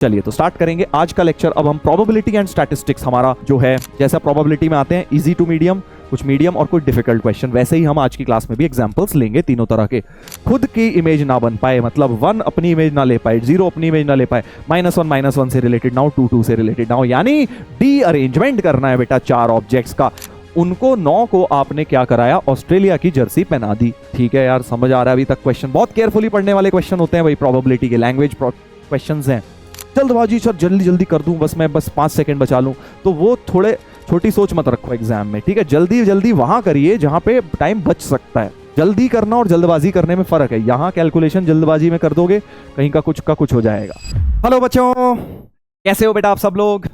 चलिए तो स्टार्ट करेंगे आज का लेक्चर। अब हम प्रोबेबिलिटी एंड स्टैटिस्टिक्स हमारा जो है, जैसा प्रोबेबिलिटी में आते हैं इजी टू मीडियम, कुछ मीडियम और कुछ डिफिकल्ट क्वेश्चन, वैसे ही हम आज की क्लास में भी एग्जांपल्स लेंगे तीनों तरह के। खुद की इमेज ना बन पाए, मतलब 1 अपनी इमेज ना ले पाए, 0 अपनी इमेज ना ले पाए, -1 से रिलेटेड ना हो, 2 से रिलेटेड ना हो, यानी डी अरेंजमेंट करना है बेटा 4 ऑब्जेक्ट्स का। उनको 9 को आपने क्या कराया, ऑस्ट्रेलिया की जर्सी पहना दी। ठीक है यार, समझ आ रहा है अभी तक? क्वेश्चन बहुत केयरफुली पढ़ने वाले क्वेश्चन होते हैं भाई, प्रोबेबिलिटी के लैंग्वेज क्वेश्चंस हैं। जल्दबाजी सर जल्दी जल्दी कर दूं, बस 5 सेकंड बचा लूं, तो वो थोड़े छोटी सोच मत रखो एग्जाम में। ठीक है, जल्दी जल्दी वहां करिए जहां पे टाइम बच सकता है। जल्दी करना और जल्दबाजी करने में फर्क है। यहां कैलकुलेशन जल्दबाजी में कर दोगे, कहीं का कुछ हो जाएगा। हेलो बच्चों, कैसे हो बेटा आप सब लोग?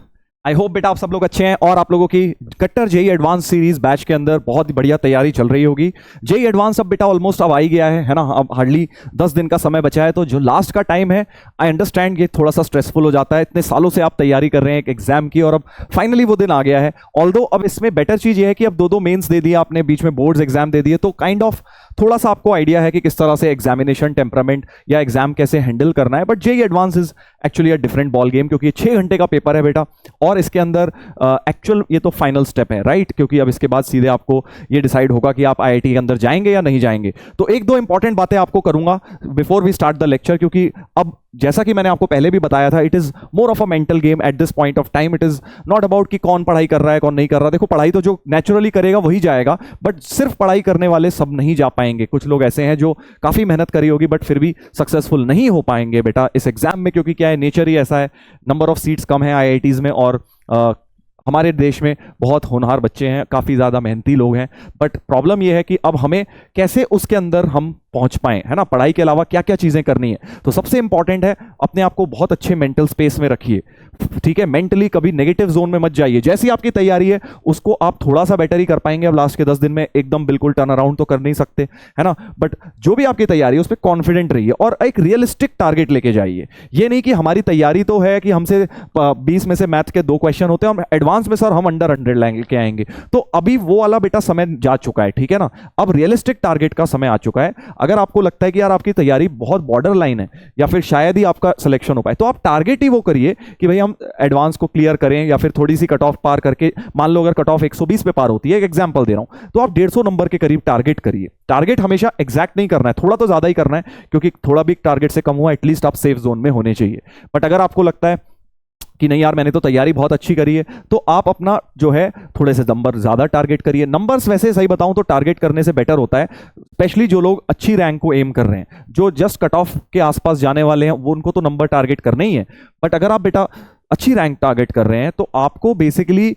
आई होप बेटा आप सब लोग अच्छे हैं और आप लोगों की कट्टर जेई एडवांस सीरीज बैच के अंदर बहुत ही बढ़िया तैयारी चल रही होगी। जेई एडवांस अब बेटा ऑलमोस्ट अब आ ही गया है ना? अब हार्डली 10 दिन का समय बचा है, तो जो लास्ट का टाइम है, आई अंडरस्टैंड ये थोड़ा सा स्ट्रेसफुल हो जाता है। इतने सालों से आप तैयारी कर रहे हैं एक एग्जाम की और अब फाइनली वो दिन आ गया है। ऑल्दो अब इसमें बेटर चीज ये है कि अब 2 मेंस दे दिया आपने, बीच में बोर्ड्स एग्जाम दे दिए, तो काइंड ऑफ थोड़ा सा आपको आइडिया है कि किस तरह से एग्जामिनेशन टेम्परामेंट या एग्जाम कैसे हैंडल करना है। But JEE advance is actually a different ball game, क्योंकि 6 घंटे का पेपर है बेटा, और इसके अंदर एक्चुअल ये तो फाइनल स्टेप है, राइट? क्योंकि अब इसके बाद सीधे आपको ये डिसाइड होगा कि आप आईआईटी के अंदर जाएंगे या नहीं जाएंगे। तो 1-2 इंपॉर्टेंट बातें आपको करूंगा before we start the lecture, क्योंकि अब जैसा कि मैंने आपको पहले भी बताया था, it is more of a mental game at this point of time. It is not about कि कौन पढ़ाई कर रहा है कौन नहीं कर रहा। देखो, पढ़ाई तो जो नेचुरली करेगा वही जाएगा, बट सिर्फ पढ़ाई करने वाले सब नहीं जा पाएंगे। कुछ लोग ऐसे हैं जो काफी मेहनत करी होगी बट फिर भी सक्सेसफुल नहीं हो पाएंगे बेटा इस एग्जाम में, क्योंकि क्या है, नेचर ही ऐसा है। नंबर ऑफ सीट्स कम है आईआईटीज में, और हमारे देश में बहुत होनहार बच्चे हैं, काफ़ी ज़्यादा मेहनती लोग हैं। बट प्रॉब्लम यह है कि अब हमें कैसे उसके अंदर हम पहुंच पाएं, है ना? पढ़ाई के अलावा क्या क्या चीज़ें करनी है। तो सबसे इंपॉर्टेंट है, अपने आप को बहुत अच्छे मेंटल स्पेस में रखिए। ठीक है, मेंटली कभी नेगेटिव जोन में मत जाइए। जैसी आपकी तैयारी है उसको आप थोड़ा सा बेटर ही कर पाएंगे। अब लास्ट के 10 दिन में एकदम बिल्कुल टर्न अराउंड तो कर नहीं सकते, है ना? बट जो भी आपकी तैयारी है उस पर कॉन्फिडेंट रहिए और एक रियलिस्टिक टारगेट लेके जाइए। ये नहीं कि हमारी तैयारी तो है कि हमसे 20 में से मैथ के 2 क्वेश्चन होते हैं, हम एडवांस में सर हम अंडर 100 लेके आएंगे। तो अभी वो वाला बेटा समय जा चुका है, ठीक है ना? अब रियलिस्टिक टारगेट का समय आ चुका है। अगर आपको लगता है कि यार आपकी तैयारी बहुत बॉर्डर लाइन है या फिर शायद ही आपका सिलेक्शन हो पाए, तो आप टारगेट ही वो करिए कि भाई हम एडवांस को क्लियर करें, या फिर थोड़ी सी कट ऑफ पार करके, मान लो अगर कट ऑफ 120 पे पार होती है, एक एग्जांपल दे रहा हूं, तो आप 150 नंबर के करीब टारगेट करिए। टारगेट हमेशा एग्जैक्ट नहीं करना है, थोड़ा तो ज्यादा ही करना है, क्योंकि थोड़ा भी टारगेट से कम हुआ एटलीस्ट आप सेफ जोन में होने चाहिए। बट अगर आपको लगता है कि नहीं यार मैंने तो तैयारी बहुत अच्छी करी है, तो आप अपना जो है थोड़े से नंबर ज्यादा टारगेट करिए। नंबर्स वैसे सही बताऊं तो टारगेट करने से बेटर होता है, स्पेशली जो लोग अच्छी रैंक को एम कर रहे हैं। जो जस्ट कट ऑफ के आसपास जाने वाले हैं वो उनको तो नंबर टारगेट करना ही है। बट अगर आप बेटा अच्छी रैंक टारगेट कर रहे हैं तो आपको बेसिकली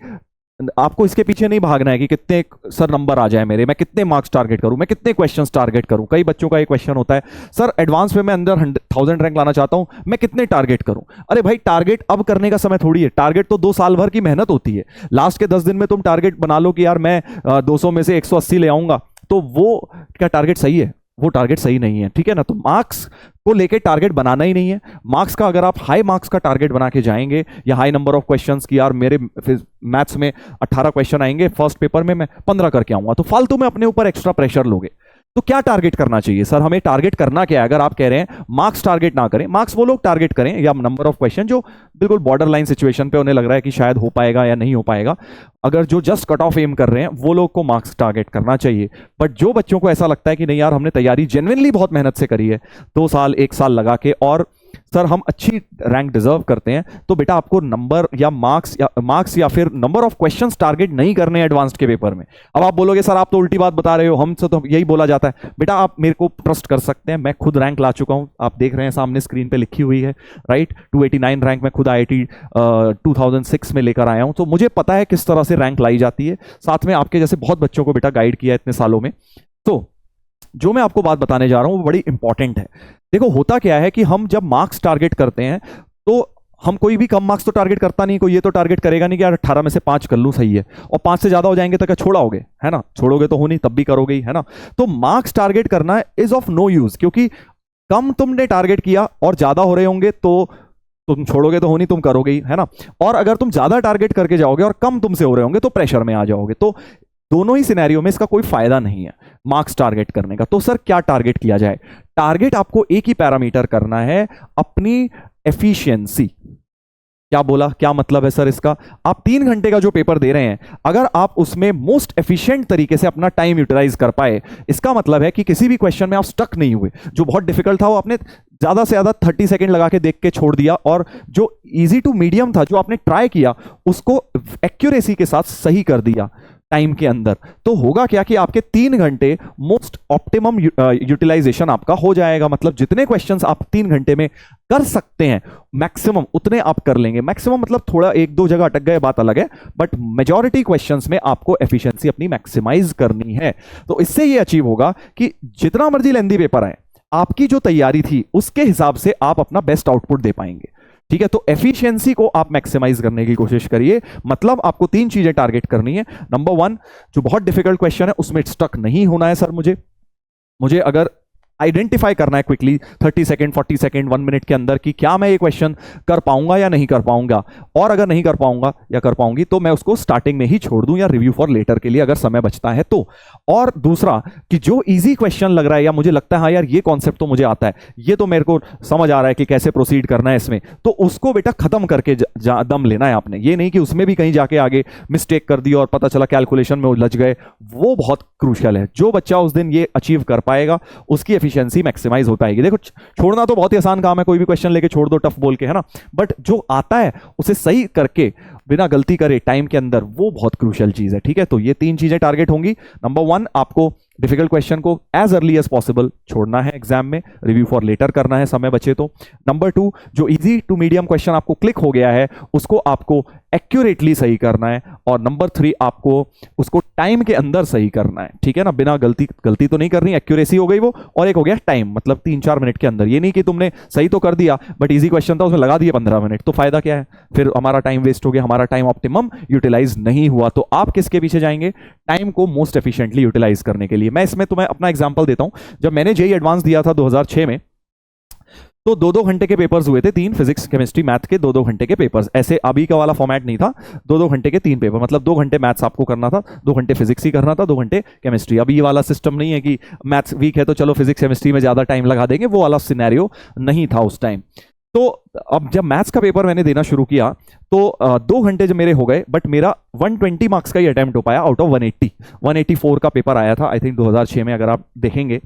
आपको इसके पीछे नहीं भागना है कि कितने सर नंबर आ जाए मेरे, मैं कितने मार्क्स टारगेट करूं, मैं कितने क्वेश्चंस टारगेट करूं। कई बच्चों का एक क्वेश्चन होता है, सर एडवांस में मैं अंदर 1000 रैंक लाना चाहता हूं, मैं कितने टारगेट करूं। अरे भाई, टारगेट अब करने का समय थोड़ी है। टारगेट तो 2 साल भर की मेहनत होती है। लास्ट के 10 दिन में तुम टारगेट बना लो कि यार मैं 200 में से 180 ले आऊंगा, तो वो क्या टारगेट सही है? वो टारगेट सही नहीं है, ठीक है ना? तो मार्क्स को लेके टारगेट बनाना ही नहीं है। मार्क्स का अगर आप हाई मार्क्स का टारगेट बना के जाएंगे, या हाई नंबर ऑफ क्वेश्चंस की, यार मेरे मैथ्स में 18 क्वेश्चन आएंगे, फर्स्ट पेपर में मैं 15 करके आऊंगा, तो फालतू में अपने ऊपर एक्स्ट्रा प्रेशर लोगे। तो क्या टारगेट करना चाहिए सर? हमें टारगेट करना क्या है? अगर आप कह रहे हैं मार्क्स टारगेट ना करें, मार्क्स वो लोग टारगेट करें, या नंबर ऑफ क्वेश्चन जो बिल्कुल बॉर्डर लाइन सिचुएशन पे उन्हें लग रहा है कि शायद हो पाएगा या नहीं हो पाएगा। अगर जो जस्ट कट ऑफ एम कर रहे हैं वो लोग को मार्क्स टारगेट करना चाहिए। बट जो बच्चों को ऐसा लगता है कि नहीं यार हमने तैयारी जेन्युइनली बहुत मेहनत से करी है, 2 साल 1 साल लगा के, और सर हम अच्छी रैंक डिजर्व करते हैं, तो बेटा आपको नंबर या मार्क्स या फिर नंबर ऑफ क्वेश्चंस टारगेट नहीं करने एडवांस्ड के पेपर में। अब आप बोलोगे सर आप तो उल्टी बात बता रहे हो, हमसे तो यही बोला जाता है। बेटा आप मेरे को ट्रस्ट कर सकते हैं, मैं खुद रैंक ला चुका हूं, आप देख रहे हैं सामने स्क्रीन पे लिखी हुई है, राइट? 289 रैंक मैं खुद आईआईटी 2006 में लेकर आया हूं, तो मुझे पता है किस तरह से रैंक लाई जाती है। साथ में आपके जैसे बहुत बच्चों को बेटा गाइड किया इतने सालों में। तो जो मैं आपको बात बताने जा रहा हूं वो बड़ी इंपॉर्टेंट है। देखो, होता क्या है कि हम जब मार्क्स टारगेट करते हैं तो हम कोई भी कम मार्क्स तो टारगेट करता नहीं, कोई ये तो टारगेट करेगा नहीं कि यार 18 में से 5 कर लूं, सही है, और 5 से ज्यादा हो जाएंगे तो क्या छोड़ाओगे, है ना? छोड़ोगे तो हो नहीं, तब भी करोगे ही, है ना? तो मार्क्स टारगेट करना इज ऑफ नो यूज, क्योंकि कम तुमने टारगेट किया और ज्यादा हो रहे होंगे तो तुम छोड़ोगे तो हो नहीं, तुम करोगे ही, है ना? और अगर तुम ज्यादा टारगेट करके जाओगे और कम तुमसे हो रहे होंगे तो प्रेशर में आ जाओगे। तो दोनों ही सिनेरियो में इसका कोई फायदा नहीं है मार्क्स टारगेट करने का। तो सर क्या टारगेट किया जाए? टारगेट आपको एक ही पैरामीटर करना है, अपनी एफिशिएंसी। क्या बोला, क्या मतलब है सर इसका? आप 3 घंटे का जो पेपर दे रहे हैं, अगर आप उसमें मोस्ट एफिशिएंट तरीके से अपना टाइम यूटिलाइज कर पाए, इसका मतलब है कि किसी भी क्वेश्चन में आप स्टक नहीं हुए। जो बहुत डिफिकल्ट था वो आपने ज्यादा से ज्यादा 30 सेकंड लगा के देख के छोड़ दिया, और जो इजी टू मीडियम था जो आपने ट्राई किया उसको एक्यूरेसी के साथ सही कर दिया टाइम के अंदर। तो होगा क्या कि आपके 3 घंटे मोस्ट ऑप्टिमम यूटिलाइजेशन आपका हो जाएगा। मतलब जितने क्वेश्चंस आप 3 घंटे में कर सकते हैं मैक्सिमम उतने आप कर लेंगे। मैक्सिमम मतलब थोड़ा एक दो जगह अटक गए बात अलग है, बट मेजॉरिटी क्वेश्चंस में आपको एफिशिएंसी अपनी मैक्सिमाइज करनी है। तो इससे ये अचीव होगा कि जितना मर्जी लेंदी पेपर आए, आपकी जो तैयारी थी उसके हिसाब से आप अपना बेस्ट आउटपुट दे पाएंगे। ठीक है, तो एफिशिएंसी को आप मैक्सिमाइज करने की कोशिश करिए। मतलब आपको 3 चीजें टारगेट करनी है। नंबर 1, जो बहुत डिफिकल्ट क्वेश्चन है उसमें स्टक नहीं होना है। सर मुझे अगर आइडेंटिफाई करना है क्विकली 30 सेकंड 40 सेकंड 1 मिनट के अंदर कि क्या मैं ये क्वेश्चन कर पाऊंगा या नहीं कर पाऊंगा, और अगर नहीं कर पाऊंगा या कर पाऊंगी तो मैं उसको स्टार्टिंग में ही छोड़ दूं या रिव्यू फॉर लेटर के लिए अगर समय बचता है तो। और दूसरा कि जो इजी क्वेश्चन लग रहा है या मुझे लगता है हाँ यार ये कॉन्सेप्ट तो मुझे आता है, ये तो मेरे को समझ आ रहा है कि कैसे प्रोसीड करना है इसमें, तो उसको बेटा खत्म करके दम लेना है आपने। ये नहीं कि उसमें भी कहीं जाके आगे मिस्टेक कर दी और पता चला कैलकुलेशन में उलझ गए। वो बहुत क्रूशियल है। जो बच्चा उस दिन ये अचीव कर पाएगा उसकी एफिशिएंसी मैक्सिमाइज हो पाएगी। देखो छोड़ना तो बहुत ही आसान काम है, कोई भी क्वेश्चन लेके छोड़ दो टफ बोल के, है ना, बट जो आता है उसे सही करके बिना गलती करे टाइम के अंदर, वो बहुत क्रूशियल चीज है। ठीक है, तो ये 3 चीजें टारगेट होंगी। नंबर 1, आपको डिफिकल्ट क्वेश्चन को एज अर्ली एज पॉसिबल छोड़ना है एग्जाम में, रिव्यू फॉर लेटर करना है समय बचे तो। नंबर 2, जो इजी टू मीडियम क्वेश्चन आपको क्लिक हो गया है उसको आपको एक्यूरेटली सही करना है। और नंबर 3, आपको उसको टाइम के अंदर सही करना है। ठीक है ना, बिना गलती तो नहीं करनी, एक्यूरेसी हो गई वो, और एक हो गया टाइम, मतलब 3-4 मिनट के अंदर। ये नहीं कि तुमने सही तो कर दिया बट इजी क्वेश्चन था उसमें लगा दिए 15 मिनट, तो फायदा क्या है? फिर हमारा टाइम वेस्ट हो गया, हमारा टाइम ऑप्टिमम यूटिलाइज नहीं हुआ। तो आप किसके पीछे जाएंगे? टाइम को मोस्ट एफिशिएंटली यूटिलाइज करने के लिए। मैं इसमें तुम्हें अपना एग्जांपल देता हूं। जब मैंने जेईई एडवांस दिया था 2006 में, तो 2-2 घंटे के पेपर्स हुए थे, 3 फिजिक्स केमिस्ट्री मैथ के 2-2 घंटे के पेपर्स। ऐसे अभी का वाला फॉर्मेट नहीं था, 2-2 घंटे के 3 पेपर, मतलब 2 घंटे मैथ्स आपको करना था, 2 घंटे फिजिक्स ही करना था, 2 घंटे केमिस्ट्री। अभी ये वाला सिस्टम नहीं है कि मैथ्स वीक है तो चलो फिजिक्स केमिस्ट्री में ज्यादा टाइम लगा देंगे, वो वाला सिनेरियो नहीं था उस टाइम। तो अब जब मैथ्स का पेपर मैंने देना शुरू किया तो 2 घंटे जब मेरे हो गए, बट मेरा 120 मार्क्स का ही अटेम्प्ट हो पाया आउट ऑफ 180। 184 का पेपर आया था आई थिंक 2006 में, अगर आप देखेंगे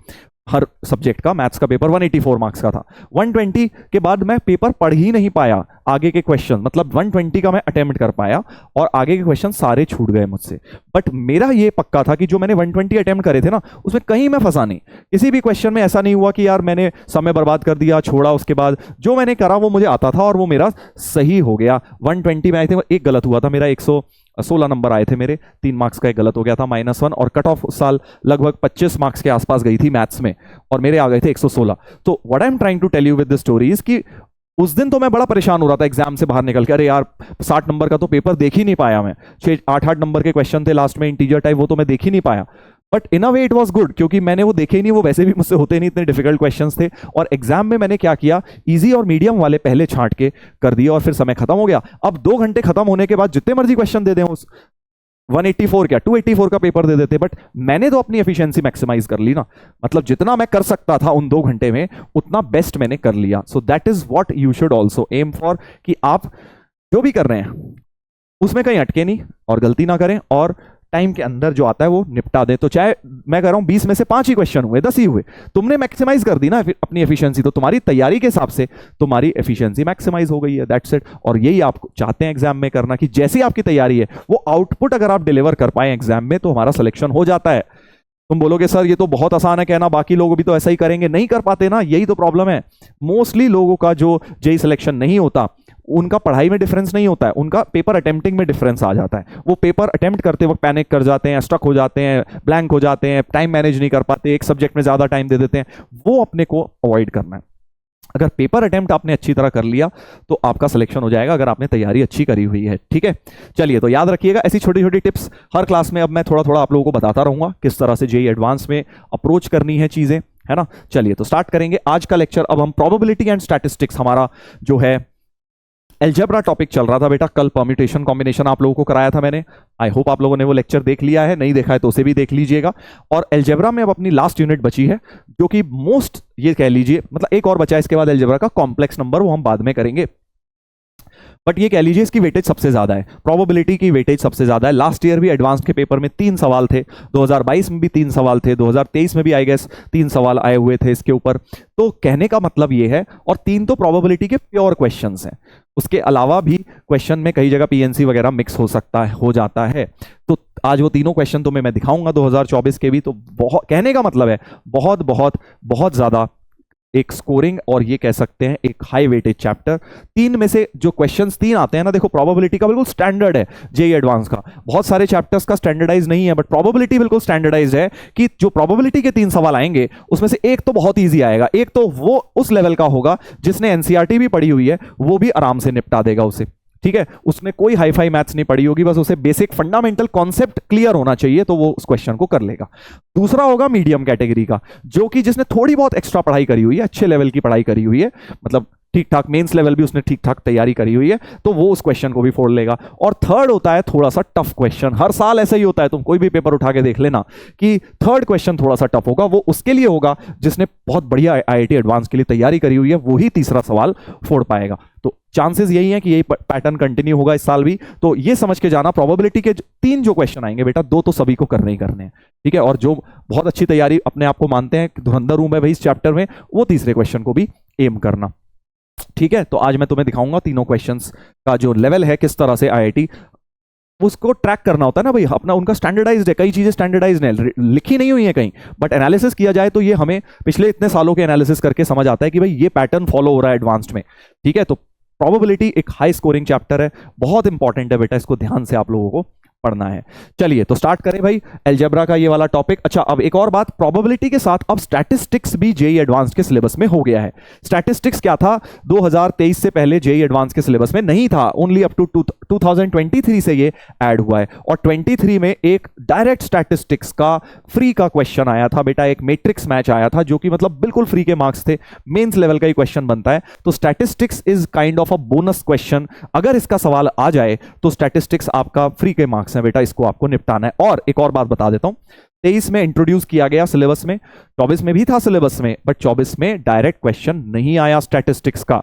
हर सब्जेक्ट का मैथ्स का पेपर 184 मार्क्स का था। 120 के बाद मैं पेपर पढ़ ही नहीं पाया आगे के क्वेश्चन, मतलब 120 का मैं अटेम्प्ट कर पाया और आगे के क्वेश्चन सारे छूट गए मुझसे। बट मेरा ये पक्का था कि जो मैंने 120 अटेम्प्ट करे थे ना, उसमें कहीं मैं फंसा नहीं। किसी भी क्वेश्चन में ऐसा नहीं हुआ कि यार मैंने समय बर्बाद कर दिया, छोड़ा, उसके बाद जो मैंने करा वो मुझे आता था और वो मेरा सही हो गया। 120 में आई थिंक एक गलत हुआ था मेरा, 116 नंबर आए थे मेरे, 3 मार्क्स का एक गलत हो गया था -1, और कट ऑफ उस साल लगभग 25 मार्क्स के आसपास गई थी मैथ्स में, और मेरे आ गए थे 116। तो what I am trying to tell you with this story is कि उस दिन तो मैं बड़ा परेशान हो रहा था एग्जाम से बाहर निकल के, अरे यार 60 नंबर का तो पेपर देख ही नहीं पाया मैं, 6-8 नंबर के क्वेश्चन थे लास्ट में इंटीजर टाइप, वो तो मैं देख ही नहीं पाया। But in a way it was good, क्योंकि मैंने वो देखे ही नहीं, वो वैसे भी मुझसे होते नहीं, इतने डिफिकल्ट क्वेश्चंस थे। और एग्जाम में मैंने क्या किया, इजी और मीडियम वाले पहले छांट के कर दिए और फिर समय खत्म हो गया। अब 2 घंटे खत्म होने के बाद जितने मर्जी क्वेश्चन दे दें, उस 184 क्या 284 का पेपर दे देते, बट मैंने तो अपनी एफिशिएंसी मैक्सिमाइज कर ली ना। मतलब जितना मैं कर सकता था उन 2 घंटे में उतना बेस्ट मैंने कर लिया। So that is what you should also aim for, कि आप जो भी कर रहे हैं उसमें कहीं अटके नहीं और गलती ना करें, और टाइम के अंदर जो आता है वो निपटा दे। तो चाहे मैं कह रहा हूं 20 में से 5 ही क्वेश्चन हुए, 10 ही हुए, तुमने मैक्सिमाइज कर दी ना अपनी एफिशिएंसी, तो तुम्हारी तैयारी के हिसाब से तुम्हारी एफिशिएंसी मैक्सिमाइज हो गई है। That's it. और यही आप चाहते हैं एग्जाम में करना, कि जैसी आपकी तैयारी है वो आउटपुट अगर आप डिलीवर कर पाए एग्जाम में तो हमारा सिलेक्शन हो जाता है। तुम बोलोगे सर ये तो बहुत आसान है कहना, बाकी लोग भी तो ऐसा ही करेंगे, नहीं कर पाते ना, यही तो प्रॉब्लम है। मोस्टली लोगों का जो जेईई सिलेक्शन नहीं होता, उनका पढ़ाई में डिफरेंस नहीं होता है, उनका पेपर अटेम्प्टिंग में डिफरेंस आ जाता है। वो पेपर अटेम्प्ट करते वक्त पैनिक कर जाते हैं, स्टक हो जाते हैं, ब्लैंक हो जाते हैं, टाइम मैनेज नहीं कर पाते, एक सब्जेक्ट में ज्यादा टाइम दे देते हैं। वो अपने को अवॉइड करना है। अगर पेपर अटेम्प्ट आपने अच्छी तरह कर लिया तो आपका सिलेक्शन हो जाएगा, अगर आपने तैयारी अच्छी करी हुई है। ठीक है, चलिए तो याद रखिएगा ऐसी छोटी छोटी टिप्स हर क्लास में अब मैं थोड़ा थोड़ा आप लोगों को बताता रहूंगा, किस तरह से जेईई एडवांस में अप्रोच करनी है चीजें, है ना। चलिए तो स्टार्ट करेंगे आज का लेक्चर। अब हम प्रोबेबिलिटी एंड स्टैटिस्टिक्स, हमारा जो है एल्जेब्रा टॉपिक चल रहा था बेटा, कल परम्यूटेशन कॉम्बिनेशन आप लोगों को कराया था मैंने। आई होप आप लोगों ने वो लेक्चर देख लिया है, नहीं देखा है तो उसे भी देख लीजिएगा। और एल्जेब्रा में अब अपनी लास्ट यूनिट बची है, जो कि मोस्ट, ये कह लीजिए मतलब एक और बचा है इसके बाद एल्जेब्रा का, कॉम्प्लेक्स नंबर, वो हम बाद में करेंगे। बट ये कह लीजिए इसकी वेटेज सबसे ज्यादा है, प्रोबेबिलिटी की वेटेज सबसे ज्यादा है। लास्ट ईयर भी एडवांस के पेपर में 3 सवाल थे, 2022 में भी 3 सवाल थे, 2023 में भी आई गेस 3 सवाल आए हुए थे इसके ऊपर। तो कहने का मतलब ये है, और 3 तो प्रोबेबिलिटी के प्योर क्वेश्चंस हैं, उसके अलावा भी क्वेश्चन में कई जगह पीएनसी वगैरह मिक्स हो सकता है, हो जाता है। तो आज वो तीनों क्वेश्चन तुम्हें मैं दिखाऊंगा 2024 के भी। तो बहुत, कहने का मतलब है बहुत बहुत बहुत ज्यादा एक स्कोरिंग और ये कह सकते हैं एक हाई वेटेज चैप्टर। 3 में से जो क्वेश्चंस 3 आते हैं ना, देखो प्रोबेबिलिटी का बिल्कुल स्टैंडर्ड है, जेई एडवांस का बहुत सारे चैप्टर्स का स्टैंडर्डाइज नहीं है, बट प्रोबेबिलिटी बिल्कुल स्टैंडर्डाइज है कि जो प्रोबेबिलिटी के 3 सवाल आएंगे उसमें से एक तो बहुत ईजी आएगा, एक तो वो उस लेवल का होगा जिसने एनसीईआरटी भी पढ़ी हुई है वो भी आराम से निपटा देगा उसे, ठीक है। उसने कोई हाई फाई मैथ्स नहीं पढ़ी होगी, बस उसे बेसिक फंडामेंटल कॉन्सेप्ट क्लियर होना चाहिए तो वो उस क्वेश्चन को कर लेगा। दूसरा होगा मीडियम कैटेगरी का, जो कि जिसने थोड़ी बहुत एक्स्ट्रा पढ़ाई करी हुई है, अच्छे लेवल की पढ़ाई करी हुई है, मतलब ठीक ठाक मेंस लेवल भी उसने ठीक ठाक तैयारी करी हुई है, तो वो उस क्वेश्चन को भी फोड़ लेगा। और थर्ड होता है थोड़ा सा टफ क्वेश्चन, हर साल ऐसा ही होता है, तुम कोई भी पेपर उठा के देख लेना कि थर्ड क्वेश्चन थोड़ा सा टफ होगा, वो उसके लिए होगा जिसने बहुत बढ़िया आईआईटी एडवांस के लिए तैयारी करी हुई है, वो ही तीसरा सवाल फोड़ पाएगा। तो चांसेस यही है कि यही पैटर्न कंटिन्यू होगा इस साल भी। तो ये समझ के जाना, प्रोबेबिलिटी के 3 जो क्वेश्चन आएंगे बेटा, 2 तो सभी को करने ही करने हैं, ठीक है। और जो बहुत अच्छी तैयारी अपने आप को मानते हैं, धुरंधर हूं मैं भाई इस चैप्टर में, वो तीसरे क्वेश्चन को भी एम करना, ठीक है। तो आज मैं तुम्हें दिखाऊंगा तीनों क्वेश्चंस का जो लेवल है, किस तरह से आईआईटी उसको ट्रैक करना होता है ना भाई, अपना उनका स्टैंडर्डाइज्ड है, कई चीजें स्टैंडर्डाइज्ड है, लिखी नहीं हुई है कहीं, बट एनालिसिस किया जाए तो ये हमें पिछले इतने सालों के एनालिसिस करके समझ आता है कि भाई ये पैटर्न फॉलो हो रहा है एडवांस्ड में, ठीक है। तो प्रोबेबिलिटी एक हाई स्कोरिंग चैप्टर है, बहुत इंपॉर्टेंट है बेटा, इसको ध्यान से आप लोगों को पढ़ना है। चलिए तो स्टार्ट करें भाई अलजेब्रा का ये वाला टॉपिक। अच्छा, अब एक और बात, प्रोबेबिलिटी के साथ अब स्टैटिस्टिक्स भी जेईई एडवांस के सिलेबस में हो गया है। स्टैटिस्टिक्स क्या था, 2023 से पहले जेईई एडवांस के सिलेबस में नहीं था, ओनली अप टू 2023 से ये ऐड हुआ है। और 23 में एक डायरेक्ट स्टैटिस्टिक्स का फ्री का क्वेश्चन आया था बेटा, एक मैट्रिक्स मैच आया था, जो कि मतलब बिल्कुल फ्री के मार्क्स थे, मेंस लेवल का ही क्वेश्चन बनता है। तो statistics is kind of a bonus question, अगर इसका सवाल आ जाए तो स्टैटिस्टिक्स आपका फ्री के मार्क्स है बेटा, इसको आपको निपटाना है। और एक और बात बता देता हूं, 23 में इंट्रोड्यूस किया गया सिलेबस में, 24 में भी था सिलेबस में, बट 24 में डायरेक्ट क्वेश्चन नहीं आया स्टैटिस्टिक्स का।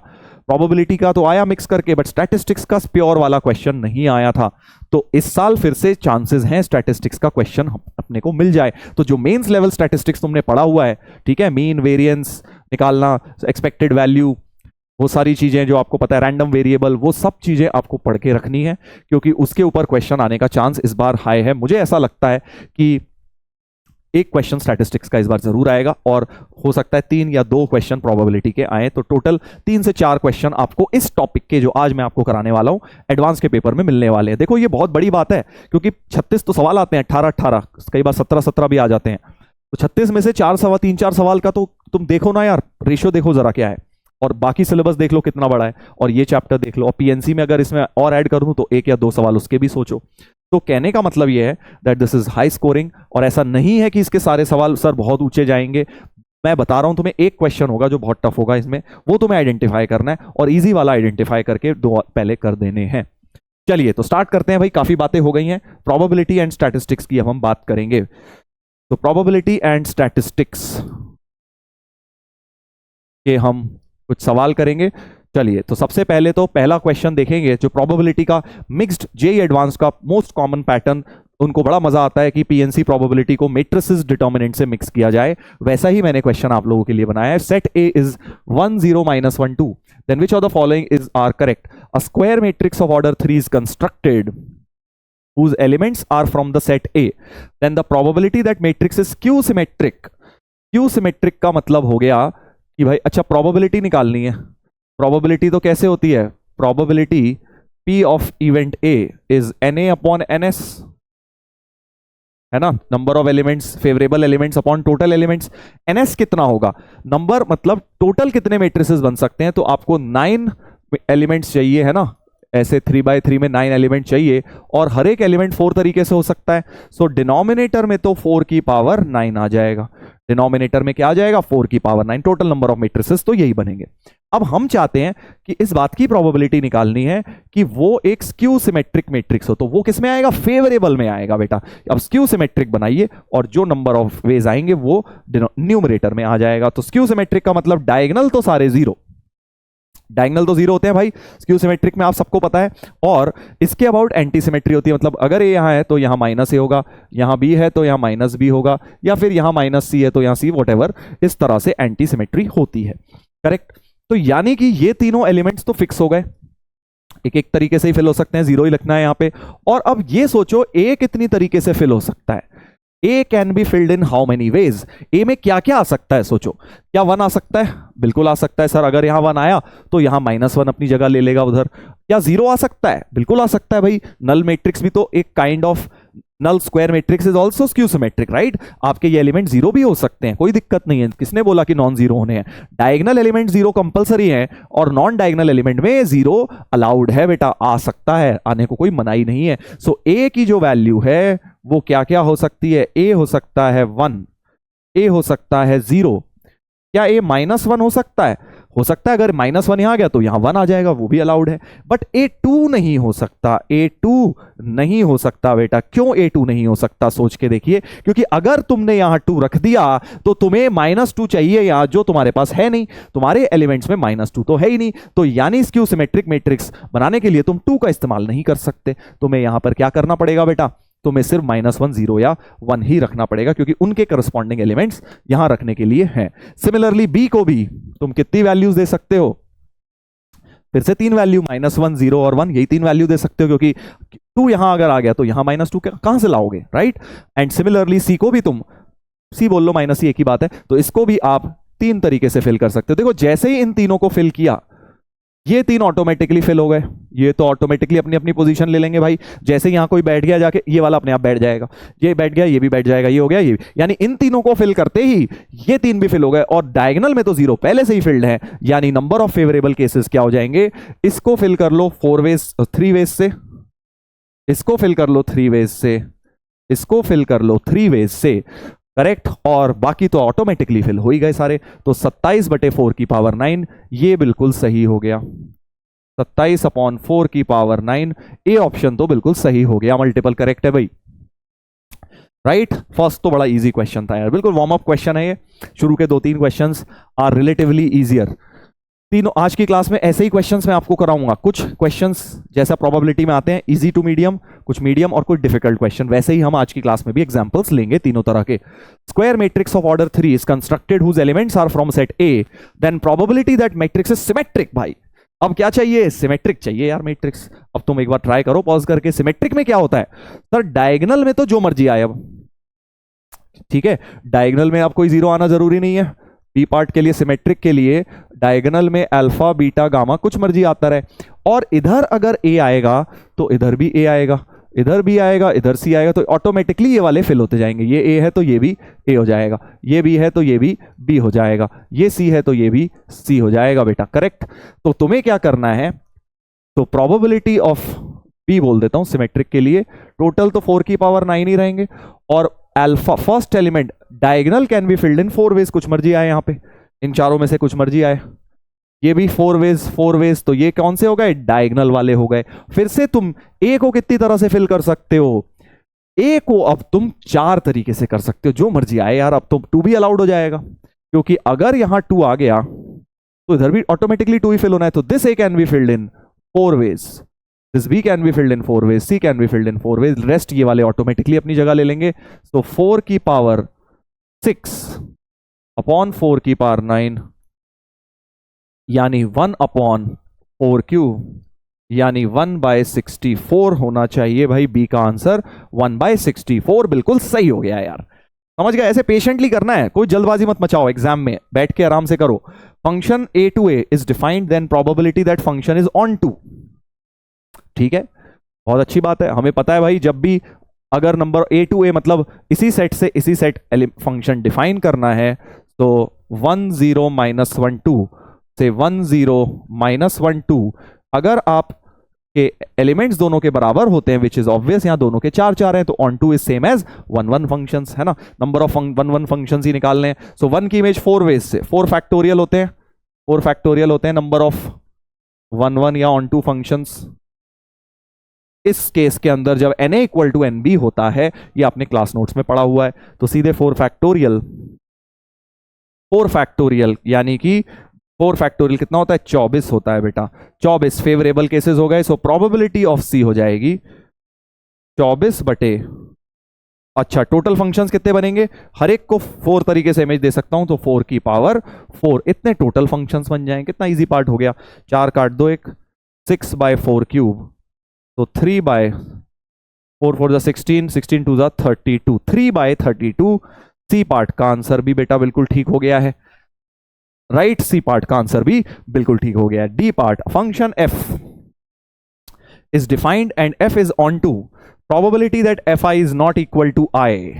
प्रोबेबिलिटी का तो आया मिक्स करके, बट स्टैटिस्टिक्स का प्योर वाला क्वेश्चन नहीं आया था। तो इस साल फिर से चांसेस हैं स्टैटिस्टिक्स का क्वेश्चन अपने को मिल जाए। तो जो मेंस लेवल स्टैटिस्टिक्स तुमने पढ़ा हुआ है, ठीक है, मीन वेरिएंस निकालना, एक्सपेक्टेड वैल्यू, वो सारी चीजें जो आपको पता है, रैंडम वेरिएबल, वो सब चीजें आपको पढ़ के रखनी है, क्योंकि उसके ऊपर क्वेश्चन आने का चांस इस बार हाई है। मुझे ऐसा लगता है कि एक क्वेश्चन स्टैटिस्टिक्स का इस बार जरूर आएगा, और हो सकता है 3 या 2 क्वेश्चन प्रोबेबिलिटी के आए। तो टोटल 3 से 4 क्वेश्चन आपको इस टॉपिक के, जो आज मैं आपको कराने वाला हूं, एडवांस के पेपर में मिलने वाले हैं। देखो ये बहुत बड़ी बात है, क्योंकि 36 तो सवाल आते हैं, 18 कई बार 17 भी आ जाते हैं। तो 36 में से 3-4 सवाल का तो तुम देखो ना यार, रेशियो देखो जरा क्या है, और बाकी सिलेबस देख लो कितना बड़ा है, और ये चैप्टर देख लो, और पीएनसी में अगर इसमें और ऐड कर दूं तो 1 या 2 सवाल उसके भी सोचो। तो कहने का मतलब ये है that this is high scoring, और ऐसा नहीं है कि इसके सारे सवाल सर बहुत ऊंचे जाएंगे। मैं बता रहा हूं तुम्हें, एक क्वेश्चन होगा जो बहुत टफ होगा इसमें, वो तुम्हें आइडेंटिफाई करना है, और इजी वाला आइडेंटिफाई करके 2 पहले कर देने हैं। चलिए तो स्टार्ट करते हैं भाई, काफी बातें हो गई हैं, प्रोबेबिलिटी एंड स्टैटिस्टिक्स की अब हम बात करेंगे। तो प्रोबेबिलिटी एंड स्टैटिस्टिक्स के हम कुछ सवाल करेंगे। चलिए तो सबसे पहले तो पहला क्वेश्चन देखेंगे, जो प्रोबेबिलिटी का मिक्स्ड जेईई एडवांस का मोस्ट कॉमन पैटर्न, उनको बड़ा मजा आता है कि पीएनसी प्रोबेबिलिटी को मैट्रिसेस डिटर्मिनेंट से मिक्स किया जाए, वैसा ही मैंने क्वेश्चन आप लोगों के लिए बनाया है। Set A is 1 0 -1 2, then which of the following is are correct? A square matrix of order 3 is constructed whose elements are from the set A, then the probability that matrix is skew symmetric. Skew symmetric का मतलब हो गया कि भाई, अच्छा probability निकालनी है। Probability तो कैसे होती है? Probability P of event A is NA upon NS, है ना, number of elements, favourable elements upon total elements. NS कितना होगा? नंबर मतलब टोटल कितने मैट्रिसेस बन सकते हैं, तो आपको 9 एलिमेंट्स चाहिए, है ना, ऐसे 3x3 में 9 एलिमेंट चाहिए, और हर एक एलिमेंट 4 तरीके से हो सकता है। सो डिनोमिनेटर में तो 4 की पावर 9 आ जाएगा, डिनोमिनेटर में क्या आ जाएगा? 4 की power 9, total number of matrices तो यही बनेंगे। अब हम चाहते हैं कि इस बात की प्रोबेबिलिटी निकालनी है कि वो एक स्क्यू सिमेट्रिक मैट्रिक्स हो, तो वो किस में आएगा? फेवरेबल में आएगा बेटा। अब स्क्यू सिमेट्रिक बनाइए, और जो नंबर ऑफ वेज आएंगे वो न्यूमरेटर में आ जाएगा। तो स्क्यू सिमेट्रिक का मतलब डायगोनल तो सारे 0, डायगोनल तो जीरो होते हैं भाई स्क्यू सिमेट्रिक में, आप सबको पता है। और इसके अबाउट एंटी सिमेट्री होती है, मतलब अगर ए यहाँ है तो यहाँ माइनस ए होगा, यहाँ बी है तो यहाँ माइनस बी होगा, या फिर यहाँ माइनस सी है तो यहाँ सी, वॉट इस तरह से एंटी सिमेट्री होती है। करेक्ट। तो यानी कि ये तीनों एलिमेंट्स तो फिक्स हो गए, एक एक तरीके से ही फिल हो सकते हैं, जीरो ही लिखना है यहाँ पे। और अब ये सोचो ए कितनी तरीके से फिल हो सकता है। A can be filled in how many ways. A में क्या क्या आ सकता है सोचो। क्या वन आ सकता है? बिल्कुल आ सकता है सर, अगर यहां वन आया तो यहां -1 अपनी जगह ले लेगा उधर। क्या जीरो आ सकता है? बिल्कुल आ सकता है भाई। नल मैट्रिक्स भी तो एक kind of, null square matrix is also skew symmetric, right. आपके ये एलिमेंट जीरो भी हो सकते हैं, कोई दिक्कत नहीं है। किसने बोला कि नॉन जीरो होने हैं? डायगोनल एलिमेंट जीरो कंपलसरी है और नॉन डायगोनल एलिमेंट में जीरो अलाउड है बेटा, आ सकता है, आने को कोई मनाही नहीं है। सो ए की जो वैल्यू है वो क्या क्या हो सकती है? ए हो सकता है 1, ए हो सकता है 0। क्या ए -1 हो सकता है? हो सकता है। अगर -1 यहां गया तो यहां 1 आ जाएगा, वो भी अलाउड है। बट A2 नहीं हो सकता, A2 नहीं हो सकता बेटा। क्यों A2 नहीं हो सकता? सोच के देखिए, क्योंकि अगर तुमने यहां 2 रख दिया तो तुम्हें -2 चाहिए यहां, जो तुम्हारे पास है नहीं। तुम्हारे एलिमेंट्स में -2 तो है ही नहीं, तो यानी स्क्यू सिमेट्रिक मैट्रिक्स बनाने के लिए तुम 2 का इस्तेमाल नहीं कर सकते। तुम्हें यहां पर क्या करना पड़ेगा बेटा? तुम्हें सिर्फ -1, 0 या 1 ही रखना पड़ेगा, क्योंकि उनके करस्पॉन्डिंग एलिमेंट्स यहां रखने के लिए हैं। सिमिलरली बी को भी तुम कितनी वैल्यूज दे सकते हो? फिर से 3 वैल्यू, -1, 0 और 1, यही 3 वैल्यू दे सकते हो, क्योंकि 2 यहां अगर आ गया तो यहां -2 कहां से लाओगे, राइट। एंड सिमिलरली सी को भी तुम, सी बोल लो -C एक ही बात है, तो इसको भी आप 3 तरीके से फिल कर सकते हो। देखो जैसे ही इन तीनों को फिल किया, ये 3 ऑटोमेटिकली फिल हो गए। ये तो ऑटोमेटिकली अपनी अपनी पोजीशन ले लेंगे भाई। जैसे यहां कोई बैठ गया जाके, ये वाला अपने आप बैठ जाएगा, ये बैठ गया, ये भी बैठ जाएगा, ये हो गया, ये भी। यानी इन तीनों को फिल करते ही ये 3 भी फिल हो गए। और डायगोनल में तो 0 पहले से ही फिल्ड है, यानी नंबर ऑफ फेवरेबल केसेस क्या हो जाएंगे? इसको फिल कर लो 3 वेज से, इसको फिल कर लो 3 वेज से, इसको फिल कर लो 3 वेज से, करेक्ट। और बाकी तो ऑटोमेटिकली फिल हो ही गए सारे। तो 27/4 ये बिल्कुल सही हो गया। 27/4 ए ऑप्शन तो बिल्कुल सही हो गया, मल्टीपल करेक्ट है भाई, राइट। फर्स्ट तो बड़ा इजी क्वेश्चन था यार, बिल्कुल वार्म अप क्वेश्चन है ये। शुरू के 2-3 क्वेश्चंस आर रिलेटिवली इजियर। तीनों आज की क्लास में ऐसे ही क्वेश्चंस मैं आपको कराऊंगा। कुछ क्वेश्चंस जैसा प्रोबेबिलिटी में आते हैं इजी टू मीडियम, कुछ मीडियम और कुछ डिफिकल्ट क्वेश्चन, वैसे ही हम आज की क्लास में भी एग्जांपल्स लेंगे तीनों तरह के। Square matrix of order 3 is constructed whose elements are from set A, then probability that matrix is symmetric. भाई अब क्या चाहिए? सिमेट्रिक चाहिए यार मैट्रिक्स। अब तुम एक बार ट्राई करो पॉज करके, सिमेट्रिक में क्या होता है सर? डायगोनल में तो जो मर्जी आए, अब ठीक है, डायगोनल में अब कोई 0 आना जरूरी नहीं है। बी पार्ट के लिए, सिमेट्रिक के लिए डायगोनल में अल्फा, बीटा, गामा कुछ मर्जी आता रहे। और इधर अगर ए आएगा तो इधर भी ए आएगा, इधर भी आएगा, इधर सी आएगा, तो ऑटोमेटिकली ये वाले फिल होते जाएंगे। ये ए है तो ये भी ए हो जाएगा, ये बी है तो ये भी बी हो जाएगा, ये सी है तो ये भी सी हो जाएगा बेटा, करेक्ट। तो तुम्हें क्या करना है? तो प्रोबेबिलिटी ऑफ बी बोल देता हूं सिमेट्रिक के लिए, टोटल तो 4 ही रहेंगे। और alpha first element diagonal can be filled in 4 ways, कुछ मर्जी आए यहाँ पे, इन चारों में से कुछ मर्जी आए। ये भी 4 वेज, तो ये कौन से हो गए? डायगोनल वाले हो गए। फिर से तुम ए को कितनी तरह से फिल कर सकते हो? ए को अब तुम 4 तरीके से कर सकते हो, जो मर्जी आए यार। अब तो 2 भी अलाउड हो जाएगा, क्योंकि अगर यहां 2 आ गया तो इधर भी ऑटोमेटिकली 2 ही फिल होना है। तो this A can be filled in 4 ways, this B can be filled in 4 ways, C can be filled in 4 ways, rest ये वाले ऑटोमेटिकली अपनी जगह ले लेंगे। तो 4 की पावर 6/4 यानी 1/4 यानी 1/64 होना चाहिए भाई। बी का आंसर 1/64 बिल्कुल सही हो गया यार। समझ गए? ऐसे पेशेंटली करना है, कोई जल्दबाजी मत मचाओ, एग्जाम में बैठ के आराम से करो। Function a2a is defined, then probability that function is onto. ठीक है, बहुत अच्छी बात है। हमें पता है भाई, जब भी अगर नंबर a2a मतलब इसी सेट से इसी सेट फंक्शन डिफाइन करना है, तो 1 0 -1 2 से 1 0 -1 2 अगर आप के एलिमेंट्स दोनों के बराबर होते हैं, विच इज ऑब्वियस, यहां दोनों के 4 हैं, तो onto is same as 1 1 functions, है ना। नंबर ऑफ 1 1 फंक्शंस ही निकालने हैं। सो 1 की इमेज 4 वेज से 4 फैक्टोरियल होते हैं, 4 फैक्टोरियल होते हैं नंबर ऑफ 1 1 या ऑन टू फंक्शंस। इस केस के अंदर जब na इक्वल टू nb होता है, ये आपने क्लास नोट्स में पढ़ा हुआ है, तो सीधे 4 फैक्टोरियल यानी कि 4 फैक्टोरियल कितना होता है? 24 होता है बेटा। 24 फेवरेबल केसेस हो गए, सो प्रोबेबिलिटी ऑफ सी हो जाएगी 24 बटे, अच्छा टोटल फंक्शंस कितने बनेंगे? हर एक को 4 तरीके से इमेज दे सकता हूं, तो 4 की पावर 4 इतने टोटल फंक्शंस बन जाएंगे। कितना इजी पार्ट हो गया। 4 काट दो, एक 6/4 क्यूब, तो 3/4 4 16 16 2 32 3/32। सी पार्ट का आंसर भी बेटा बिल्कुल ठीक हो गया है, राइट। सी पार्ट का आंसर भी बिल्कुल ठीक हो गया है। D part, function f is defined and f is onto probability that f I is not equal to i.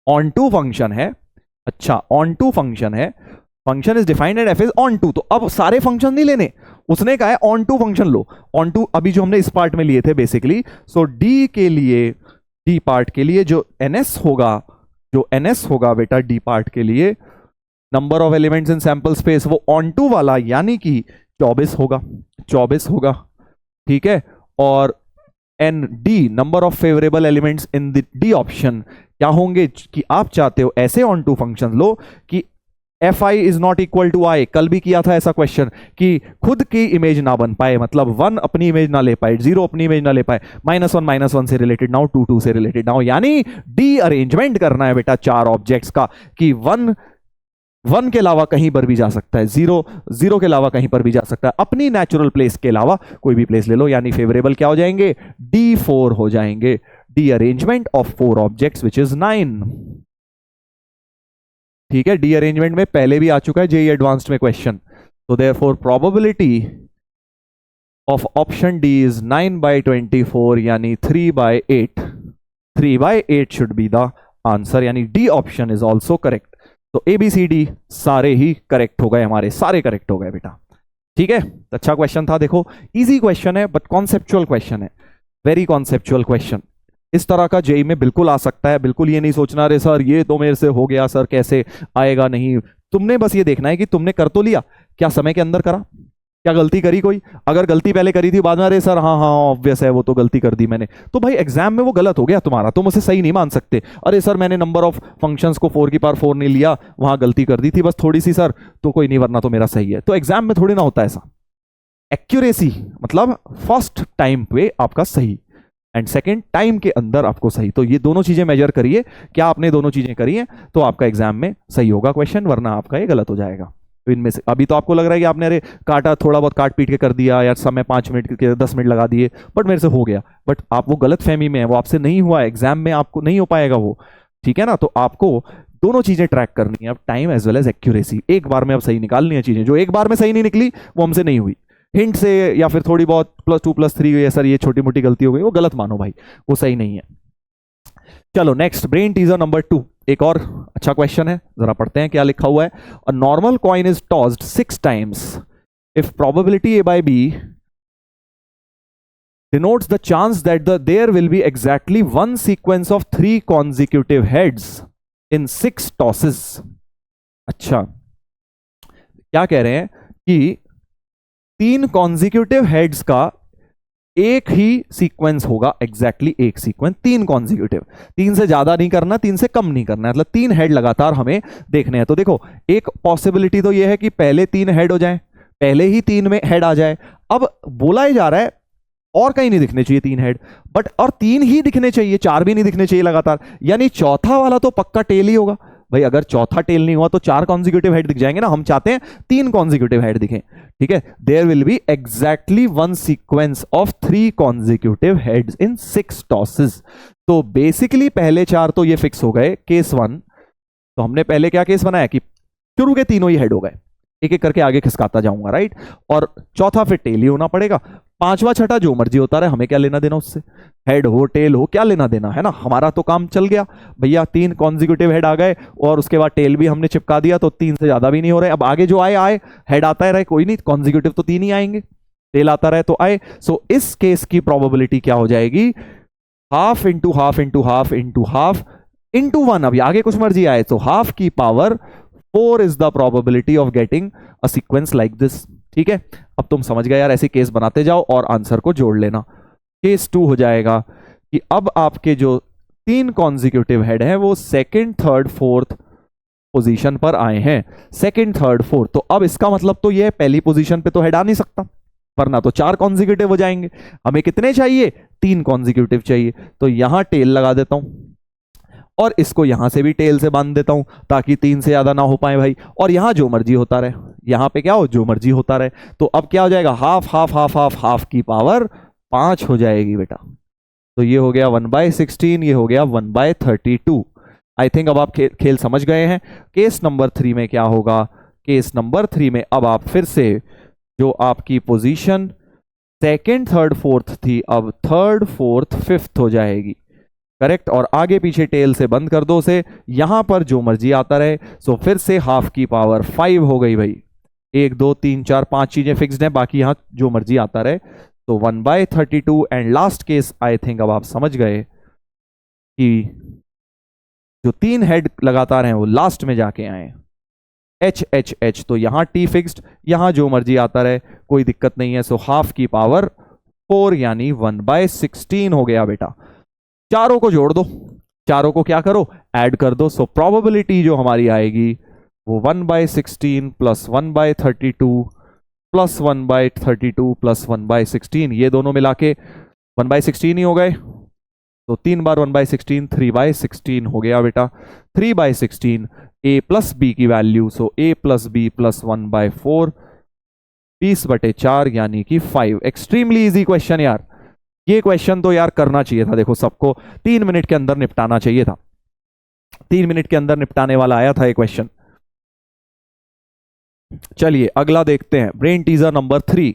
Onto function है, अच्छा ऑन टू फंक्शन है, function is defined and f is onto. तो अब सारे function नहीं लेने, उसने कहा है ऑन टू फंक्शन लो। ऑन टू अभी जो हमने इस पार्ट में लिए थे बेसिकली, सो डी के लिए, डी पार्ट के लिए जो एनएस होगा, जो एनएस होगा बेटा डी पार्ट के लिए, number of elements in sample space, वो ऑन टू वाला यानी कि 24 होगा, 24 होगा, ठीक है। और n D, number of favourable elements in the D option, क्या होंगे कि आप चाहते हो ऐसे ऑन टू फंक्शन लो कि F I is not equal to I. कल भी किया था ऐसा क्वेश्चन कि खुद की इमेज ना बन पाए, मतलब 1 अपनी इमेज ना ले पाए, 0 अपनी इमेज ना ले पाए, -1 से रिलेटेड ना हो, 2 से रिलेटेड ना हो, यानी डी अरेंजमेंट करना है बेटा 4 ऑब्जेक्ट्स का कि 1 के अलावा कहीं पर भी जा सकता है, 0 के अलावा कहीं पर भी जा सकता है, अपनी नेचुरल प्लेस के अलावा कोई भी प्लेस ले लो, यानी फेवरेबल क्या हो जाएंगे? D4 हो जाएंगे। D arrangement of 4 objects which is 9, ठीक है। डी अरेंजमेंट में पहले भी आ चुका है जेईई एडवांस्ड में क्वेश्चन। तो therefore probability of option D is 9/24 यानी 3/8। 3/8 शुड बी द आंसर, यानी D option is also correct. तो ABCD सारे ही करेक्ट हो गए, हमारे सारे करेक्ट हो गए बेटा, ठीक है। अच्छा क्वेश्चन था, देखो इजी क्वेश्चन है बट कॉन्सेप्चुअल क्वेश्चन है, वेरी कॉन्सेप्चुअल क्वेश्चन। इस तरह का जेईई में बिल्कुल आ सकता है, बिल्कुल ये नहीं सोचना अरे सर ये तो मेरे से हो गया सर कैसे आएगा, नहीं। तुमने बस ये देखना है कि तुमने कर तो लिया, क्या समय के अंदर करा, क्या गलती करी कोई? अगर गलती पहले करी थी बाद में अरे सर हाँ हाँ ऑब्वियस है वो तो गलती कर दी मैंने, तो भाई एग्जाम में वो गलत हो गया तुम्हारा, तुम उसे सही नहीं मान सकते। अरे सर मैंने नंबर ऑफ फंक्शंस को 4 की पावर 4 नहीं लिया, वहां गलती कर दी थी बस थोड़ी सी सर, तो कोई नहीं वरना तो मेरा सही है। तो एग्जाम में थोड़ी ना होता ऐसा। एक्यूरेसी मतलब फर्स्ट टाइम पे आपका सही एंड सेकेंड टाइम के अंदर आपको सही, तो ये दोनों चीजें मेजर करिए, क्या आपने दोनों चीजें करी हैं तो आपका एग्जाम में सही होगा क्वेश्चन, वरना आपका ये गलत हो जाएगा। तो इनमें से अभी तो आपको लग रहा है कि आपने अरे काटा, थोड़ा बहुत काट पीट के कर दिया या समय 5 मिनट के 10 मिनट लगा दिए बट मेरे से हो गया, बट आप वो गलत फहमी में है, वो आपसे नहीं हुआ, एग्जाम में आपको नहीं हो पाएगा वो, ठीक है ना। तो आपको दोनों चीजें ट्रैक करनी है अब, time as well as accuracy. एक बार में अब सही निकालनी है चीजें, जो एक बार में सही नहीं निकली वो हमसे नहीं हुई, हिंट से या फिर थोड़ी बहुत +2 +3 ये सर ये छोटी मोटी गलती हो गई, वो गलत मानो भाई, वो सही नहीं है। चलो नेक्स्ट, ब्रेन टीजर नंबर 2, एक और अच्छा क्वेश्चन है, जरा पढ़ते हैं क्या लिखा हुआ है। A normal coin is tossed 6 times if probability A/B denotes the chance that there will be exactly one sequence of 3 consecutive heads in 6 tosses। अच्छा क्या कह रहे हैं कि 3 कॉन्जिक्यूटिव हेड्स का एक ही सीक्वेंस होगा, एग्जैक्टली एक सीक्वेंस, 3 कॉन्जिक्यूटिव, 3 से ज्यादा नहीं करना, 3 से कम नहीं करना, मतलब 3 हेड लगातार हमें देखने हैं। तो देखो एक पॉसिबिलिटी तो ये है कि पहले 3 हेड हो जाएं, पहले ही 3 में हेड आ जाए। अब बोला ही जा रहा है और कहीं नहीं दिखने चाहिए 3 हेड, बट और 3 ही दिखने चाहिए, 4 भी नहीं दिखने चाहिए लगातार, यानी चौथा वाला तो पक्का टेल ही होगा भाई। अगर चौथा टेल नहीं हुआ तो 4 कॉन्जिक्यूटिव हेड दिख जाएंगे ना, हम चाहते हैं 3 कॉन्जिक्यूटिव हेड दिखें, ठीक है। There will be exactly 1 sequence of 3 consecutive heads in 6 tosses. तो बेसिकली पहले 4 तो ये फिक्स हो गए, केस 1। तो हमने पहले क्या केस बनाया कि शुरू के तीनों ही हेड हो गए, एक एक करके आगे खिसकाता जाऊंगा, राइट। और चौथा फिर टेल ही होना पड़ेगा, 5वां छठा जो मर्जी होता रहे, हमें क्या लेना देना उससे, हेड हो टेल हो क्या लेना देना है ना, हमारा तो काम चल गया भैया। 3 कॉन्जिक्यूटिव हेड आ गए और उसके बाद टेल भी हमने चिपका दिया, तो 3 से ज्यादा भी नहीं हो रहे। अब आगे जो आए हेड आता है रहे, कोई नहीं, कॉन्जिक्यूटिव तो 3 ही आएंगे, टेल आता रहे तो आए। सो इस केस की प्रोबेबिलिटी क्या हो जाएगी, half into half into half into half into 1। अब आगे कुछ मर्जी आए तो हाफ की power 4 is the probability of getting a sequence like this, ठीक है। अब तुम समझ गए यार, ऐसे केस बनाते जाओ और आंसर को जोड़ लेना। केस 2 हो जाएगा कि अब आपके जो 3 कॉन्जिक्यूटिव हेड हैं वो सेकंड, थर्ड, फोर्थ पोजीशन पर आए हैं, सेकंड थर्ड फोर्थ। तो अब इसका मतलब तो ये पहली पोजीशन पे तो हेड आ नहीं सकता, वरना तो 4 कॉन्जिक्यूटिव हो जाएंगे। हमें कितने चाहिए? 3 कॉन्जिक्यूटिव चाहिए। तो यहां टेल लगा देता हूं और इसको यहां से भी टेल से बांध देता हूं ताकि 3 से ज्यादा ना हो पाए भाई। और यहां जो मर्जी होता रहे, यहां पे क्या हो, जो मर्जी होता रहे। तो अब क्या हो जाएगा, half half half half half की पावर 5 हो जाएगी बेटा। तो ये हो गया 1/16, ये हो गया 1/32। आई थिंक अब आप खेल समझ गए हैं। केस नंबर 3 में क्या होगा, केस नंबर 3 में अब आप फिर से जो आपकी पोजीशन सेकंड थर्ड फोर्थ थी, अब थर्ड फोर्थ फिफ्थ हो जाएगी, करेक्ट। और आगे पीछे टेल से बंद कर दो उसे, यहां पर जो मर्जी आता रहे। सो फिर से हाफ की पावर 5 हो गई भाई। 1 2 3 4 5 चीजें फिक्स्ड हैं, बाकी यहां जो मर्जी आता रहे। तो 1/32। And last case I think अब आप समझ गए कि जो 3 हेड लगातार हैं वो लास्ट में जाके आए, एच एच एच। तो यहां टी फिक्स्ड, यहां जो मर्जी आता रहे, कोई दिक्कत नहीं है। सो हाफ की पावर 4 यानी 1/16 हो गया बेटा। चारों को जोड़ दो, चारों को क्या करो, ऐड कर दो। सो प्रोबेबिलिटी जो हमारी आएगी वो 1/16 प्लस 1/32 प्लस 1/32 प्लस 1/16, ये दोनों मिला के 1/16 ही हो गए। तो 3 बार 1/16, 3/16 हो गया बेटा। 3/16 a प्लस बी की value, so a plus B plus 1/4, 20/4 यानी कि 5। एक्सट्रीमली इजी क्वेश्चन यार, ये क्वेश्चन तो यार करना चाहिए था। देखो सबको 3 मिनट के अंदर निपटाना चाहिए था, 3 मिनट के अंदर निपटाने वाला आया था ये क्वेश्चन। चलिए अगला देखते हैं, brain teaser number 3।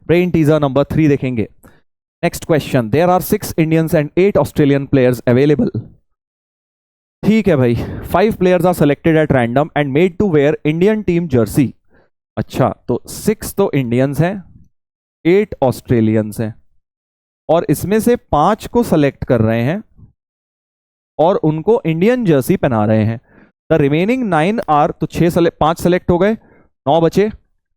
Brain teaser number 3 देखेंगे। Next question, there are 6 Indians and 8 Australian players available. ठीक है भाई, 5 players are selected at random and made to wear Indian team jersey. अच्छा, तो 6 तो इंडियंस हैं, 8 ऑस्ट्रेलियंस हैं, और इसमें से 5 को सेलेक्ट कर रहे हैं और उनको इंडियन जर्सी पहना रहे हैं। द रिमेनिंग 9 आर, तो 5 सेलेक्ट हो गए, 9 बचे।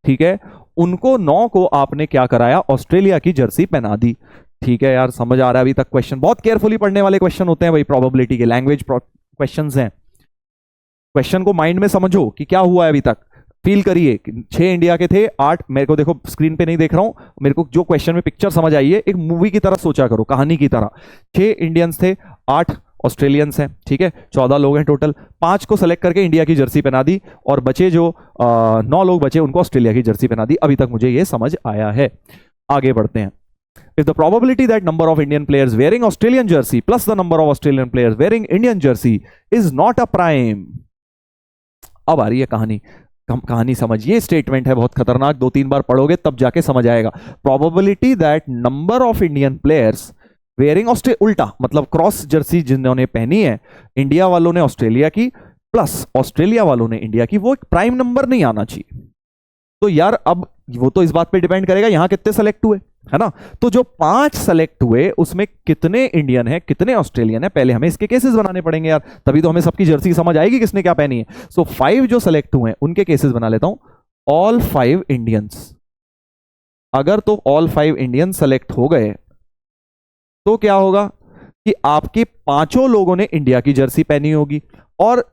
ठीक है, उनको 9 को आपने क्या कराया, ऑस्ट्रेलिया की जर्सी पहना दी। ठीक है यार, समझ आ रहा है अभी तक क्वेश्चन? बहुत केयरफुली पढ़ने वाले क्वेश्चन होते हैं भाई, प्रोबेबिलिटी के लैंग्वेज क्वेश्चंस हैं। क्वेश्चन को माइंड में समझो कि क्या हुआ है अभी तक, फील करिए। 6 इंडिया के थे, 8 मेरे को, देखो स्क्रीन पे नहीं देख रहा हूं, मेरे को जो क्वेश्चन में पिक्चर समझ आई है, एक मूवी की तरह सोचा करो, कहानी की तरह। 6 इंडियंस थे, 8 ऑस्ट्रेलियंस हैं, ठीक है, 14 लोग हैं टोटल। 5 को सेलेक्ट करके इंडिया की जर्सी पहना दी और बचे जो 9 लोग बचे उनको ऑस्ट्रेलिया की जर्सी पहना दी। अभी तक मुझे ये समझ आया है। आगे बढ़ते हैं। If the probability that number of Indian players wearing Australian jersey plus the number of Australian players wearing Indian jersey is not a prime। अब आ रही है कहानी, कहानी समझिए। स्टेटमेंट है बहुत खतरनाक, 2-3 बार पढ़ोगे तब जाके समझ आएगा। Probability that number of Indian players wearing उल्टा मतलब क्रॉस जर्सी जिन्होंने पहनी है, इंडिया वालों ने ऑस्ट्रेलिया की प्लस ऑस्ट्रेलिया वालों ने इंडिया की, वो एक प्राइम नंबर नहीं आना चाहिए। तो यार अब वो तो इस बात पे डिपेंड करेगा यहां कितने सेलेक्ट हुए, है ना। तो जो 5 सेलेक्ट हुए उसमें कितने इंडियन है कितने ऑस्ट्रेलियन है, पहले हमें इसके केसेस बनाने पड़ेंगे यार, तभी तो हमें सबकी जर्सी समझ आएगी किसने क्या पहनी है। सो 5 जो सेलेक्ट हुए हैं उनके केसेस बना लेता हूं। ऑल 5 इंडियंस, अगर तो ऑल 5 इंडियन सेलेक्ट हो गए तो क्या होगा कि आपके 5 लोगों ने इंडिया की जर्सी पहनी होगी, और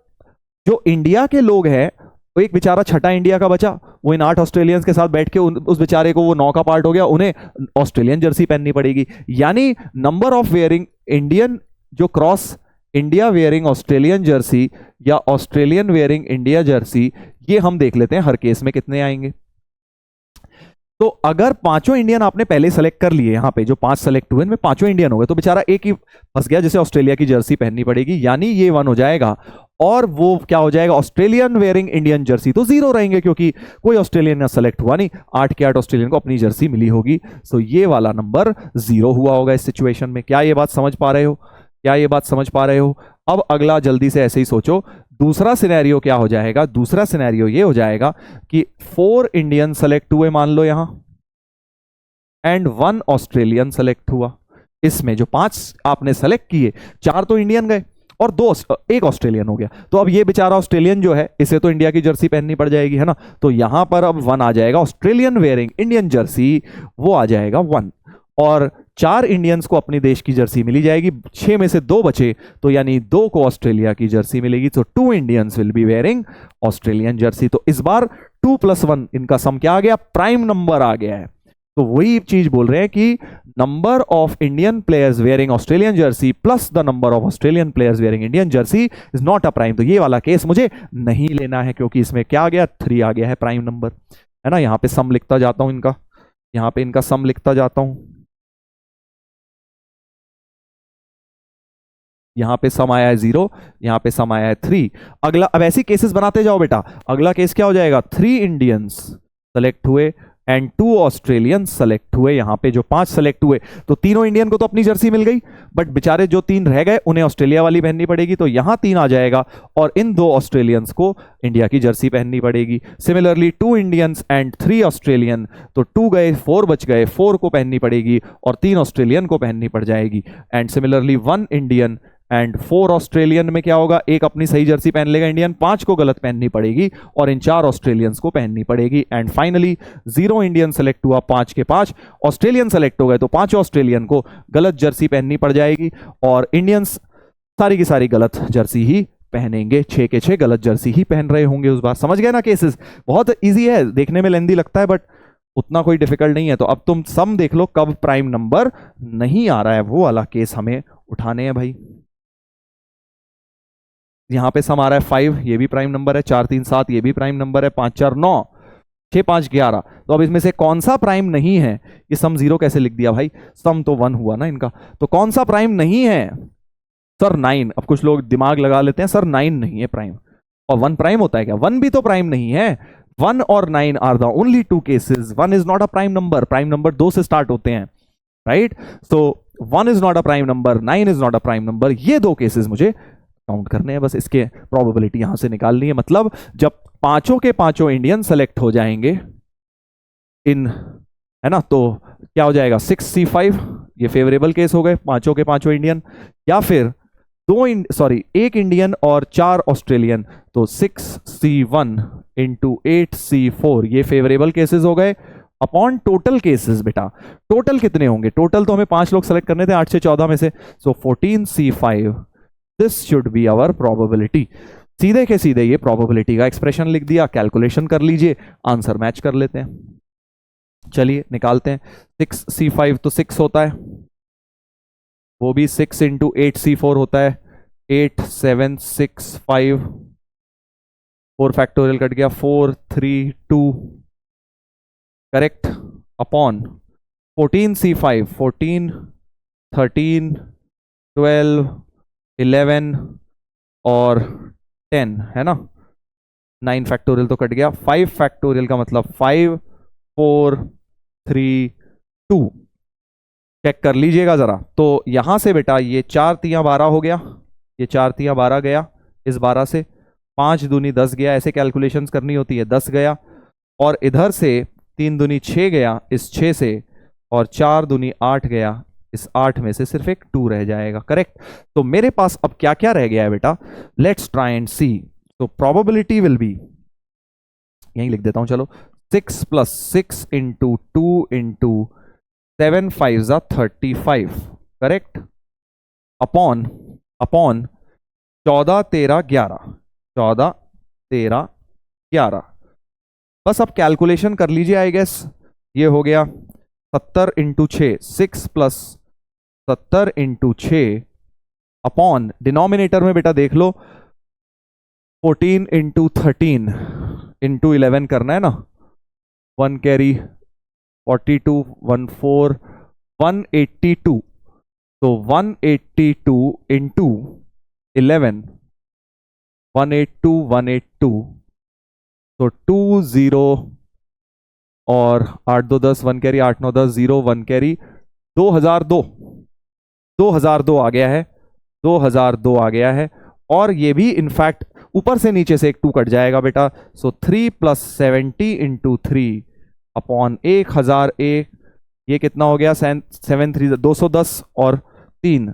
जो इंडिया के लोग हैं वो एक बेचारा छठा इंडिया का बचा, वो इन 8 ऑस्ट्रेलियंस के साथ बैठ के उस बेचारे को, वो 9 का पार्ट हो गया, उन्हें ऑस्ट्रेलियन जर्सी पहननी पड़ेगी। यानी नंबर ऑफ वेयरिंग इंडियन, जो cross India wearing Australian Jersey या ऑस्ट्रेलियन वेयरिंग इंडिया जर्सी, ये हम देख लेते हैं हर केस में कितने आएंगे। तो अगर 5 इंडियन आपने पहले सेलेक्ट कर लिए, यहां पे जो 5 सेलेक्ट हुए इनमें 5 इंडियन हो गए, तो बेचारा एक ही फंस गया जिसे ऑस्ट्रेलिया की जर्सी पहननी पड़ेगी, यानी ये 1 हो जाएगा। और वो क्या हो जाएगा, ऑस्ट्रेलियन वेयरिंग इंडियन जर्सी तो 0 रहेंगे क्योंकि कोई ऑस्ट्रेलियन सेलेक्ट हुआ नहीं, 8 के 8 ऑस्ट्रेलियन को अपनी जर्सी मिली होगी। सो ये वाला नंबर 0 हुआ होगा इस सिचुएशन में। क्या ये बात समझ पा रहे हो, क्या ये बात समझ पा रहे हो? अब अगला जल्दी से ऐसे ही सोचो, दूसरा सिनेरियो क्या हो जाएगा। दूसरा सिनेरियो ये हो जाएगा कि 4 इंडियन सेलेक्ट हुए मान लो यहां, एंड 1 ऑस्ट्रेलियन सेलेक्ट हुआ। इसमें जो 5 आपने सेलेक्ट किए, 4 तो इंडियन गए और 1 ऑस्ट्रेलियन हो गया। तो अब ये बेचारा ऑस्ट्रेलियन जो है, इसे तो इंडिया की जर्सी पहननी पड़ जाएगी, है ना। तो यहां पर अब 1 आ जाएगा, ऑस्ट्रेलियन वेयरिंग इंडियन जर्सी, वो आ जाएगा 1। और 4 इंडियंस को अपने देश की जर्सी मिली जाएगी, 6 में से 2 बचे तो यानी 2 को ऑस्ट्रेलिया की जर्सी मिलेगी। तो 2 Indians will be wearing Australian Jersey. तो इस बार 2 + 1 इनका सम क्या आ गया, प्राइम नंबर आ गया है। तो वही चीज बोल रहे हैं कि number of Indian players wearing Australian Jersey plus the number of Australian players wearing Indian Jersey is not a prime. तो ये वाला केस मुझे नहीं लेना है क्योंकि इसमें क्या आ गया, 3 आ गया है प्राइम नंबर, है ना। यहां पे सम लिखता जाता हूं इनका, यहां पे इनका सम लिखता जाता हूं, यहां पे सम आया है 0, यहां पे सम आया है 3। अगला, अब ऐसी केसेस बनाते जाओ बेटा। अगला केस क्या हो जाएगा, 3 इंडियंस सेलेक्ट हुए एंड 2 ऑस्ट्रेलियन सेलेक्ट हुए। यहां पे जो 5 सेलेक्ट हुए तो तीनों इंडियन को तो अपनी जर्सी मिल गई, बट बेचारे जो 3 रह गए उन्हें ऑस्ट्रेलिया वाली पहननी पड़ेगी। तो यहां 3 आ जाएगा और इन 2 ऑस्ट्रेलियंस को इंडिया की जर्सी पहननी पड़ेगी। सिमिलरली 2 इंडियंस एंड 3 ऑस्ट्रेलियन, तो 2 गए 4 बच गए, 4 को पहननी पड़ेगी और 3 ऑस्ट्रेलियन को पहननी पड़ जाएगी। And similarly 1 Indian and 4 Australian में क्या होगा, एक अपनी सही जर्सी पहन लेगा इंडियन, 5 को गलत पहननी पड़ेगी और इन 4 ऑस्ट्रेलियंस को पहननी पड़ेगी। एंड फाइनली 0 इंडियन सेलेक्ट हुआ, 5 के 5 ऑस्ट्रेलियन सेलेक्ट हो गए तो 5 ऑस्ट्रेलियन को गलत जर्सी पहननी पड़ जाएगी और इंडियंस सारी की सारी गलत जर्सी ही पहनेंगे, 6 के 6 गलत जर्सी ही पहन रहे होंगे उस बार। समझ गए ना केसेस, बहुत इजी है, देखने में लेंदी लगता है बट उतना कोई डिफिकल्ट नहीं है। तो अब तुम सम देख लो कब प्राइम नंबर नहीं आ रहा है, वो वाला केस हमें उठाने हैं भाई। यहां पे सम आ रहा है 5, ये भी प्राइम नंबर है, 4 3 7 ये भी प्राइम नंबर है, 5 4 9, 6 5 11। तो अब इसमें से कौन सा प्राइम नहीं है, ये सम 0 कैसे लिख दिया भाई, सम तो 1 हुआ ना इनका, तो कौन सा प्राइम नहीं है, सर 9। अब कुछ लोग दिमाग लगा लेते हैं सर 9 नहीं है प्राइम, और 1 प्राइम होता है क्या, 1 भी तो प्राइम नहीं है। 1 और 9 are the only 2 cases, 1 is not a prime number, prime number 2 से स्टार्ट होते हैं, right. So 1 is not a prime number, 9 is not a prime number, ये 2 केसेस मुझे काउंट करने हैं, बस इसके प्रोबेबिलिटी यहां से निकालनी है। मतलब जब पांचों के पांचों इंडियन सेलेक्ट हो जाएंगे इन, है ना, तो क्या हो जाएगा 6C5, ये फेवरेबल केस हो गए, पांचों के पांचों इंडियन, या फिर एक इंडियन और 4 ऑस्ट्रेलियन, तो 6C1 इंटू 8C4, ये फेवरेबल केसेस हो गए अपॉन टोटल केसेस। बेटा टोटल कितने होंगे, टोटल तो हमें 5 लोग सेलेक्ट करने थे 8 से 14 में से, so 14C5, this should be our probability. सीधे के सीधे ये प्रोबेबिलिटी का एक्सप्रेशन लिख दिया, कैलकुलेशन कर लीजिए, आंसर मैच कर लेते हैं। चलिए निकालते हैं। 6C5 तो 6 होता है, वो भी 6 इंटू 8C4 होता है, 8 7 6 5, 4 फैक्टोरियल कट गया, 4 3 2, करेक्ट, अपॉन 14C5, 14 13 12 11 और 10, है ना, 9 फैक्टोरियल तो कट गया, 5 फैक्टोरियल का मतलब 5 4 3 2, चेक कर लीजिएगा जरा। तो यहां से बेटा ये 4 तियां 12 हो गया, ये 4 तियां 12 गया, इस 12 से 5 दूनी 10 गया, ऐसे कैलकुलेशंस करनी होती है, 10 गया, और इधर से 3 दूनी 6 गया इस 6 से, और 4 दूनी 8 गया, इस 8 में से सिर्फ एक 2 रह जाएगा, करेक्ट। तो मेरे पास अब क्या क्या रह गया है बेटा, लेट्स ट्राई एंड सी। तो प्रोबेबिलिटी विल बी, यहीं लिख देता हूं चलो, 6 + 6 इंटू 2 इंटू 7 5 35, करेक्ट, अपॉन 14 13 11, 14 13 11। बस अब कैलकुलेशन कर लीजिए, आई गेस ये हो गया 70 इंटू 6, 6 + 70 इंटू 6, अपॉन डिनोमिनेटर में बेटा देख लो 14 इंटू 13 इंटू 11 करना है ना, 1 कैरी 42 14 182, तो 182 इंटू 11 182 182, तो 20 और 8 2 10, 1 कैरी 8 9 10 0 1 कैरी 2002 आ गया है, 2002 आ गया है। और ये भी इनफैक्ट ऊपर से नीचे से एक 2 कट जाएगा बेटा, सो 3 + 70 इंटू 3 अपॉन 1001, ये कितना हो गया 7 3 210 और 3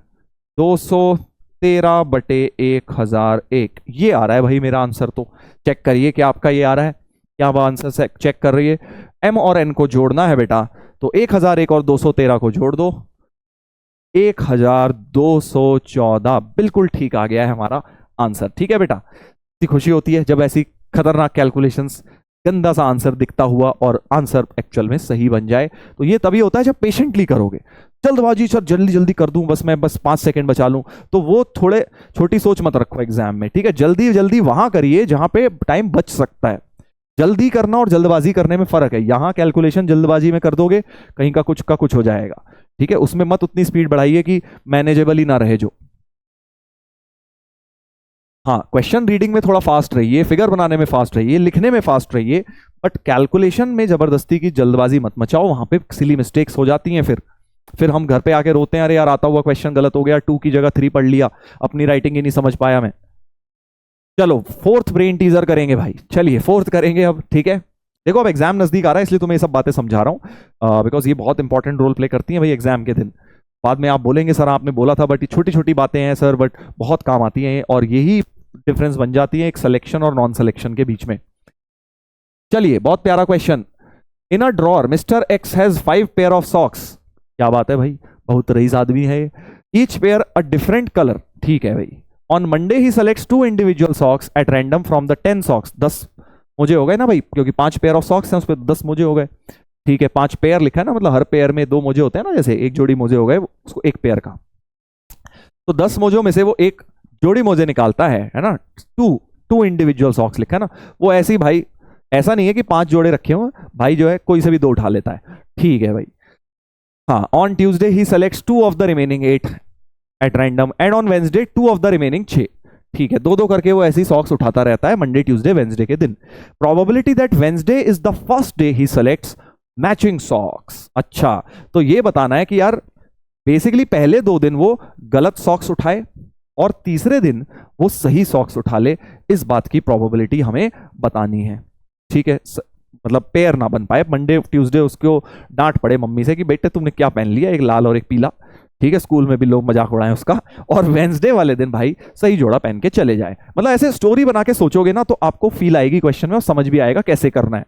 213 बटे 1001, ये आ रहा है भाई मेरा आंसर। तो चेक करिए कि आपका ये आ रहा है क्या, आंसर चेक कर रही है। एम और एन को जोड़ना है बेटा, तो 1001 और 213 को जोड़ दो, 1214, बिल्कुल ठीक आ गया है हमारा आंसर। ठीक है बेटा, इतनी खुशी होती है जब ऐसी खतरनाक कैलकुलेशंस, गंदा सा आंसर दिखता हुआ और आंसर एक्चुअल में सही बन जाए। तो ये तभी होता है जब पेशेंटली करोगे। जल्दबाजी, सर जल्दी जल्दी कर दूं, बस मैं 5 सेकंड बचा लूं, तो वो थोड़े छोटी सोच मत रखो एग्जाम में। ठीक है, जल्दी जल्दी वहां करिए जहां पे टाइम बच सकता है। जल्दी करना और जल्दबाजी करने में फर्क है। यहां कैलकुलेशन जल्दबाजी में कर दोगे, कहीं का कुछ हो जाएगा। ठीक है, उसमें मत उतनी स्पीड बढ़ाइए कि मैनेजेबल ही ना रहे जो। हाँ, क्वेश्चन रीडिंग में थोड़ा फास्ट रहिए, फिगर बनाने में फास्ट रहिए, लिखने में फास्ट रहिए, बट कैलकुलेशन में जबरदस्ती की जल्दबाजी मत मचाओ, वहां पे सिली मिस्टेक्स हो जाती हैं। फिर हम घर पे आके रोते हैं, अरे यार आता हुआ क्वेश्चन गलत हो गया, 2 की जगह 3 पढ़ लिया, अपनी राइटिंग ही नहीं समझ पाया मैं। चलो फोर्थ ब्रेन टीजर करेंगे भाई, चलिए फोर्थ करेंगे अब। ठीक है, देखो अब एग्जाम नजदीक आ रहा है इसलिए तुम्हें ये सब बातें समझा रहा हूं, बिकॉज ये बहुत इंपॉर्टेंट रोल प्ले करती है भाई एग्जाम के दिन। बाद में आप बोलेंगे सर आपने बोला था, बट ये छोटी छोटी बातें हैं सर, बट बहुत काम आती हैं और यही डिफरेंस बन जाती है एक सिलेक्शन और नॉन सिलेक्शन के बीच में। चलिए, बहुत प्यारा question. In a drawer mister x has 5 pair of socks. क्या बात है भाई, बहुत रईस आदमी है। Each pair a different colour. ठीक है भाई। On Monday he selects 2 individual socks at random from the 10 socks. 10 मुझे हो गए ना भाई, क्योंकि 5 पेयर ऑफ सॉक्स हैं उस पर 10 मुझे हो गए। ठीक है, 5 पेयर लिखा है ना, मतलब हर पेयर में 2 मोजे होते हैं ना, जैसे एक जोड़ी मोजे हो गए उसको एक पेयर का। तो 10 मोजों में से वो एक जोड़ी मोजे निकालता है ना। टू इंडिविजुअल सॉक्स लिखा है ना, वो ऐसे ही भाई, ऐसा नहीं है कि 5 जोड़े रखे हो भाई, जो है कोई से भी 2 उठा लेता है। ठीक है भाई। हाँ, on Tuesday he selects 2 of the remaining 8 eight random and on Wednesday 2 of the remaining 6। ठीक है, 2-2 करके वो ऐसी सॉक्स उठाता रहता है मंडे ट्यूसडे वेंसडे के दिन। Probability that Wednesday is the first day he selects matching socks. अच्छा, तो ये बताना है कि यार बेसिकली पहले 2 दिन वो गलत सॉक्स उठाए और तीसरे दिन वो सही सॉक्स उठा ले, इस बात की प्रोबेबिलिटी हमें बतानी है। ठीक है, मतलब पेयर ना बन पाए, मंडे ट्यूसडे उसको डांट पड़े मम्मी से कि बेटे तुमने क्या पहन लिया, एक लाल और एक पीला। ठीक है, स्कूल में भी लोग मजाक उड़ाएं उसका, और वेंसडे वाले दिन भाई सही जोड़ा पहन के चले जाए। मतलब ऐसे स्टोरी बना के सोचोगे ना तो आपको फील आएगी क्वेश्चन में और समझ भी आएगा कैसे करना है।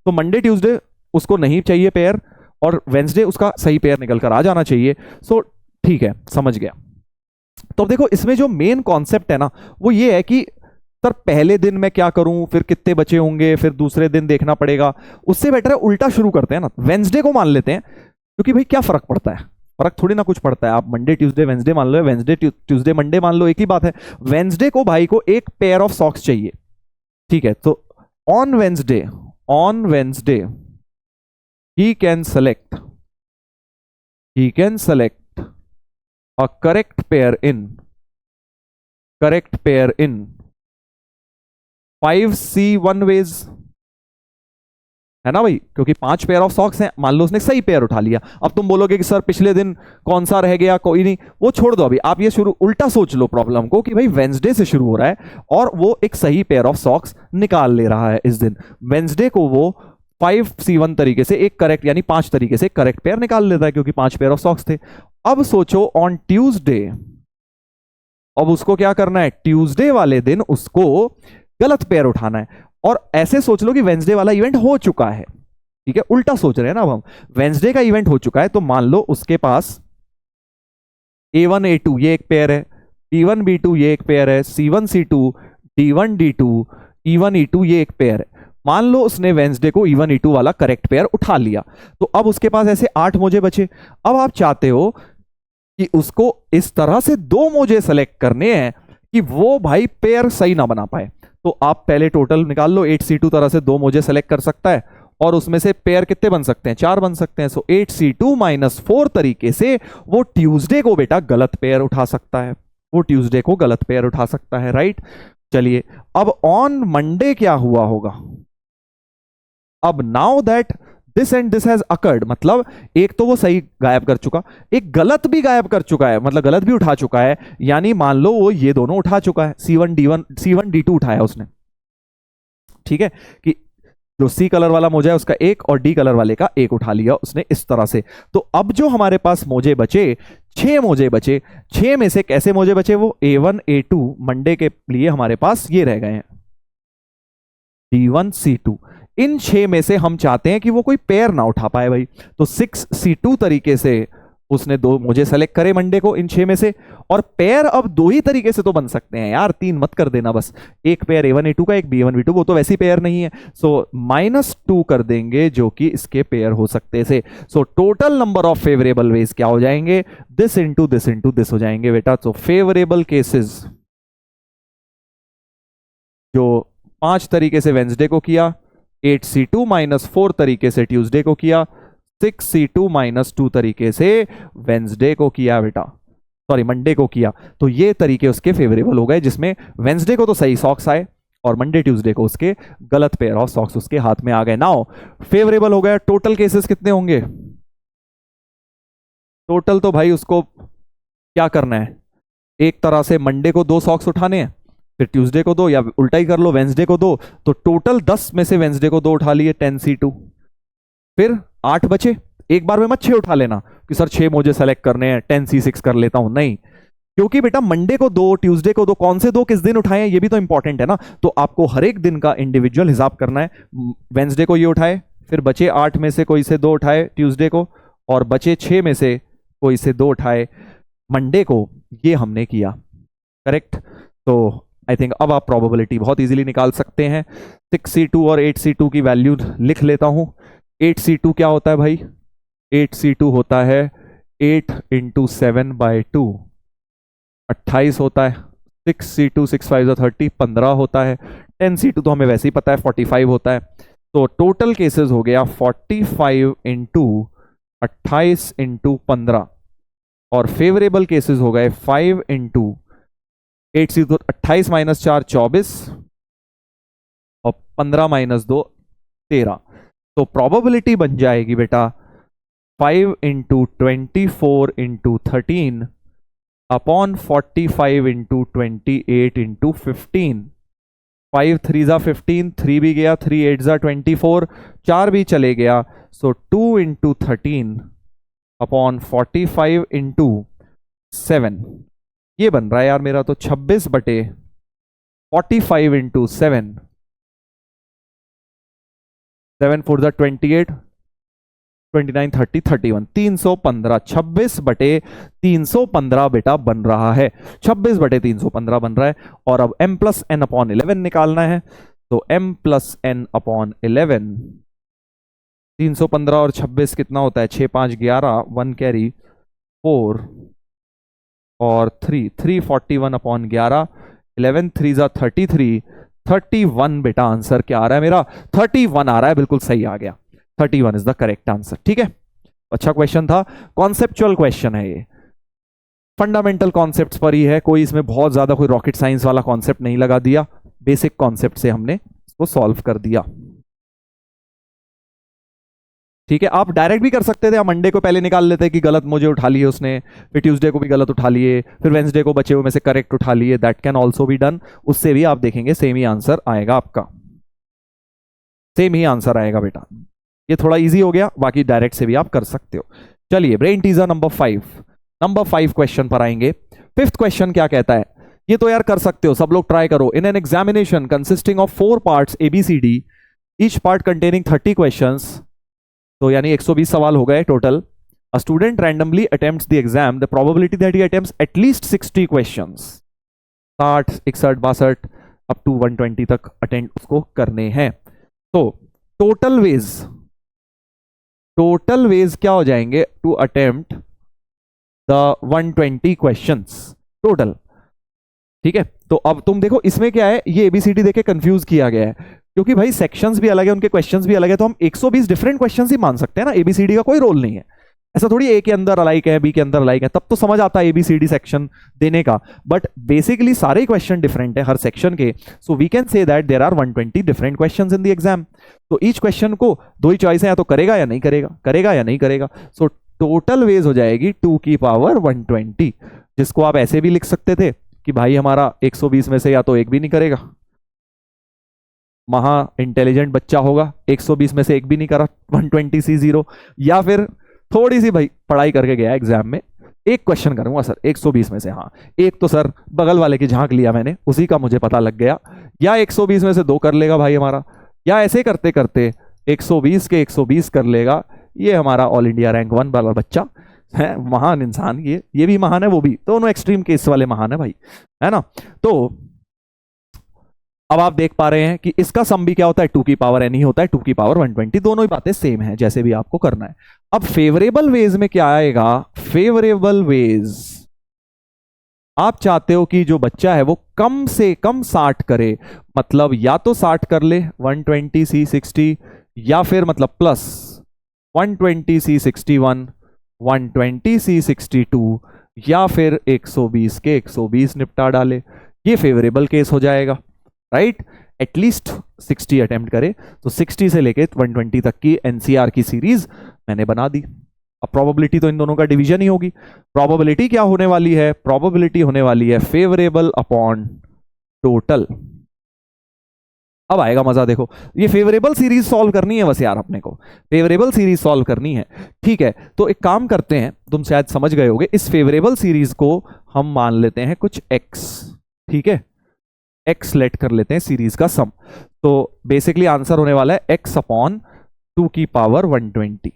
तो मंडे ट्यूसडे उसको नहीं चाहिए पेयर और वेंसडे उसका सही पेयर निकल कर आ जाना चाहिए। सो ठीक है, समझ गया। तो अब देखो इसमें जो मेन कॉन्सेप्ट है ना वो ये है कि सर पहले दिन मैं क्या करूं, फिर कितने बचे होंगे, फिर दूसरे दिन देखना पड़ेगा। उससे बेटर है उल्टा शुरू करते हैं ना, वेंसडे को मान लेते हैं, क्योंकि भाई क्या फर्क पड़ता है, फर्क थोड़ी ना कुछ पड़ता है। आप मंडे ट्यूसडे वेंसडे मान लो, वेंसडे ट्यूसडे मंडे मान लो, एक ही बात है। वेंसडे को भाई को एक पेयर ऑफ सॉक्स चाहिए। ठीक है, तो on Wednesday he can select a correct pair in 5C1 ways, है ना भाई, क्योंकि 5 पेयर ऑफ सॉक्स हैं, मान लो उसने सही पेयर उठा लिया। अब तुम बोलोगे कि सर पिछले दिन कौन सा रह गया, कोई नहीं, वो छोड़ दो। अभी आप ये शुरू उल्टा सोच लो प्रॉब्लम को कि भाई वेंसडे से शुरू हो रहा है और वो एक सही पेयर ऑफ सॉक्स निकाल ले रहा है इस दिन। वेंसडे को वो 5C1 तरीके से एक करेक्ट, यानी 5 तरीके से करेक्ट पेयर निकाल लेता है, क्योंकि 5 पेयर ऑफ सॉक्स थे। अब सोचो ऑन ट्यूसडे, अब उसको क्या करना है, ट्यूसडे वाले दिन उसको गलत पेयर उठाना है। और ऐसे सोच लो कि वेंसडे वाला इवेंट हो चुका है। ठीक है, उल्टा सोच रहे हैं ना अब हम, वेंसडे का इवेंट हो चुका है, तो मान लो उसके पास A1 A2 ये एक पेयर है, B1 B2 ये एक पेयर है, C1 C2, D1 D2, E1 E2 ये एक पेयर है। मान लो उसने वेंसडे को E1 E2 वाला करेक्ट पेयर उठा लिया, तो अब उसके पास ऐसे 8 मोजे बचे। अब आप चाहते हो कि उसको इस तरह से 2 मोजे सेलेक्ट करने हैं कि वो भाई पेयर सही ना बना पाए। तो आप पहले टोटल निकाल लो, 8C2 तरह से 2 मोजे सेलेक्ट कर सकता है और उसमें से पेयर कितने बन सकते हैं, 4 बन सकते हैं। सो 8C2 - 4 तरीके से वो ट्यूसडे को बेटा गलत पेयर उठा सकता है, वो ट्यूसडे को गलत पेयर उठा सकता है, राइट। चलिए, अब ऑन मंडे क्या हुआ होगा। अब now that this and this has occurred, मतलब एक तो वो सही गायब कर चुका, एक गलत भी गायब कर चुका है, मतलब गलत भी उठा चुका है, यानी मान लो वो ये दोनों उठा चुका है, C1 D2 उठाया उसने। ठीक है, कि जो C कलर वाला मोजा है उसका एक और D कलर वाले का एक उठा लिया उसने, इस तरह से। तो अब जो हमारे पास मोजे बचे, 6 मोजे बचे, 6 में से कैसे मोजे बचे, वो A1 A2 मंडे के लिए हमारे पास ये रह गए हैं, D1 C2। इन 6 में से हम चाहते हैं कि वो कोई पेयर ना उठा पाए भाई, तो 6C2 तरीके से उसने दो मुझे सेलेक्ट करे मंडे को इन 6 में से, और पेयर अब 2 ही तरीके से तो बन सकते हैं यार, 3 मत कर देना बस, एक पेयर A1 A2 का, एक B1 B2, वो तो वैसी पेयर नहीं है, सो -2 कर देंगे जो कि इसके पेयर हो सकते थे। So total number of favourable ways क्या हो जाएंगे, दिस इंटू दिस हो जाएंगे बेटा। तो फेवरेबल केसेस जो 5 तरीके से वेंसडे को किया, 8C2 -4 तरीके से ट्यूसडे को किया, 6C2 -2 तरीके से वेंसडे को किया बेटा, सॉरी मंडे को किया, तो ये तरीके उसके फेवरेबल हो गए, जिसमें वेंसडे को तो सही सॉक्स आए और मंडे ट्यूसडे को उसके गलत पेयर ऑफ सॉक्स उसके हाथ में आ गए। नाउ फेवरेबल हो गया, टोटल केसेस कितने होंगे, टोटल तो भाई उसको क्या करना है, एक तरह से मंडे को 2 सॉक्स उठाने हैं, फिर ट्यूसडे को 2, या उल्टा ही कर लो वेंसडे को 2, तो टोटल 10 में से वेंसडे को 2 उठा लिए 10C2, फिर 8 बचे, एक बार में मत 6 उठा लेना कि सर 6 मुझे सेलेक्ट करने हैं 10C6 कर लेता हूं, नहीं, क्योंकि बेटा मंडे को 2 ट्यूसडे को 2, कौन से 2 किस दिन उठाए हैं ये भी तो इंपॉर्टेंट है ना, तो आपको हर एक दिन का इंडिविजुअल हिसाब करना है। वेंसडे को ये उठाए, फिर बचे 8 में से कोई से 2 उठाए ट्यूसडे को, और बचे 6 में से कोई से 2 उठाए मंडे को, ये हमने किया, करेक्ट। तो आई थिंक अब आप प्रोबेबिलिटी बहुत इजीली निकाल सकते हैं। 6C2 और 8C2 की वैल्यू लिख लेता हूं। 8C2 क्या होता है भाई, 8C2 होता है 8 × 7/2, 28 होता है। 6C2 6 5 30, 15 होता है। 10C2 तो हमें वैसे ही पता है 45 होता है। तो टोटल केसेस हो गया 45 × 28 × 15, और फेवरेबल केसेस हो गए 5 × 8C2, 28 - 4 24, और 15 - 2 13, तो प्रोबेबिलिटी बन जाएगी बेटा 5 × 24 × 13 अपॉन 45 × 28 × 15, 5 3 ज़ा 15, 3 भी गया, 3 8 ज़ा 24, 4 भी चले गया, सो 2 × 13 अपॉन 45 × 7, ये बन रहा है यार मेरा तो 26/45 × 7, 7 4 ज़ा 28, 29 30 31, 315, 26/315 बेटा बन रहा है, 26/315 बन रहा है। और अब m+n/11 निकालना है, तो m+n/11, 315 और 26 कितना होता है, 6 5 11, 1 कैरी 4 और 3, 341/11, 11 3 ज़ा 33, 31 बेटा आंसर क्या आ रहा है मेरा, 31 आ रहा है, बिल्कुल सही आ गया, 31 इज द करेक्ट आंसर। ठीक है, अच्छा क्वेश्चन था, कॉन्सेप्चुअल क्वेश्चन है ये, फंडामेंटल कॉन्सेप्ट्स पर ही है, कोई इसमें बहुत ज्यादा कोई रॉकेट साइंस वाला कॉन्सेप्ट नहीं लगा दिया, बेसिक कॉन्सेप्ट से हमने इसको सॉल्व कर दिया। ठीक है, आप डायरेक्ट भी कर सकते थे, आप मंडे को पहले निकाल लेते कि गलत मुझे उठा लिए उसने, फिर ट्यूसडे को भी गलत उठा लिए, फिर वेंसडे को बचे हुए में से करेक्ट उठा लिए, that can also be done, उससे भी आप देखेंगे सेम ही आंसर आएगा आपका, सेम ही आंसर आएगा बेटा, ये थोड़ा इजी हो गया, बाकी डायरेक्ट से भी आप कर सकते हो। चलिए ब्रेन टीजर नंबर 5 क्वेश्चन पर आएंगे। 5th क्वेश्चन क्या कहता है, ये तो यार कर सकते हो, सब लोग ट्राई करो। In an examination consisting of 4 parts ABCD, each part containing 30 questions, तो यानी 120 सवाल हो गए total. A student randomly attempts the exam, the probability that he attempts at least 60 questions, 60 61 62 up to 120 तक अटेंड उसको करने हैं। तो टोटल वेज क्या हो जाएंगे to attempt the 120 questions total. ठीक है, तो अब तुम देखो इसमें क्या है, ये ABCD देके कंफ्यूज किया गया है, क्योंकि भाई सेक्शंस भी अलग है, उनके क्वेश्चंस भी अलग है, तो हम 120 डिफरेंट क्वेश्चंस ही मान सकते हैं ना, ABCD का कोई रोल नहीं है, ऐसा थोड़ी A के अंदर अलाइक है, B के अंदर अलाइक है, तब तो समझ आता है ABCD सेक्शन देने का, बट बेसिकली सारे क्वेश्चन डिफरेंट है हर सेक्शन के, so we can say that there are 120 different questions in the exam. तो ईच क्वेश्चन को 2 ही चॉइस है, या तो करेगा या नहीं करेगा, करेगा या नहीं करेगा, सो टोटल वेज हो जाएगी 2 की पावर 120, जिसको आप ऐसे भी लिख सकते थे कि भाई हमारा 120 में से या तो एक भी नहीं करेगा, महा इंटेलिजेंट बच्चा होगा, 120 में से एक भी नहीं करा, 120C0, या फिर थोड़ी सी भाई पढ़ाई करके गया एग्जाम में, एक क्वेश्चन करूंगा सर 120 में से, हाँ एक तो सर बगल वाले की झांक लिया मैंने, उसी का मुझे पता लग गया, या 120 में से 2 कर लेगा भाई हमारा, या ऐसे करते करते 120 के 120 कर लेगा। ये हमारा ऑल इंडिया रैंक 1 वाला बच्चा है, महान इंसान। ये भी महान है, वो भी, दोनों एक्सट्रीम केस वाले महान है भाई, है ना। तो अब आप देख पा रहे हैं कि इसका सम भी क्या होता है, 2 की पावर n ही होता है, 2 की पावर 120। दोनों ही बातें सेम है, जैसे भी आपको करना है। अब फेवरेबल वेज में क्या आएगा, फेवरेबल वेज आप चाहते हो कि जो बच्चा है वो कम से कम 60 करे, मतलब या तो 60 कर ले 120C60, या फिर मतलब प्लस 120C61, 120C62, या फिर 120 के 120 निपटा डाले। ये फेवरेबल केस हो जाएगा, राइट। एटलीस्ट 60 अटेम्प्ट करे, तो 60 से लेके 120 तक की एनसीआर की सीरीज मैंने बना दी। अब प्रोबेबिलिटी तो इन दोनों का डिवीजन ही होगी। प्रोबेबिलिटी क्या होने वाली है, प्रोबेबिलिटी होने वाली है फेवरेबल अपॉन टोटल। अब आएगा मजा, देखो ये फेवरेबल सीरीज सॉल्व करनी है बस यार, अपने को फेवरेबल सीरीज सॉल्व करनी है, ठीक है। तो एक काम करते हैं, तुम शायद समझ गए होगे, इस फेवरेबल सीरीज को हम मान लेते हैं कुछ x, ठीक है, x लेट कर लेते हैं सीरीज का सम। तो बेसिकली आंसर होने वाला है x अपॉन 2 की power 120।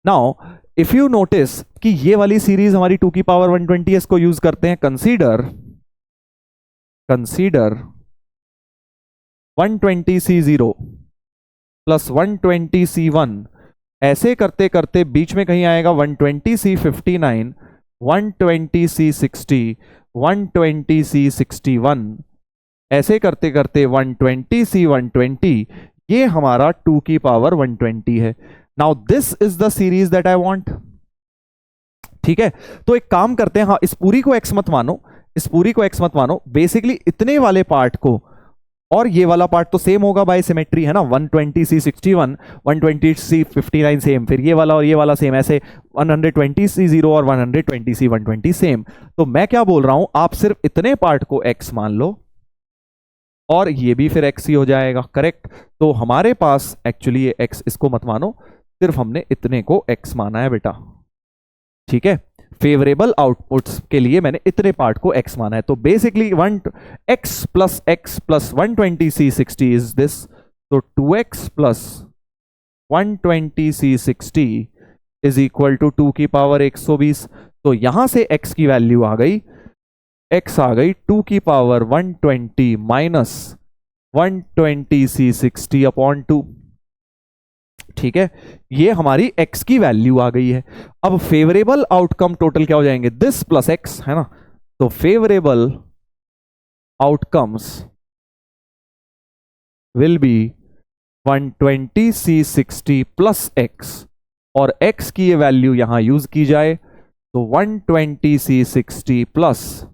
Now if you notice कि ये वाली सीरीज हमारी 2 की पावर 120 है, इसको यूज करते हैं, कंसीडर 120C0 प्लस 120C1, ऐसे करते करते बीच में कहीं आएगा 120C59, 120C60, 120C61, ऐसे करते करते 120C120। ये हमारा 2 की पावर 120 है। Now this is the series that I want, ठीक है। तो एक काम करते हैं, हाँ इस पूरी को x मत मानो, इस पूरी को x मत मानो, बेसिकली इतने वाले पार्ट को और ये वाला पार्ट तो सेम होगा बाय सिमेट्री, है ना। 120C61, 120C59 सेम, फिर ये वाला और ये वाला सेम, ऐसे 120C0 और 120C120 सेम। तो मैं क्या बोल रहा हूं, आप सिर्फ इतने पार्ट को x मान लो और ये भी फिर x ही हो जाएगा, करेक्ट। तो हमारे पास एक्चुअली ये x, इसको मत मानो, सिर्फ हमने इतने को x माना है बेटा, ठीक है। फेवरेबल आउटपुट्स के लिए मैंने इतने पार्ट को x माना है। तो basically x plus 120C60 is this, तो 2x plus 120C60 is equal to 2 की पावर 120। तो यहां से x की वैल्यू आ गई, x आ गई 2 की पावर 120 माइनस 120C60 अपॉन 2, ठीक है। ये हमारी x की वैल्यू आ गई है। अब फेवरेबल आउटकम टोटल क्या हो जाएंगे, दिस प्लस x, है ना। तो favourable outcomes will be 120C60 plus x, और x की ये वैल्यू यहां यूज की जाए तो 120C60 प्लस,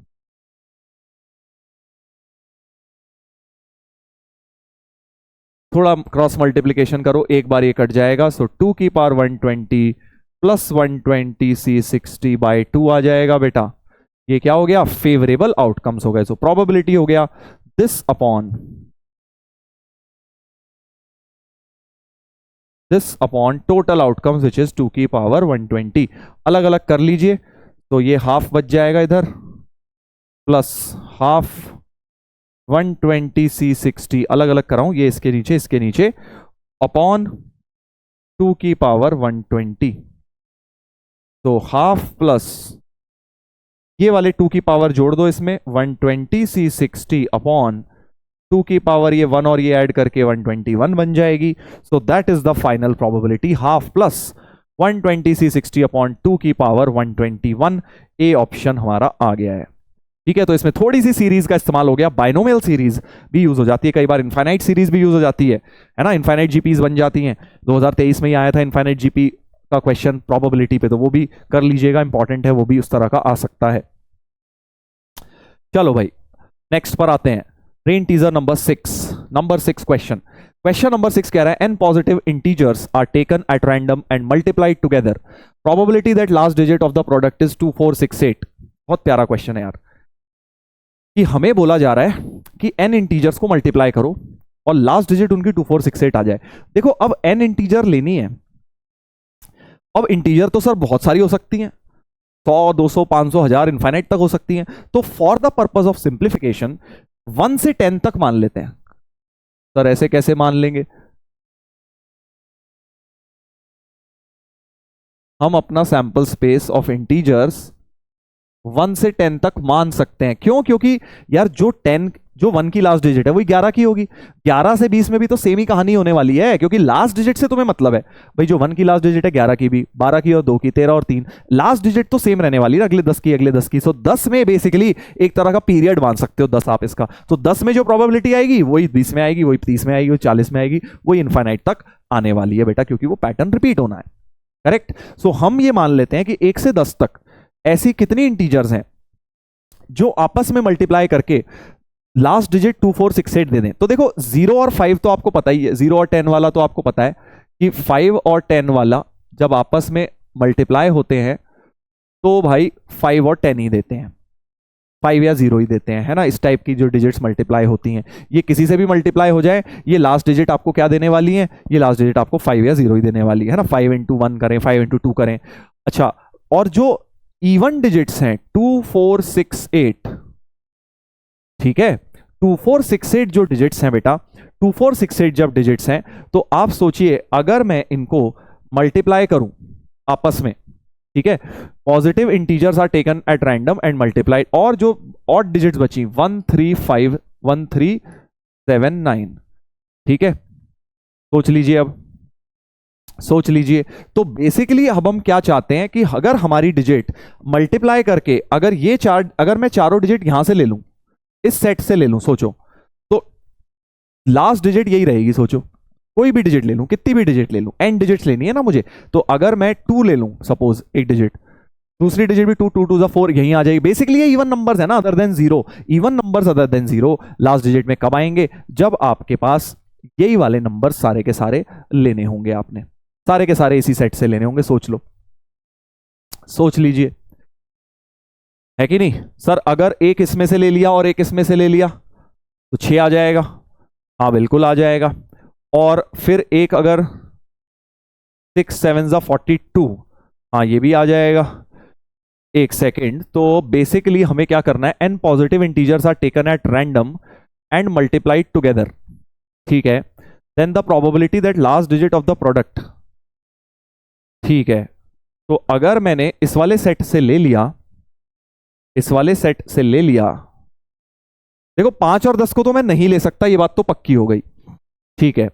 थोड़ा क्रॉस मल्टीप्लीकेशन करो, एक बार ये कट जाएगा, सो 2 की पावर 120 प्लस 120C60 बाई 2 आ जाएगा बेटा। ये क्या हो गया, फेवरेबल आउटकम्स हो गए। सो प्रोबेबिलिटी हो गया this upon total outcomes which is 2 की पावर 120। अलग अलग कर लीजिए, तो ये हाफ बच जाएगा इधर, प्लस हाफ 120C60, अलग अलग कराऊं, ये इसके नीचे अपॉन 2 की पावर 120। तो हाफ प्लस ये वाले 2 की पावर जोड़ दो इसमें, 120C60 अपॉन 2 की पावर ये 1 और ये ऐड करके 121 बन जाएगी। सो that is the final probability, half plus 120C60 upon 2 की पावर 121। ए ऑप्शन हमारा आ गया है, ठीक है। तो इसमें थोड़ी सी सीरीज का इस्तेमाल हो गया, बाइनोमियल सीरीज भी यूज हो जाती है, कई बार इनफाइनाइट सीरीज भी यूज हो जाती है ना, इनफाइनाइट जीपीज बन जाती हैं। 2023 में ही आया था इनफाइनाइट जीपी का क्वेश्चन प्रोबेबिलिटी पे, तो वो भी कर लीजिएगा, इंपॉर्टेंट है, वो भी उस तरह का आ सकता है। चलो भाई नेक्स्ट पर आते हैं, brain teaser number 6 question number 6 कह रहा है, n positive integers are taken at random and multiplied together, probability that last digit of the product is 2468। बहुत प्यारा क्वेश्चन है यार, कि हमें बोला जा रहा है कि n इंटीजर्स को मल्टीप्लाई करो और लास्ट डिजिट उनकी 2468 आ जाए। देखो अब n इंटीजर लेनी है, अब इंटीजर तो सर बहुत सारी हो सकती हैं, 100, 200, 500, 1000, इनफाइनाइट तक हो सकती हैं। तो for the purpose of simplification 1 से 10 तक मान लेते हैं। सर ऐसे कैसे मान लेंगे, हम अपना सैंपल स्पेस ऑफ इंटीजर्स 1 से 10 तक मान सकते हैं। क्यों? क्योंकि यार जो 1 की लास्ट डिजिट है वही 11 की होगी। 11 से 20 में भी तो सेम ही कहानी होने वाली है, क्योंकि लास्ट डिजिट से तुम्हें मतलब है भाई, जो 1 की लास्ट डिजिट है 11 की भी, 12 की और 2 की, 13 और 3, लास्ट डिजिट तो सेम रहने वाली है, अगले 10 की, अगले 10 की। सो 10 में बेसिकली एक तरह का पीरियड मान सकते हो 10 आप इसका। तो 10 में जो प्रोबेबिलिटी आएगी वही 20 में आएगी, वही 30 में आएगी, वही 40 में आएगी, वही इनफाइनाइट तक आने वाली है बेटा, क्योंकि वो पैटर्न रिपीट होना है। करेक्ट। सो हम ये मान लेते हैं कि 1 से 10 तक ऐसी कितनी इंटीजर्स हैं जो आपस में मल्टीप्लाई करके लास्ट डिजिट 2468 दे दें। तो देखो 0 और 5 तो आपको पता ही है, 0 और 10 वाला तो आपको पता है कि 5 और 10 वाला जब आपस में मल्टीप्लाई होते हैं तो भाई 5 और 10 ही देते हैं, 5 या 0 ही देते हैं, है ना। इस टाइप की जो डिजिट्स मल्टीप्लाई होती हैं, ये किसी से भी मल्टीप्लाई हो जाए, ये लास्ट डिजिट आपको क्या देने वाली है, ये लास्ट डिजिट आपको 5 या 0 ही देने वाली है ना। 5 इंटू 1 करें, 5 इंटू 2 करें। अच्छा, और जो इवन डिजिट्स हैं 2 4 6 8, ठीक है, 2 4 6 8 जो डिजिट्स हैं बेटा, 2 4 6 8 जब डिजिट्स हैं तो आप सोचिए अगर मैं इनको मल्टीप्लाई करूं आपस में, ठीक है, positive integers are taken at random and multiplied, और जो ऑड डिजिट्स बची 1 3 5 1 3 7 9, ठीक है, सोच लीजिए, अब सोच लीजिए। तो बेसिकली अब हम क्या चाहते हैं कि अगर हमारी डिजिट मल्टीप्लाई करके, अगर ये चार, अगर मैं चारों डिजिट यहां से ले लूं, इस सेट से ले लूं, सोचो तो लास्ट डिजिट यही रहेगी। सोचो कोई भी डिजिट ले लूं, कितनी भी डिजिट ले लूं, n डिजिट्स लेनी है ना मुझे, तो अगर मैं 2 ले लूं सपोज, एक डिजिट, दूसरी डिजिट भी 2 2 2 4 यहीं आ जाएगी। बेसिकली ये इवन नंबर्स है ना, other than 0, even numbers other than 0 last digit में कब आएंगे, जब आपके पास यही वाले नंबर सारे के सारे लेने होंगे, आपने सारे के सारे इसी सेट से लेने होंगे। सोच लो, सोच लीजिए, है कि नहीं सर। अगर एक इसमें से ले लिया और एक इसमें से ले लिया तो 6 आ जाएगा, हाँ बिल्कुल आ जाएगा। और फिर एक अगर 6 7 42, हाँ ये भी आ जाएगा। एक सेकेंड, तो बेसिकली हमें क्या करना है, n positive integers are taken at random and multiplied together, ठीक है, then the probability that last digit of the product, ठीक है। तो अगर मैंने इस वाले सेट से ले लिया, इस वाले सेट से ले लिया, देखो 5 और 10 को तो मैं नहीं ले सकता, ये बात तो पक्की हो गई, ठीक है।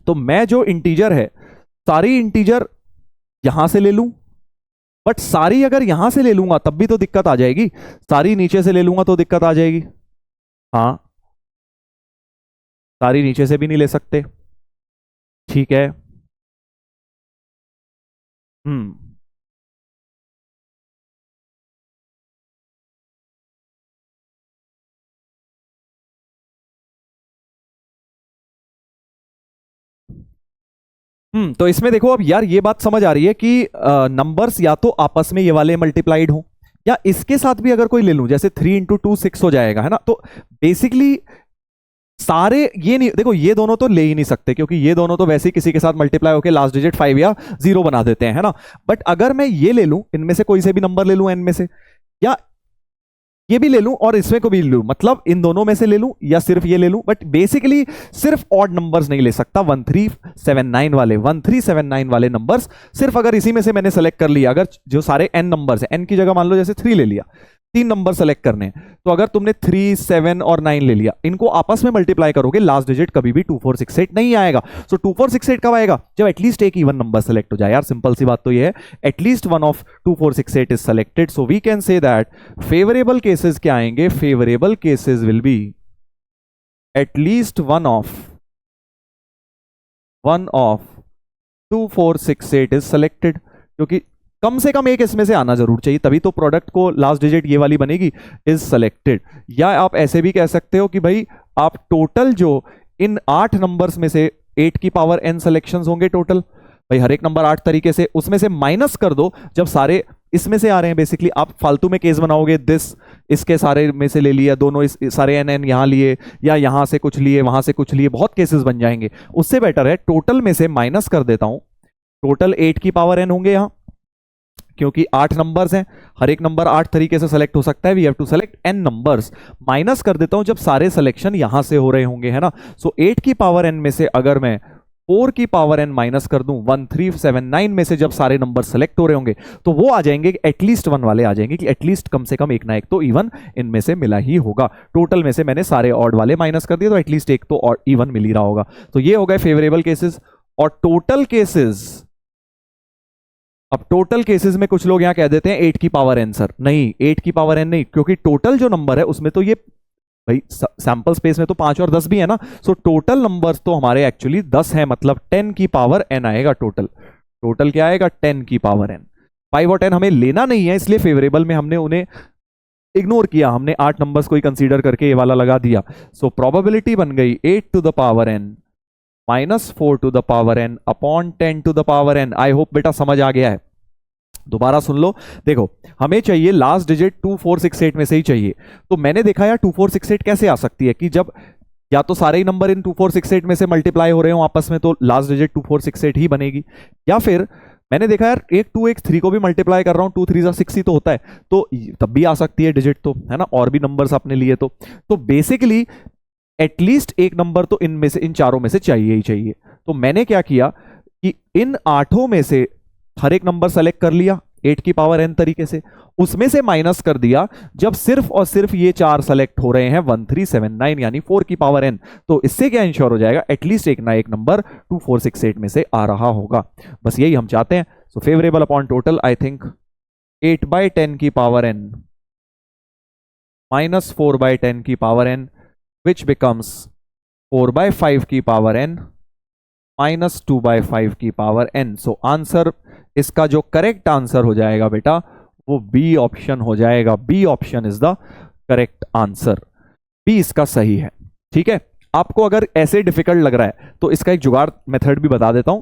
तो मैं जो इंटीजर है, सारी इंटीजर यहां से ले लूं, बट सारी अगर यहां से ले लूंगा तब भी तो दिक्कत आ जाएगी, सारी नीचे से ले लूंगा तो दिक्कत आ जाएगी, हाँ सारी नीचे से भी नहीं ले सकते, ठीक है। तो इसमें देखो अब यार ये बात समझ आ रही है कि नंबर्स या तो आपस में ये वाले मल्टीप्लाइड हो, या इसके साथ भी अगर कोई ले लूं, जैसे 3 इंटू 2 6 हो जाएगा, है ना। तो बेसिकली सारे ये नहीं, देखो ये दोनों तो ले ही नहीं सकते, क्योंकि ये दोनों तो वैसे ही किसी के साथ मल्टीप्लाई होकर लास्ट डिजिट 5 या 0 बना देते हैं, है ना। बट अगर मैं ये ले लूं, इनमें से कोई से भी नंबर ले लूं n में से, या ये भी ले लूं और इसमें को भी ले लूं, मतलब इन दोनों में से ले लूं या सिर्फ ये ले लूं, बट बेसिकली सिर्फ ऑड नंबर्स नहीं ले सकता, 1379 वाले, 1379 वाले नंबर्स सिर्फ अगर इसी में से मैंने सेलेक्ट कर लिया, अगर जो सारे n नंबर्स हैं, n की जगह मान लो जैसे 3 ले लिया, 3 नंबर सेलेक्ट करने हैं, तो अगर तुमने 3 7 और 9 ले लिया, इनको आपस में मल्टीप्लाई करोगे, लास्ट डिजिट कभी भी 2468 नहीं आएगा। सो 2468 कब आएगा, जब एटलीस्ट एक इवन नंबर सेलेक्ट हो जाए। यार सिंपल सी बात तो ये है, at least one of 2468 is selected, so we can say that favourable cases क्या आएंगे, favourable cases will be at least one of 2468 is selected, क्योंकि कम से कम एक इसमें से आना जरूर चाहिए, तभी तो प्रोडक्ट को लास्ट डिजिट ये वाली बनेगी, इज सेलेक्टेड। या आप ऐसे भी कह सकते हो कि भाई आप टोटल जो इन 8 नंबर्स में से 8 की पावर n सिलेक्शंस होंगे टोटल, भाई हर एक नंबर 8 तरीके से, उसमें से माइनस कर दो, जब सारे इसमें से आ रहे हैं, बेसिकली आप फालतू में केस बनाओगे, दिस इसके सारे में से ले लिया, दोनों सारे n यहां लिए, या यहां से कुछ लिए, वहां से कुछ लिए, बहुत केसेस बन जाएंगे। उससे बेटर है टोटल में से माइनस कर देता हूं, टोटल 8 की पावर n होंगे यहां, क्योंकि 8 नंबर्स हैं, हर एक नंबर 8 तरीके से सेलेक्ट हो सकता है, we have to select n numbers, minus कर देता हूं जब सारे सिलेक्शन यहां से हो रहे होंगे, है ना। सो 8 की पावर n में से अगर मैं 4 की पावर n माइनस कर दूं 1379 में से जब सारे नंबर सेलेक्ट हो रहे होंगे तो वो आ जाएंगे, एटलीस्ट 1 वाले आ जाएंगे कि एटलीस्ट कम से कम एक ना एक तो इवन इनमें से मिला ही होगा। टोटल में से मैंने सारे ऑड वाले माइनस कर दिए तो एटलीस्ट एक तो इवन मिल ही रहा होगा। तो ये हो गए फेवरेबल केसेस। और टोटल केसेस, अब टोटल केसेस में कुछ लोग यहां कह देते हैं 8 की पावर n सर, नहीं 8 की पावर n नहीं, क्योंकि टोटल जो नंबर है उसमें तो ये भाई सैंपल स्पेस में तो 5 और 10 भी है ना, सो टोटल नंबर्स तो हमारे एक्चुअली 10 है, मतलब 10 की पावर n आएगा टोटल। टोटल क्या आएगा 10 की पावर n। 5 और 10 हमें लेना नहीं है, इसलिए फेवरेबल में हमने उन्हें इग्नोर किया, हमने 8 नंबर्स को ही कंसीडर करके ये वाला लगा दिया। सो प्रोबेबिलिटी बन गई 8 to the power n minus 4 to the power n upon 10 to the power n। I hope बेटा समझ आ गया है। दोबारा सुन लो, देखो हमें चाहिए लास्ट डिजिट 2468 में से ही चाहिए। तो मैंने देखा यार 2468 कैसे आ सकती है कि जब या तो सारे ही नंबर इन 2468 में से मल्टीप्लाई हो रहे हो आपस में तो लास्ट डिजिट 2468 ही बनेगी, या फिर मैंने देखा यार एक 2 एक 3 को भी मल्टीप्लाई कर रहा हूं 2 3 6 ही तो होता है, तो तब भी आ सकती है डिजिट, तो है ना, और भी नंबर्स आपने लिए तो बेसिकली एटलीस्ट एक नंबर तो इनमें से इन चारों में से चाहिए ही चाहिए। तो मैंने क्या किया कि इन 8 में से हर एक नंबर सेलेक्ट कर लिया 8 की पावर n तरीके से, उसमें से माइनस कर दिया जब सिर्फ और सिर्फ ये 4 सेलेक्ट हो रहे हैं 1379 यानी 4 की पावर n। तो इससे क्या इंश्योर हो जाएगा, एटलीस्ट एक ना एक नंबर 2468 में से आ रहा होगा। बस यही हम चाहते हैं। So favourable upon total I think 8/10 की पावर n माइनस 4/10 की पावर n which becomes 4/5 की पावर n माइनस 2/5 की पावर n। सो आंसर, इसका जो करेक्ट आंसर हो जाएगा बेटा वो बी ऑप्शन हो जाएगा। B option is the correct answer, B इसका सही है। ठीक है, आपको अगर ऐसे डिफिकल्ट लग रहा है तो इसका एक जुगाड़ मेथड भी बता देता हूं,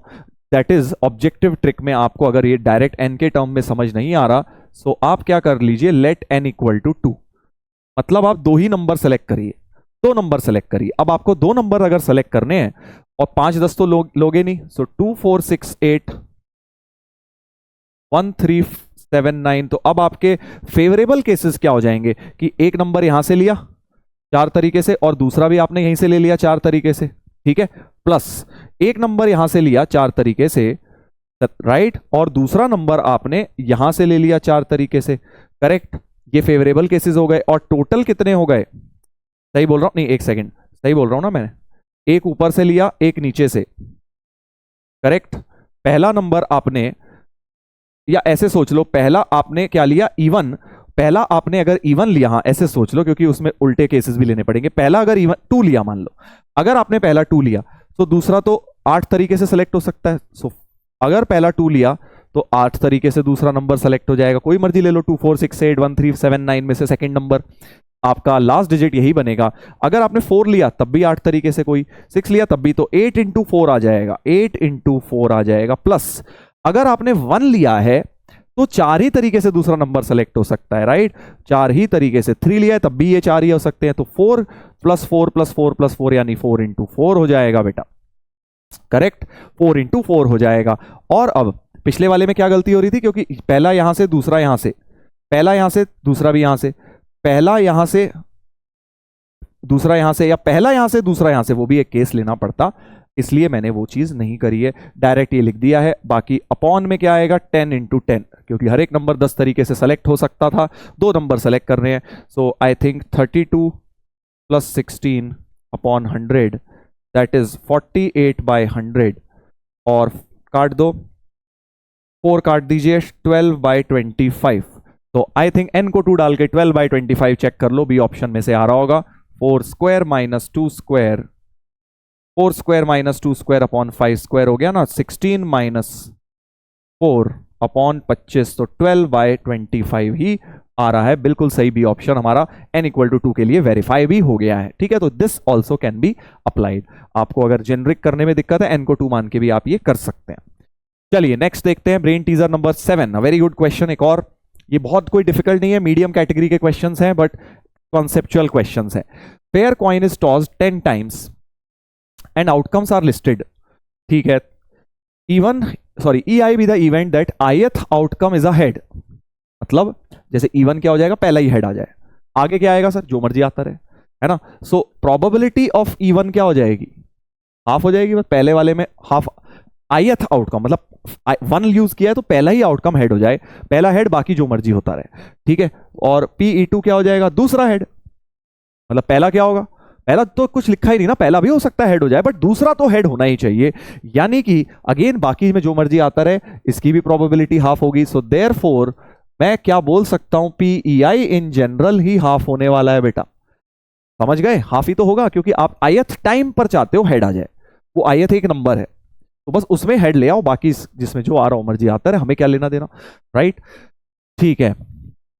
दैट इज ऑब्जेक्टिव ट्रिक में। आपको अगर ये डायरेक्ट n के टर्म में समझ नहीं आ रहा सो आप क्या कर लीजिए, लेट n इक्वल टू 2, मतलब आप 2 ही नंबर सेलेक्ट करिए, 2 नंबर सेलेक्ट करिए। अब आपको 2 नंबर अगर सेलेक्ट करने हैं और 5 10 तो लोगे नहीं, सो 2 4 6 8 1379। तो अब आपके फेवरेबल केसेस क्या हो जाएंगे कि एक नंबर यहां से लिया 4 तरीके से और दूसरा भी आपने यहीं से ले लिया 4 तरीके से, ठीक है, प्लस एक नंबर यहां से लिया 4 तरीके से, राइट, और दूसरा नंबर आपने यहां से ले लिया 4 तरीके से, करेक्ट। ये फेवरेबल केसेस हो गए। और टोटल कितने हो गए, सही बोल रहा हूं, नहीं एक सेकेंड, सही बोल रहा हूं ना मैंने, एक ऊपर से लिया एक नीचे से, करेक्ट। पहला नंबर आपने, या ऐसे सोच लो, पहला आपने क्या लिया, इवन, पहला आपने अगर इवन लिया, हाँ ऐसे सोच लो क्योंकि उसमें उल्टे केसेस भी लेने पड़ेंगे। पहला अगर इवन 2 लिया, मान लो अगर आपने पहला 2 लिया तो दूसरा तो 8 तरीके से सेलेक्ट हो सकता है। सो अगर पहला 2 लिया तो 8 तरीके से दूसरा नंबर सेलेक्ट हो जाएगा, कोई मर्जी ले लो, 2 4 6 8 1379 में से सेकंड नंबर आपका लास्ट डिजिट यही बनेगा। अगर आपने 4 लिया तब भी 8 तरीके से, कोई 6 लिया तब भी, तो 8 इंटू 4 आ जाएगा, 8 इंटू 4 आ जाएगा, प्लस अगर आपने 1 लिया है तो 4 ही तरीके से दूसरा नंबर सेलेक्ट हो सकता है, राइट, 4 ही तरीके से। 3 लिया है तब भी ये 4 ही हो सकते हैं, तो 4 प्लस 4 प्लस 4 प्लस 4 यानी 4 इंटू 4 हो जाएगा बेटा, करेक्ट, 4 इंटू 4 हो जाएगा। और अब पिछले वाले में क्या गलती हो रही थी, क्योंकि पहला यहां से दूसरा यहां से, पहला यहां से दूसरा भी यहां से, पहला यहां से दूसरा यहां से, या पहला यहां से दूसरा यहां से, वो भी एक केस लेना पड़ता, इसलिए मैंने वो चीज नहीं करी है, डायरेक्ट ये लिख दिया है। बाकी अपॉन में क्या आएगा 10 इंटू 10, क्योंकि हर एक नंबर 10 तरीके से सेलेक्ट हो सकता था, 2 नंबर सेलेक्ट कर रहे हैं। So I think 32 plus 16 upon 100 that is 48/100, और काट दो, 4 काट दीजिए, 12/25। तो आई थिंक n को 2 डाल के 12/25 चेक कर लो, बी ऑप्शन में से आ रहा होगा। 4 square minus 2 square, 4 square minus 2 square upon 5 square हो गया ना, 16 माइनस 4 अपॉन 25, तो 12/25 ही आ रहा है, बिल्कुल सही बी ऑप्शन हमारा n इक्वल टू 2 के लिए वेरीफाई भी हो गया है। ठीक है, तो this also can be applied. आपको अगर जेनरिक करने में दिक्कत है, n को 2 मान के भी आप ये कर सकते हैं। चलिए नेक्स्ट देखते हैं, brain teaser number 7, very good question. एक और, ये बहुत कोई डिफिकल्ट नहीं है, मीडियम कैटेगरी के क्वेश्चंस हैं बट कॉन्सेप्चुअल क्वेश्चंस हैं। Fair coin is tossed 10 times and outcomes are listed, ठीक है, even sorry EI be the event that ith outcome is a head, मतलब जैसे इवन क्या हो जाएगा, पहला ही हेड आ जाए, आगे क्या आएगा सर, जो मर्जी आता रहे, है ना। सो प्रोबेबिलिटी ऑफ इवन क्या हो जाएगी, हाफ हो जाएगी, बस पहले वाले में हाफ ith आउटकम, मतलब 1 यूज किया है तो पहला ही आउटकम हेड हो जाए, पहला हेड, बाकी जो मर्जी होता रहे, ठीक है। और PE2 क्या हो जाएगा, दूसरा हेड, मतलब पहला क्या होगा, पहला तो कुछ लिखा ही नहीं ना, पहला भी हो सकता है हेड हो जाए, बट दूसरा तो हेड होना ही चाहिए, यानी कि अगेन बाकी में जो मर्जी आता रहे, इसकी भी प्रोबेबिलिटी हाफ होगी। सो देयरफॉर मैं क्या बोल सकता हूं, PEI in general he half होने वाला है बेटा, समझ गए, हाफ ही तो होगा, क्योंकि आप ith टाइम पर चाहते हो हेड आ जाए, वो ith एक नंबर है, तो बस उसमें हेड ले आओ, बाकी जिसमें जो आ रहा हो मर्जी आता है, हमें क्या लेना देना, राइट, ठीक है।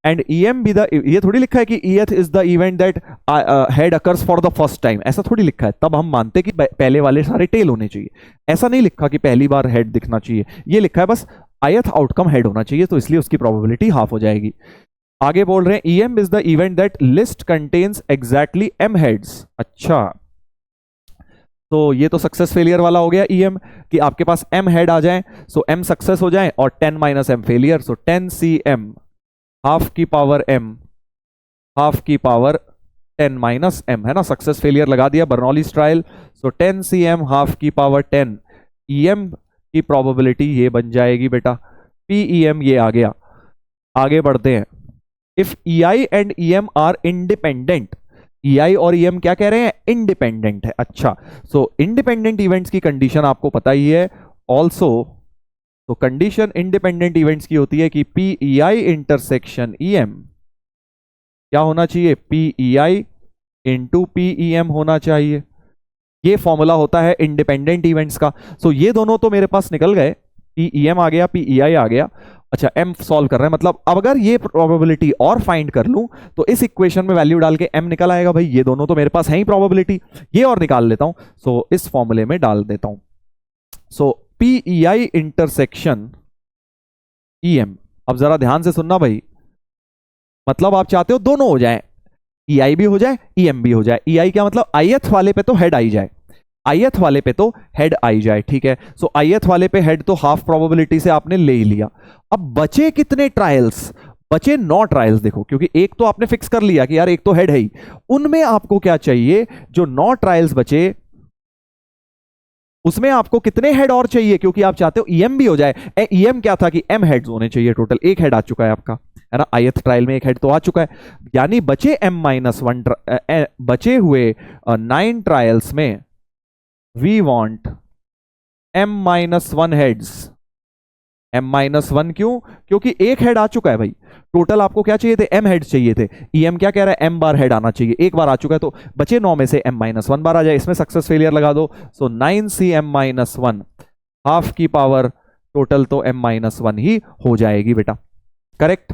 एंड EM भी द, ये थोड़ी लिखा है कि EH is the event that head occurs for the first time, ऐसा थोड़ी लिखा है, तब हम मानते कि पहले वाले सारे टेल होने चाहिए, ऐसा नहीं लिखा कि पहली बार हेड दिखना चाहिए, ये लिखा है बस ith आउटकम हेड होना चाहिए, तो इसलिए उसकी प्रोबेबिलिटी हाफ हो जाएगी। आगे बोल रहे हैं EM is the event that list contains exactly M heads. अच्छा, तो ये तो सक्सेस फेलियर वाला हो गया EM, कि आपके पास M हेड आ जाए, सो M सक्सेस हो जाए, और 10 माइनस M फेलियर, सो 10CM हाफ की पावर M, हाफ की पावर 10 माइनस M, है ना, सक्सेस फेलियर लगा दिया बर्नौलीज ट्रायल, सो 10CM हाफ की पावर 10, EM की प्रोबेबिलिटी ये बन जाएगी बेटा, PEM ये आ गया। आगे बढ़ते हैं, if EI and EM are independent, EI और EM क्या कह रहे हैं, इंडिपेंडेंट है। अच्छा, सो इंडिपेंडेंट इवेंट्स की कंडीशन आपको पता ही है ऑल्सो, तो कंडीशन इंडिपेंडेंट इवेंट्स की होती है कि PEI इंटरसेक्शन EM क्या होना चाहिए, PEI इंटू PEM होना चाहिए, ये फॉर्मूला होता है इंडिपेंडेंट इवेंट्स का। सो ये दोनों तो मेरे पास निकल गए, PEM आ गया, PEI आ गया। अच्छा, M सॉल्व कर रहे हैं, मतलब अब अगर ये प्रोबेबिलिटी और फाइंड कर लूं तो इस इक्वेशन में वैल्यू डाल के M निकल आएगा, भाई ये दोनों तो मेरे पास है ही प्रोबेबिलिटी, ये और निकाल लेता हूं, सो इस फॉर्मूले में डाल देता हूं। सो PEI इंटरसेक्शन EM, अब जरा ध्यान से सुनना भाई, मतलब आप चाहते हो दोनों हो जाए, EI भी हो जाए EM भी हो जाए। EI क्या मतलब, ith वाले पे तो हेड आई जाए, ith वाले पे तो हेड आई जाए, ठीक है। सो ith वाले पे हेड तो हाफ प्रोबेबिलिटी से आपने ले ही लिया। अब बचे कितने ट्रायल्स, बचे 9 ट्रायल्स, देखो, क्योंकि एक तो आपने फिक्स कर लिया कि यार एक तो हेड है ही, उनमें आपको क्या चाहिए, जो 9 ट्रायल्स बचे उसमें आपको कितने हेड और चाहिए, क्योंकि आप चाहते हो EM भी हो जाए। EM क्या था कि M हेड्स होने चाहिए टोटल, एक हेड आ चुका है आपका, है ना, ith ट्रायल में एक हेड तो आ चुका है, यानी बचे M-1 बचे हुए 9 ट्रायल्स में we want M-1 heads. M-1 क्यों, क्योंकि एक हेड आ चुका है भाई, टोटल आपको क्या चाहिए थे, M हेड चाहिए थे, EM क्या कह रहा है, M बार हेड आना चाहिए, एक बार आ चुका है, तो बचे 9 में से M-1 बार आ जाए, इसमें सक्सेस फेलियर लगा दो, सो 9CM-1 हाफ की पावर टोटल तो M-1 ही हो जाएगी बेटा, करेक्ट,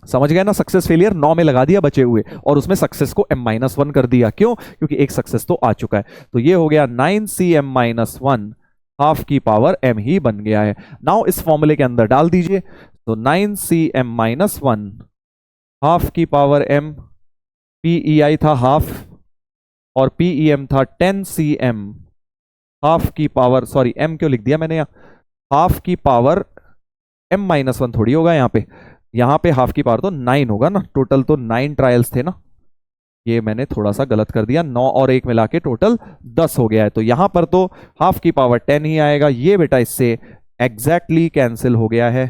समझ गए ना, सक्सेस फेलियर 9 में लगा दिया बचे हुए, और उसमें सक्सेस को M-1 कर दिया, क्यों, क्योंकि एक सक्सेस तो आ चुका है, तो ये हो गया 9CM-1 हाफ की पावर M ही बन गया है। नाउ इस फॉर्मूले के अंदर डाल दीजिए, तो 9CM-1 हाफ की पावर M, PEI था हाफ और PEM था 10CM हाफ की पावर, सॉरी M क्यों लिख दिया मैंने यहाँ, हाफ की पावर M-1 थोड़ी होगा यहाँ पे हाफ की पावर तो 9 होगा ना, टोटल तो 9 ट्रायल्स थे ना, ये मैंने थोड़ा सा गलत कर दिया, 9 और 1 मिला के टोटल 10 हो गया है, तो यहां पर तो हाफ की पावर 10 ही आएगा, ये बेटा इससे एग्जैक्टली कैंसिल हो गया है,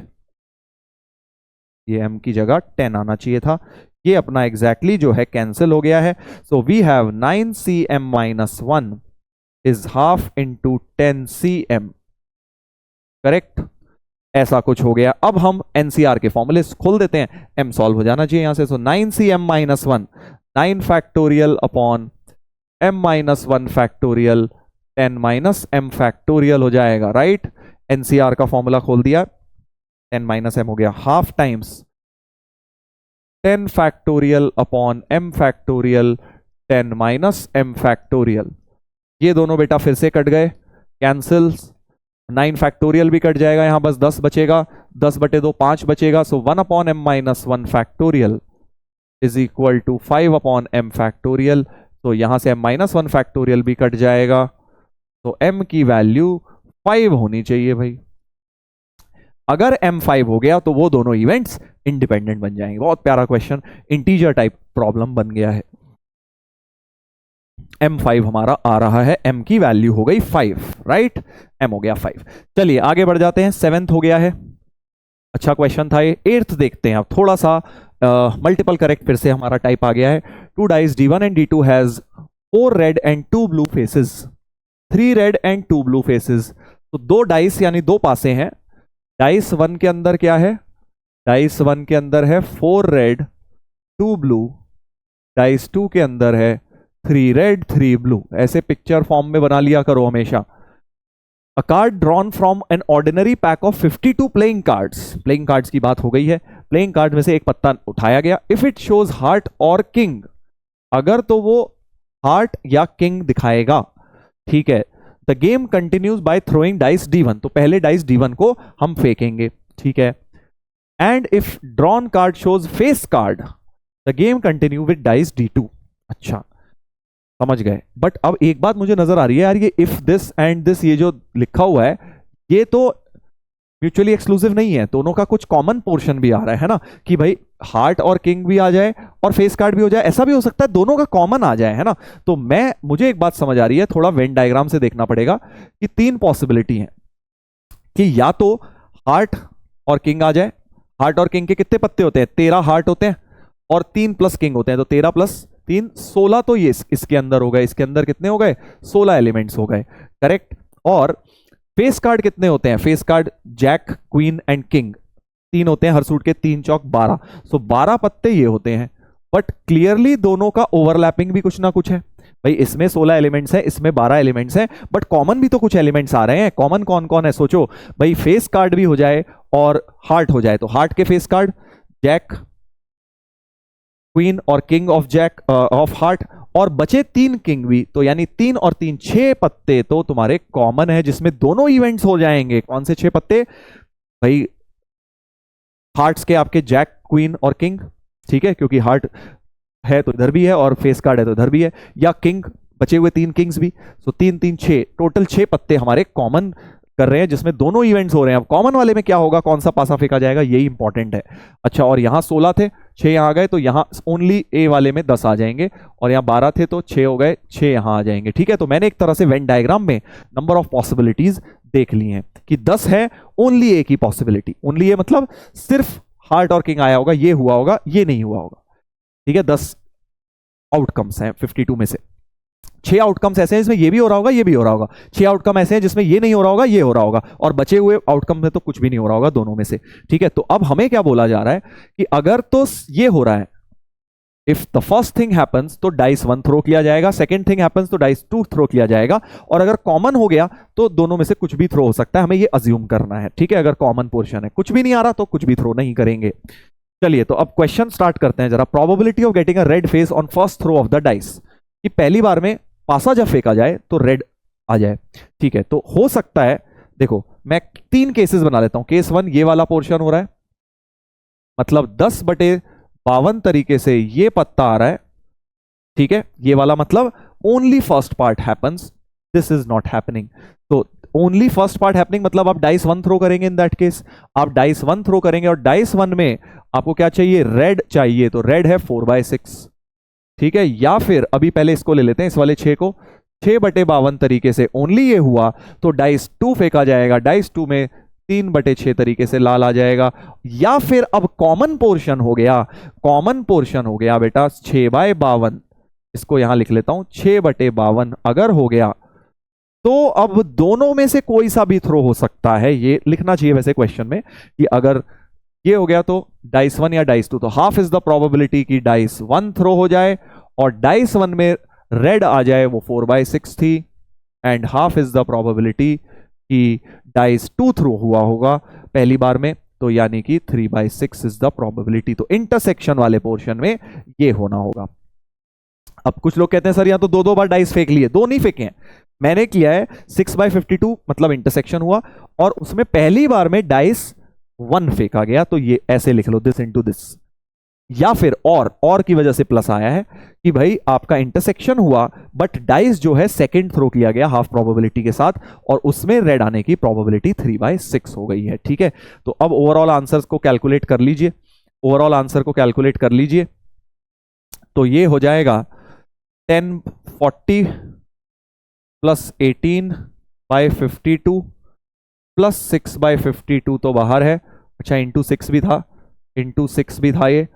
ये M की जगह 10 आना चाहिए था, ये अपना एग्जैक्टली जो है कैंसिल हो गया है। So we have 9CM-1 is half into 10CM, correct, ऐसा कुछ हो गया। अब हम NCR के फॉर्मूले खोल देते हैं, M सॉल्व हो जाना चाहिए यहां से, सो 9CM-1 9 factorial upon M-1 factorial 10 minus M factorial हो जाएगा, राइट, NCR का फॉर्मूला खोल दिया, 10 माइनस M हो गया half times 10 factorial upon M factorial 10 minus M factorial, ये दोनों बेटा फिर से कट गए, कैंसिल्स, 9 फैक्टोरियल भी कट जाएगा, यहां बस 10 बचेगा, 10 बटे 2 5 बचेगा, so 1 upon M-1 factorial is equal to 5 upon M factorial, तो यहां से M-1 फैक्टोरियल भी कट जाएगा, तो M की वैल्यू 5 होनी चाहिए भाई, अगर M 5 हो गया तो वो दोनों इवेंट्स इंडिपेंडेंट बन जाएंगे। बहुत प्यारा क्वेश्चन, इंटीजर टाइप प्रॉब्लम बन गया है। M5 हमारा आ रहा है, M की वैल्यू हो गई 5, राइट, M हो गया 5। चलिए आगे बढ़ जाते हैं, 7th हो गया है, अच्छा क्वेश्चन था ये। 8th देखते हैं अब, थोड़ा सा मल्टीपल करेक्ट फिर से हमारा टाइप आ गया है। 2 dice D1 and D2 has 4 red and 2 blue faces, 3 red and 2 blue faces. तो 2 डाइस यानी 2 पासे हैं। डाइस 1 के अंदर क्या है, डाइस 1 के अंदर है 4 रेड 2 ब्लू, डाइस 2 के अंदर है 3 रेड 3 ब्लू। ऐसे पिक्चर फॉर्म में बना लिया करो हमेशा। A card drawn from an ordinary pack of 52 playing cards, playing cards की बात हो गई है, playing card में से एक पत्ता उठाया गया। If it shows heart or king, अगर तो वो हार्ट या किंग दिखाएगा, ठीक है। The game continues by throwing dice D1, तो पहले डाइस D1 को हम फेंकेंगे, ठीक है। And if drawn card shows face card, the game continue with dice D2। अच्छा समझ गए। बट अब एक बात मुझे नजर आ रही है यार, ये इफ दिस एंड दिस ये जो लिखा हुआ है ये तो म्यूचुअली एक्सक्लूसिव नहीं है, दोनों का कुछ कॉमन पोर्शन भी आ रहा है ना, कि भाई हार्ट और किंग भी आ जाए और फेस कार्ड भी हो जाए, ऐसा भी हो सकता है दोनों का कॉमन आ जाए, है ना। तो मुझे एक बात समझ आ रही है, थोड़ा वेन डायग्राम से देखना पड़ेगा कि 3 पॉसिबिलिटी है कि या तो हार्ट और किंग आ जाए। हार्ट और किंग के कितने पत्ते होते हैं, 13 हार्ट होते हैं और 3 प्लस किंग होते हैं, तो 13 प्लस 3 16, तो ये इसके अंदर हो गए, इसके अंदर कितने हो गए 16 एलिमेंट्स हो गए, करेक्ट। और फेस कार्ड कितने होते हैं, face card jack queen and king 3 होते हैं, हर सूट के 3 चौक 12, सो 12 पत्ते ये होते हैं। बट क्लियरली दोनों का ओवरलैपिंग भी कुछ ना कुछ है भाई, इसमें 16 एलिमेंट्स है, इसमें 12 एलिमेंट्स है, बट कॉमन भी तो कुछ एलिमेंट्स आ रहे हैं। कॉमन कौन कौन है सोचो भाई, फेस कार्ड भी हो जाए और हार्ट हो जाए, तो हार्ट के फेस कार्ड जैक क्वीन और king of jack of heart, और बचे 3 किंग भी, तो यानी 3 और 3 6 पत्ते तो तुम्हारे कॉमन है, जिसमें दोनों इवेंट्स हो जाएंगे। कौन से 6 पत्ते भाई, हार्ट्स के आपके जैक क्वीन और किंग, ठीक है, क्योंकि हार्ट है तो इधर भी है और फेस कार्ड है तो इधर भी है, या किंग बचे हुए 3 किंग्स भी, तो 3 3 6 टोटल 6 पत्ते हमारे कॉमन कर रहे हैं, जिसमें दोनों इवेंट्स हो रहे हैं। अब कॉमन वाले में क्या होगा, कौन सा पासा फेंका जाएगा, यही इंपॉर्टेंट है। अच्छा, और यहां 16 थे, 6 यहां आ गए, तो यहां ओनली ए वाले में 10 आ जाएंगे, और यहां 12 थे तो 6 हो गए, 6 यहां आ जाएंगे, ठीक है। तो मैंने एक तरह से वेन डायग्राम में नंबर ऑफ पॉसिबिलिटीज देख ली हैं कि 10 है, ओनली ए की पॉसिबिलिटी, ओनली ए मतलब सिर्फ हार्ट और किंग आया होगा, ये हुआ होगा, ये नहीं हुआ होगा, ठीक है। 10 आउटकम्स हैं 52 में से, 6 आउटकम्स ऐसे हैं जिसमें ये भी हो रहा होगा, ये भी हो रहा होगा, 6 आउटकम ऐसे हैं जिसमें ये नहीं हो रहा होगा, ये हो रहा होगा, और बचे हुए आउटकम में तो कुछ भी नहीं हो रहा होगा दोनों में से, ठीक है। तो अब हमें क्या बोला जा रहा है कि अगर तो ये हो रहा है, if the first thing happens तो डाइस 1 थ्रो किया जाएगा, सेकंड थिंग हैपेंस तो डाइस 2 थ्रो किया जाएगा, और अगर कॉमन हो गया तो दोनों में से कुछ भी थ्रो हो सकता है, हमें ये अज्यूम करना है, ठीक है। अगर कॉमन पोर्शन है, कुछ भी नहीं आ रहा तो कुछ भी थ्रो नहीं करेंगे। चलिए तो अब क्वेश्चन स्टार्ट करते हैं जरा। Probability of getting a red face on first throw of the dice, कि पहली बार में पासा जब फेंका जाए तो रेड आ जाए, ठीक है। तो हो सकता है, देखो मैं 3 केसेस बना लेता हूं। केस 1 ये वाला पोर्शन हो रहा है, मतलब 10/52 तरीके से ये पत्ता आ रहा है, ठीक है। ये वाला मतलब only first part happens, this is not happening. तो ओनली फर्स्ट पार्ट हैपनिंग मतलब आप डाइस 1 थ्रो करेंगे, इन दैट केस आप डाइस 1 थ्रो करेंगे, और डाइस 1 में आपको क्या चाहिए, रेड चाहिए, तो रेड है 4/6, ठीक है। या फिर अभी पहले इसको ले लेते हैं, इस वाले 6 को, 6/52 तरीके से ओनली ये हुआ तो डाइस 2 फेंका जाएगा, डाइस 2 में 3/6 तरीके से लाल आ जाएगा। या फिर अब कॉमन पोर्शन हो गया, कॉमन पोर्शन हो गया बेटा 6/52, इसको यहां लिख लेता हूं, 6/52 अगर हो गया तो अब दोनों में से कोई सा भी थ्रो हो सकता है, ये लिखना चाहिए वैसे क्वेश्चन में, कि अगर ये हो गया तो डाइस 1 या डाइस 2, तो हाफ इज द प्रोबेबिलिटी कि डाइस 1 थ्रो हो जाए और डाइस 1 में रेड आ जाए, वो 4/6 थी, and half is the probability कि डाइस 2 थ्रो हुआ होगा पहली बार में, तो यानी कि 3/6 इज द प्रोबेबिलिटी। तो इंटरसेक्शन वाले पोर्शन में ये होना होगा। अब कुछ लोग कहते हैं सर यहाँ तो 2 बार डाइस फेंक लिए, 2 नहीं फेंके हैं, मैंने किया है 6/52 मतलब इंटरसेक्शन हुआ, और उसमें पहली बार में डाइस 1 फेंका गया, तो ये ऐसे लिख लो, दिस इनटू दिस। या फिर और की वजह से प्लस आया है कि भाई आपका इंटरसेक्शन हुआ बट डाइस जो है सेकंड थ्रो किया गया हाफ प्रोबेबिलिटी के साथ, और उसमें रेड आने की प्रोबेबिलिटी 3/6 हो गई है, ठीक है। तो अब ओवरऑल आंसर्स को कैलकुलेट कर लीजिए, ओवरऑल आंसर को कैलकुलेट कर लीजिए, तो ये हो जाएगा 1040 प्लस 18/52 प्लस 6/52 तो बाहर है, अच्छा इंटू 6 भी था, इंटू 6 भी था ये,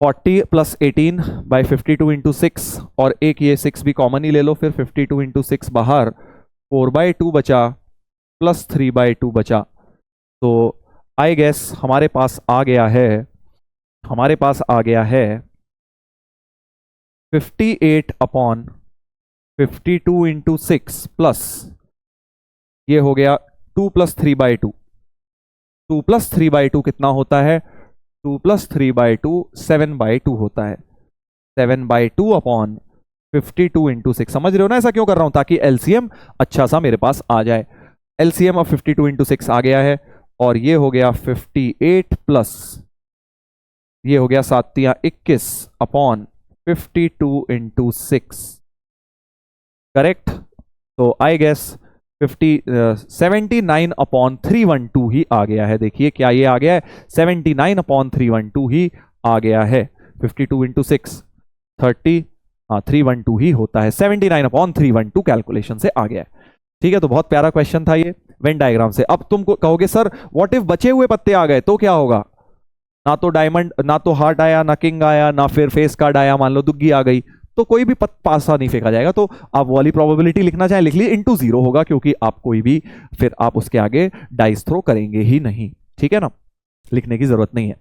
40 प्लस 18/52 इंटू 6, और एक ये 6 भी कॉमन ही ले लो, फिर 52 इंटू 6 बाहर, 4/2 बचा प्लस 3/2 बचा। तो आई गेस हमारे पास आ गया है 58/52 इंटू 6 प्लस ये हो गया 2 प्लस 3/2, 2 प्लस 3/2 कितना होता है, 2 प्लस 3/2 7/2 होता है, 7/2 अपॉन 52 इंटू 6। समझ रहे हो ना ऐसा क्यों कर रहा हूं, ताकि एलसीएम अच्छा सा मेरे पास आ जाए। एलसीएम अब 52 इंटू 6 आ गया है, और ये हो गया 58 प्लस ये हो गया 7×21 अपॉन 52 इंटू 6, करेक्ट। तो आई गेस 79/312 ही आ गया है। देखिए क्या ये आ गया है, 79/312 ही आ गया है। 52 इंटू 6 30, 312 ही होता है, 79/312 कैलकुलेशन से आ गया है। ठीक है, तो बहुत प्यारा क्वेश्चन था ये वेन डायग्राम से। अब तुम कहोगे सर व्हाट इफ बचे हुए पत्ते आ गए तो क्या होगा, ना तो डायमंड, ना तो हार्ट आया, ना किंग आया, ना फिर फेस कार्ड आया, मान लो दुग्गी आ गई, तो कोई भी पासा नहीं फेंका जाएगा। तो आप वाली प्रोबेबिलिटी लिखना चाहे लिख ली, इंटू 0 होगा, क्योंकि आप कोई भी फिर आप उसके आगे डाइस थ्रो करेंगे ही नहीं। ठीक है ना, लिखने की जरूरत नहीं है।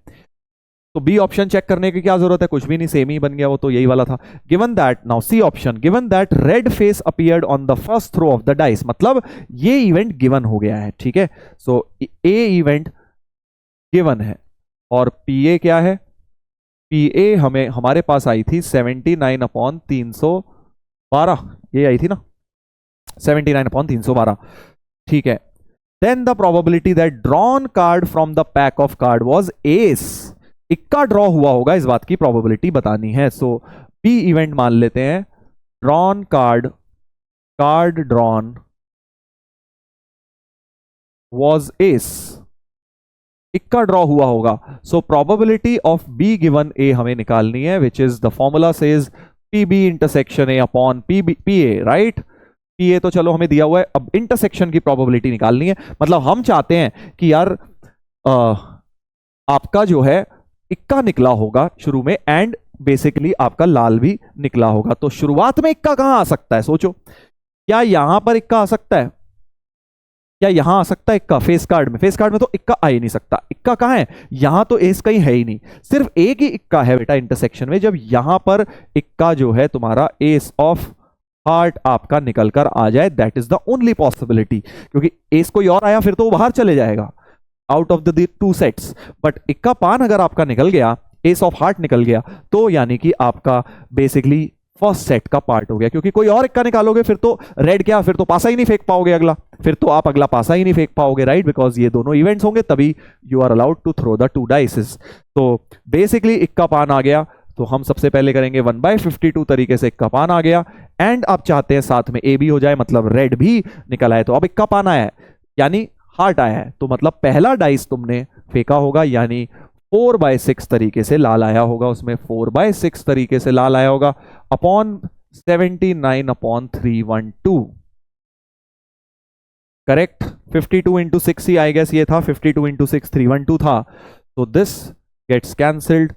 तो बी ऑप्शन चेक करने की क्या जरूरत है, कुछ भी नहीं, सेम ही बन गया, वो तो यही वाला था। Given that, now C option, given that red face appeared on the first throw of the dice, मतलब ये इवेंट गिवन हो गया है। ठीक है, सो ए इवेंट गिवन है, और पी ए क्या है, पी ए हमारे पास आई थी 79/312, ये आई थी ना 79/312। ठीक है, then the probability that drawn card from the pack of card was ace, इक्का ड्रॉ हुआ होगा, इस बात की प्रोबेबिलिटी बतानी है। सो बी इवेंट मान लेते हैं, drawn card drawn was ace, इक्का ड्रॉ हुआ होगा। So probability of B given A हमें निकालनी है, which is the formula says P B intersection A upon P A, right. P A तो चलो हमें दिया हुआ है, अब इंटरसेक्शन की प्रोबेबिलिटी निकालनी है। मतलब हम चाहते हैं कि यार आपका जो है इक्का निकला होगा शुरू में, एंड बेसिकली आपका लाल भी निकला होगा। तो शुरुआत में इक्का कहां आ सकता है, सोचो, क्या यहां पर इक्का आ सकता है, क्या यहां आ सकता है इक्का, फेस कार्ड में, फेस कार्ड में तो इक्का आ ही नहीं सकता। इक्का कहां है, यहां तो एस कहीं है ही नहीं, सिर्फ एक ही इक्का है बेटा इंटरसेक्शन में। जब यहां पर इक्का जो है तुम्हारा एस ऑफ हार्ट आपका निकल कर आ जाए, that is the only possibility, क्योंकि एस कोई और आया फिर तो वो बाहर चले जाएगा out of the 2 sets. But इक्का पान अगर आपका निकल गया, एस ऑफ हार्ट निकल गया, तो यानी कि आपका बेसिकली फर्स्ट सेट का पार्ट हो गया, क्योंकि कोई और इक्का निकालोगे फिर तो रेड क्या, फिर तो पासा ही नहीं फेंक पाओगे अगला, फिर तो आप अगला पासा ही नहीं फेंक पाओगे, राइट, बिकॉज ये दोनों इवेंट्स होंगे तभी you are allowed to throw the 2 dices. तो बेसिकली इक्का पान आ गया, तो हम सबसे पहले करेंगे 1/52 तरीके से इक्का पान आ गया, एंड आप चाहते हैं साथ में ए भी हो जाए, मतलब रेड भी निकल आए। तो अब इक्का पान आया है यानी हार्ट आया है, तो मतलब पहला डाइस तुमने फेंका होगा, यानी 4/6 तरीके से लाल आया होगा, उसमें 4/6 तरीके से लाल आया होगा, अपॉन 79/312, करेक्ट। 52 इंटू 6 ही आई गेस ये था, 52 इंटू 6 312 था, तो this gets cancelled,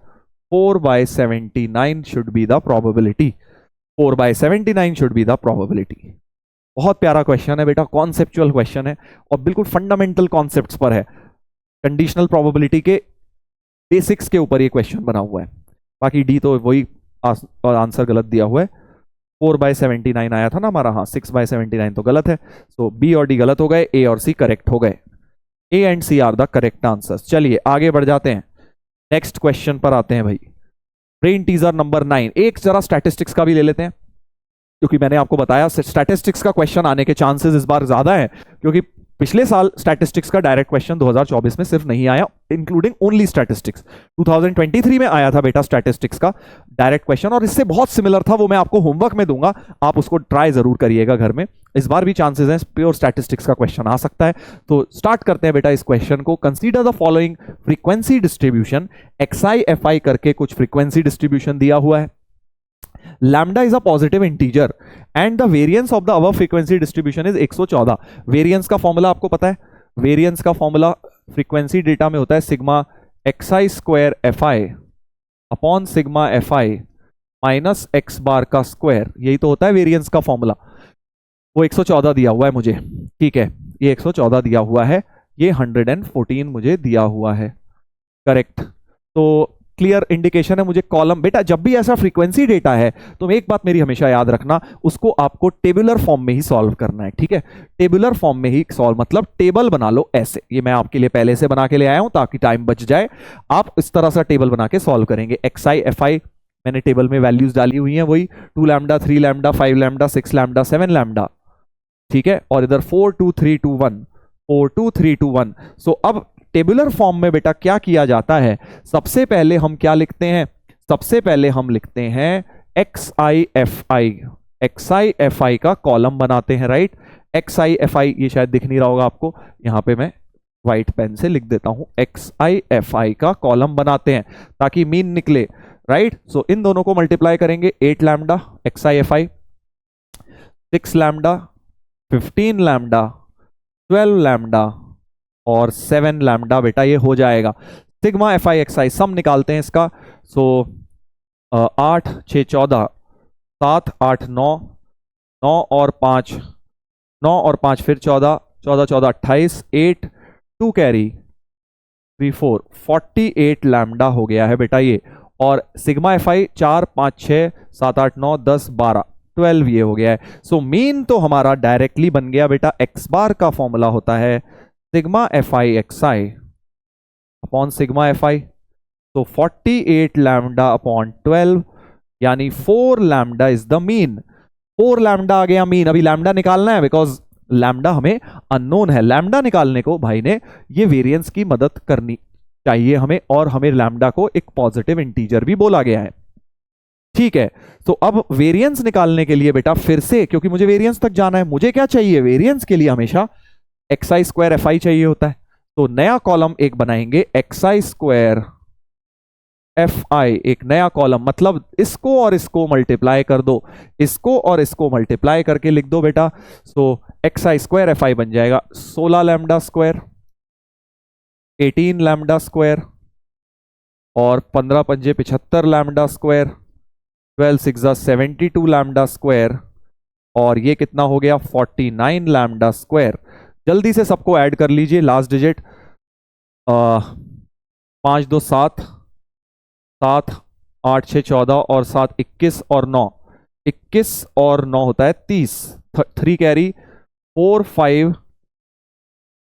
4/79 should be the probability, 4/79 should be the probability. बहुत प्यारा क्वेश्चन है बेटा, कॉन्सेप्चुअल क्वेश्चन है, और बिल्कुल फंडामेंटल कॉन्सेप्ट्स पर है, कंडीशनल प्रोबेबिलिटी के बेसिक्स के ऊपर ये क्वेश्चन बना हुआ है। बाकी डी तो वही आंसर गलत दिया हुआ है, 4/79 आया था ना हमारा, हाँ 6/79 तो गलत है। सो बी और डी गलत हो गए, ए और सी करेक्ट हो गए, A and C are the correct answers. चलिए आगे बढ़ जाते हैं, नेक्स्ट क्वेश्चन पर आते हैं भाई, ब्रेन टीजर नंबर 9। एक जरा स्टैटिस्टिक्स का भी ले लेते हैं, क्योंकि मैंने आपको बताया स्टैटिस्टिक्स का क्वेश्चन आने के चांसेस इस बार ज्यादा है, क्योंकि पिछले साल स्टैटिस्टिक्स का डायरेक्ट क्वेश्चन 2024 में सिर्फ नहीं आया, इंक्लूडिंग ओनली स्टैटिस्टिक्स। 2023 में आया था बेटा स्टैटिस्टिक्स का डायरेक्ट क्वेश्चन, और इससे बहुत सिमिलर था, वो मैं आपको होमवर्क में दूंगा, आप उसको ट्राई जरूर करिएगा घर में। इस बार भी चांसेस हैं प्योर स्टैटिस्टिक्स का क्वेश्चन आ सकता है। तो स्टार्ट करते हैं बेटा इस क्वेश्चन को। Consider the following frequency distribution, XI FI करके कुछ फ्रीक्वेंसी डिस्ट्रीब्यूशन दिया हुआ है। Lambda is a positive integer and the variance of the above frequency distribution is 114। Variance का फॉर्मूला आपको पता है, वेरिएंस का फॉर्मूला फ्रीक्वेंसी डेटा में होता है sigma xi square fi upon sigma fi minus x बार का स्क्वायर, यही तो होता है वेरिएंस का फॉर्मूला। वो 114 दिया हुआ है मुझे, ठीक है, ये 114 दिया हुआ है, ये 114 मुझे दिया हुआ है, करेक्ट। तो क्लियर इंडिकेशन है मुझे कॉलम। बेटा जब भी ऐसा फ्रीक्वेंसी डेटा है तो एक बात मेरी हमेशा याद रखना, उसको आपको टेबुलर फॉर्म में ही सॉल्व करना है, ठीक है, टेबुलर फॉर्म में ही सॉल्व, मतलब टेबल बना लो ऐसे, ये मैं आपके लिए पहले से बना के ले आया हूं ताकि टाइम बच जाए। आप इस तरह से टेबल बना के सॉल्व करेंगे। xi fi मैंने टेबल में वैल्यूज डाली हुई हैं, वही 2 lambda 3 lambda 5 lambda 6 lambda 7 lambda, ठीक है, और इधर 4 2 3 2 1 4 2 3 2 1। सो अब टेबुलर फॉर्म में बेटा क्या किया जाता है, सबसे पहले हम क्या लिखते हैं, सबसे पहले हम लिखते हैं xi fi का कॉलम बनाते हैं, राइट। xi fi ये शायद दिख नहीं रहा होगा आपको, यहां पे मैं व्हाइट पेन से लिख देता हूं, xi fi का कॉलम बनाते हैं ताकि मीन निकले, राइट। सो इन दोनों को मल्टीप्लाई करेंगे, 8 lambda xi fi 6 lambda 15 lambda 12 lambda और 7 लैम्डा, बेटा ये हो जाएगा। सिग्मा fi xi सम निकालते हैं इसका, सो 8 6 14 7 8 9 9 और 5 9 और 5 फिर 14 14 14 28 8 2 कैरी 3 4 48 लैम्डा हो गया है बेटा ये। और सिग्मा fi 4 5 6 7 8 9 10 12 12 ये हो गया है। सो मीन तो हमारा डायरेक्टली बन गया बेटा, x बार का फॉर्मूला होता है sigma fi xi upon sigma fi, तो 48 लैम्डा अपॉन 12 यानी 4 lambda is the mean. 4 lambda आ गया मीन। अभी लैम्डा निकालना है बिकॉज लैम्डा हमें अननोन है। लैम्डा निकालने को भाई ने ये वेरिएंस की मदद करनी चाहिए हमें, और हमें लैम्डा को एक पॉजिटिव इंटीजर भी बोला गया है, ठीक है। तो अब वेरिएंस निकालने के लिए बेटा फिर से, क्योंकि मुझे वेरिएंस तक जाना है, मुझे क्या चाहिए, वेरिएंस के लिए हमेशा xi स्क्वायर fi चाहिए होता है। तो नया कॉलम एक बनाएंगे xi स्क्वायर fi, एक नया कॉलम, मतलब इसको और इसको मल्टीप्लाई कर दो, इसको और इसको मल्टीप्लाई करके लिख दो बेटा। सो xi स्क्वायर fi बन जाएगा 16 लैम्डा स्क्वायर 18 लैम्डा स्क्वायर और 15 पंजे 75 लैम्डा स्क्वायर 12 6 72 लैम्डा स्क्वायर और ये कितना हो गया 49 लैम्डा स्क्वायर। जल्दी से सबको ऐड कर लीजिए, लास्ट डिजिट 5 2 7 7 8 6 14 और 7 21 और 9 21 और 9 होता है 30, 3 कैरी 4 5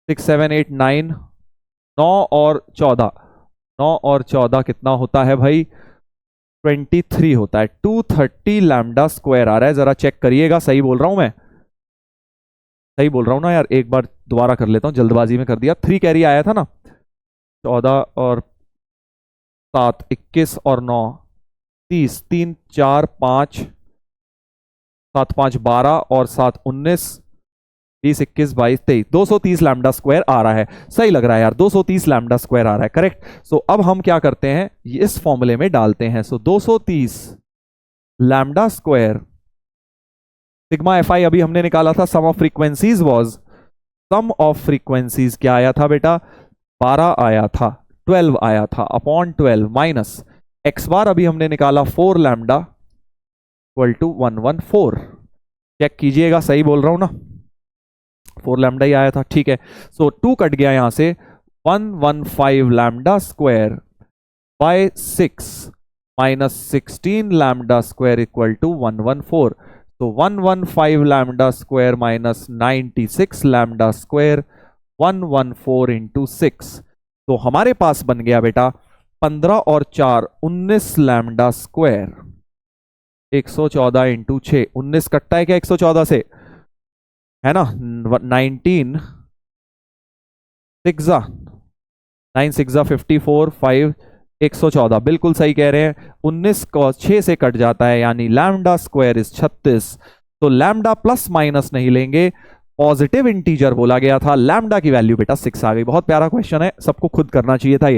6 7 8 9 9 और 14 9 और 14 कितना होता है भाई 23 होता है। 230 लैम्डा स्क्वायर आ रहा है, जरा चेक करिएगा सही बोल रहा हूं मैं, सही बोल रहा हूं ना यार, एक बार दोबारा कर लेता हूं, जल्दबाजी में कर दिया। 3 कैरी आया था ना, 14 और 7 21 और 9 30 3 4 5 7 5 12 और 7 19 20 21 22 23 230 लैम्डा स्क्वायर आ रहा है। सही लग रहा है यार, 230 लैम्डा स्क्वायर आ रहा है, करेक्ट। सो अब हम क्या करते हैं, इस फॉर्मूले में डालते हैं। So 230 lambda square sigma fi अभी हमने निकाला था, sum of frequencies was, sum of frequencies क्या आया था बेटा 12 आया था, 12 आया था अपॉन 12 माइनस x बार अभी हमने निकाला 4 लैम्डा इक्वल टू 114। चेक कीजिएगा सही बोल रहा हूं ना, 4 लैम्डा ही आया था, ठीक है। सो 2 कट गया यहां से, 115 lambda square by 6 minus 16 lambda square equal to 114। तो 115 lambda square minus 96 lambda square 114 into 6, तो हमारे पास बन गया बेटा 15 और 4 19 लैम्डा स्क्वायर 114 इंटू 6, 19 कटता है क्या 114 से, है ना, 19 6 9 6 54 5 114, बिल्कुल सही कह रहे हैं। 19 को 6 से कट जाता है, यानी लैम्डा स्क्वायर इज 36। तो लैम्डा प्लस माइनस नहीं लेंगे, पॉजिटिव इंटीजर बोला गया था, लैम्डा की वैल्यू बेटा 6 आ गई। बहुत प्यारा क्वेश्चन है, सबको खुद करना चाहिए था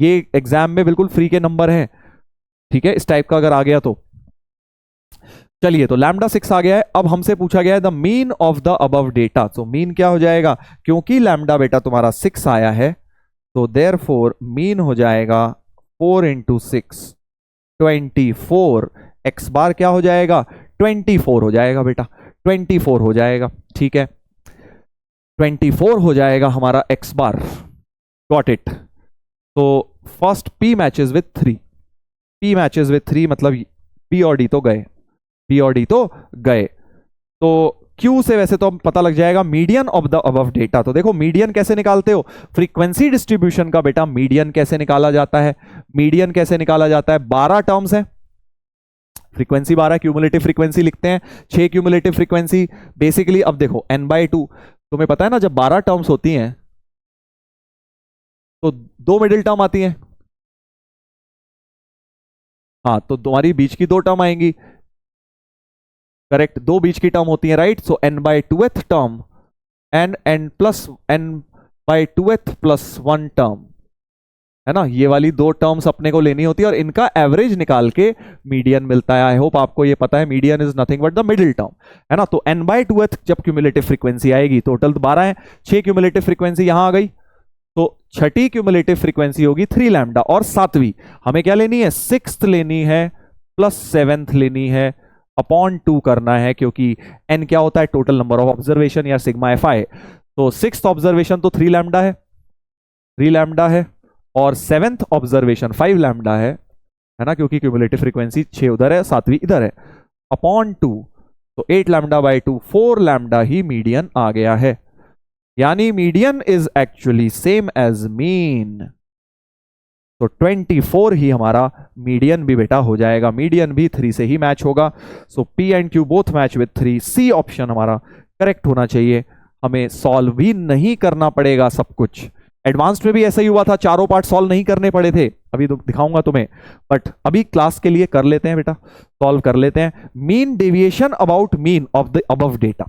ये एग्जाम में बिल्कुल फ्री के नंबर हैं, ठीक है, इस टाइप का अगर आ गया तो। चलिए, तो लैम्डा 6 आ गया है। अब हमसे पूछा गया है the mean of the above data. तो मीन क्या हो जाएगा, क्योंकि लैम्डा बेटा तुम्हारा 6 आया है तो देयरफॉर मीन हो जाएगा 4 इंटू 6 24। एक्स बार क्या हो जाएगा, 24 हो जाएगा बेटा, 24 हो जाएगा। ठीक है, 24 हो जाएगा हमारा एक्स बार। Got it. तो first P matches with 3, P matches with 3 मतलब पी और डी तो गए, पी और डी तो गए। तो क्यू से वैसे तो पता लग जाएगा median of the above data. तो देखो मीडियन कैसे निकालते हो, फ्रीक्वेंसी डिस्ट्रीब्यूशन का बेटा मीडियन कैसे निकाला जाता है, मीडियन कैसे निकाला जाता है, 12 टर्म्स है, फ्रीक्वेंसी 12, क्यूमुलेटिव फ्रीक्वेंसी लिखते हैं 6 क्यूमुलेटिव फ्रीक्वेंसी बेसिकली। अब देखो n/2, तुम्हें पता है ना जब 12 टर्म्स होती हैं तो 2 मिडिल टर्म आती हैं। हाँ, तो तुम्हारी बीच की 2 टर्म आएंगी, करेक्ट, 2 बीच की टर्म होती है, right. So n/2th term and n/2th plus 1 term है ना, ये वाली 2 टर्म्स अपने को लेनी होती है और इनका एवरेज निकाल के मीडियन मिलता है। आई होप आपको ये पता है, median is nothing but the middle term, है ना। तो n/2th जब क्यूमुलेटिव फ्रीक्वेंसी आएगी, टोटल 12 है, 6 क्यूमुलेटिव फ्रीक्वेंसी यहां आ गई, तो छठी क्यूमुलेटिव फ्रीक्वेंसी होगी 3 लैम्डा, और 7वीं हमें क्या लेनी है, 6th लेनी है प्लस 7th लेनी है, अपॉन 2 करना है, क्योंकि n क्या होता है, टोटल नंबर ऑफ ऑब्जर्वेशन या सिग्मा fi। तो 6th ऑब्जर्वेशन तो 3 लैम्डा है, 3 लैम्डा है, और 7th ऑब्जर्वेशन 5 लैम्डा है ना, क्योंकि क्यूमुलेटिव फ्रीक्वेंसी 6 उधर है 7वीं इधर है, अपॉन 2, तो 8 लैम्डा बाई 2 4 लैम्डा ही मीडियन आ गया है। यानी median is actually same as mean. तो 24 ही हमारा मीडियन भी बेटा हो जाएगा, मीडियन भी 3 से ही मैच होगा। So P and Q both match with 3, C option हमारा करेक्ट होना चाहिए। हमें सॉल्व भी नहीं करना पड़ेगा सब कुछ, एडवांस्ड में भी ऐसा ही हुआ था, चारों पार्ट सॉल्व नहीं करने पड़े थे, अभी तो दिखाऊंगा तुम्हें, बट अभी क्लास के लिए कर लेते हैं बेटा, सॉल्व कर लेते हैं। Mean deviation about mean of the above data,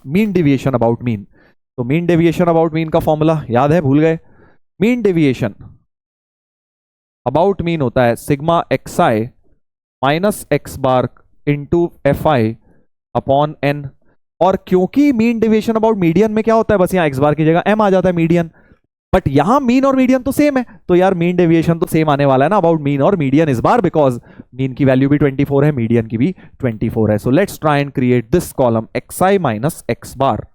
mean deviation about mean. तो मीन डेविएशन अबाउट मीन का फॉर्मूला याद है, भूल गए? मीन डेविएशन अबाउट मीन होता है sigma xi minus X bar into fi upon n। और क्योंकि मीन डेविएशन अबाउट मीडियन में क्या होता है, बस यहाँ एक्स बार की जगह m आ जाता है मीडियन, बट यहां मीन और मीडियन तो सेम है, तो यार मीन डेविएशन तो सेम आने वाला है ना अबाउट मीन और मीडियन इस बार, बिकॉज मीन की वैल्यू भी 24 है, मीडियन की भी 24 है। So let's try and create this column xi minus X bar.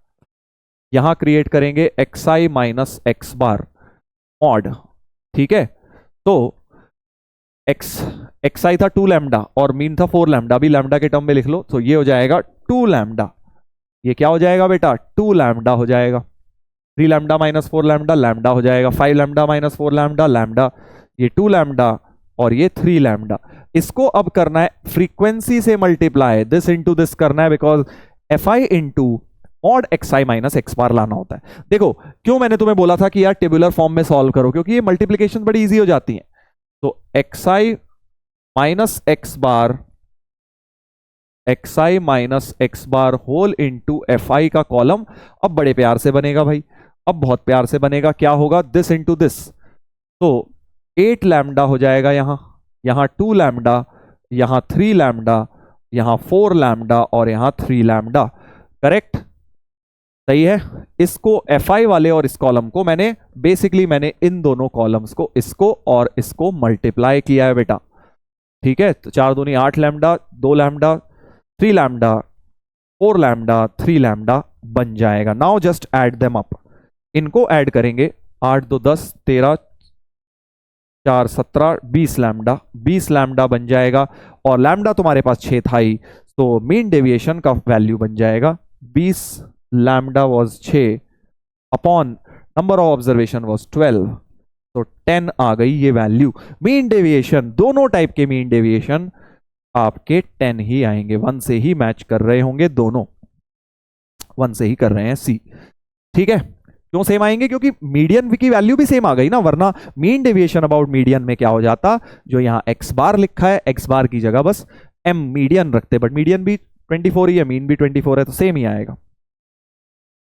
यहां क्रिएट करेंगे xi minus X bar mod, ठीक है। तो xi था 2 लैम्डा और मीन था 4 लैम्डा, अभी लैम्डा के टर्म में लिख लो, तो ये हो जाएगा 2 लैम्डा, ये क्या हो जाएगा बेटा, 2 लैम्डा हो जाएगा, 3 लैम्डा माइनस 4 लैम्डा, लैम्डा हो जाएगा, 5 लैम्डा माइनस 4 लैम्डा, लैम्डा, ये 2 लैम्डा और ये 3 लैम्डा। इसको अब करना है फ्रीक्वेंसी से मल्टीप्लाई, दिस इंटू दिस करना है, because fi into mod xi minus X bar लाना होता है। देखो क्यों मैंने तुम्हें बोला था कि यार टेबुलर फॉर्म में सॉल्व करो, क्योंकि ये मल्टीप्लीकेशन बड़ी इजी हो जाती है। तो xi minus X bar, xi minus X bar whole into fi का कॉलम अब बड़े प्यार से बनेगा भाई, अब बहुत प्यार से बनेगा, क्या होगा, दिस इंटू दिस, तो 8 लैम्डा हो जाएगा, यहां 2 लैम्डा, यहां 3 लैम्डा, यहां 4 लैम्डा और यहां 3 लैम्डा, करेक्ट, सही है। इसको fi वाले और इस कॉलम को मैंने मैंने इन दोनों कॉलम्स को, इसको और इसको मल्टीप्लाई किया है बेटा, ठीक है। तो 4 दूनी 8 lambda, 2 lambda, 3 lambda, 4 lambda, 3 lambda बन जाएगा। Now just add them up, इनको ऐड करेंगे, 8 2 10 13 4 17 20 लैम्डा, 20 लैम्डा बन जाएगा, और लैम्डा तुम्हारे पास 6 था ही, तो मीन डेविएशन का वैल्यू बन जाएगा 20 lambda was 6 upon number of observation was 12, तो 10 आ गई ये वैल्यू। मीन डेविएशन, दोनों टाइप के मीन डेविएशन आपके 10 ही आएंगे, 1 से ही मैच कर रहे होंगे, दोनों 1 से ही कर रहे हैं, सी, ठीक है। क्यों सेम आएंगे, क्योंकि मीडियन की वैल्यू भी सेम आ गई ना, वरना मीन डेविएशन अबाउट मीडियन में क्या हो जाता, जो यहां एक्स बार लिखा है, एक्स बार की जगह बस m मीडियन रखते, बट मीडियन भी 24 ही है, मीन भी 24 है, तो सेम ही आएगा,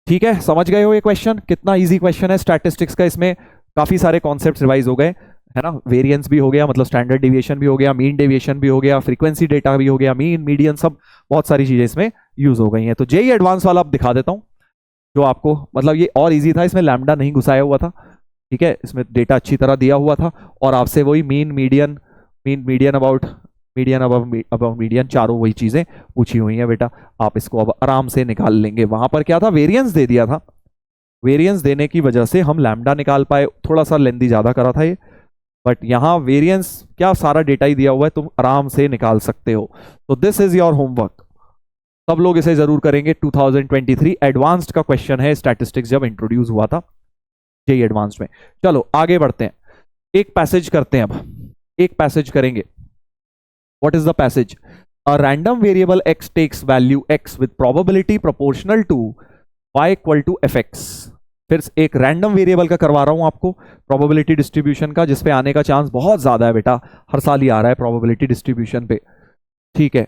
ठीक है। समझ गए हो ये क्वेश्चन, कितना इजी क्वेश्चन है स्टैटिस्टिक्स का, इसमें काफी सारे कॉन्सेप्ट रिवाइज हो गए, है ना, वेरिएंस भी हो गया, मतलब स्टैंडर्ड डेविएशन भी हो गया, मीन डेविएशन भी हो गया, फ्रीक्वेंसी डेटा भी हो गया, मीन मीडियन, सब बहुत सारी चीजें इसमें यूज हो गई हैं। तो जेई एडवांस वाला अब दिखा देता हूँ, जो आपको मतलब ये और इजी था, इसमें लैम्डा नहीं घुसाया हुआ था, ठीक है, इसमें डेटा अच्छी तरह दिया हुआ था, और आपसे वही mean median about median about median, चारों वही चीजें पूछी हुई हैं बेटा। आप इसको अब आराम से निकाल लेंगे। वहां पर क्या था, वेरिएंस दे दिया था, वेरिएंस देने की वजह से हम लैम्डा निकाल पाए, थोड़ा सा लेंदी ज्यादा करा था ये, बट यहाँ वेरिएंस क्या सारा डेटा ही दिया हुआ है, तुम आराम से निकाल सकते हो। तो दिस इज योर होमवर्क, सब लोग इसे जरूर करेंगे। 2023 एडवांस्ड का क्वेश्चन है, स्टैटिस्टिक्स जब इंट्रोड्यूस हुआ था जेई एडवांस्ड में। चलो आगे बढ़ते हैं, एक पैसेज करते हैं, अब एक पैसेज करेंगे। What is the passage? A random variable x takes value x with probability proportional to y equal to fx। फिर एक रैंडम वेरिएबल का करवा रहा हूं आपको, प्रोबेबिलिटी डिस्ट्रीब्यूशन का, जिसपे आने का चांस बहुत ज्यादा है बेटा, हर साल ही आ रहा है प्रोबेबिलिटी डिस्ट्रीब्यूशन पे, ठीक है।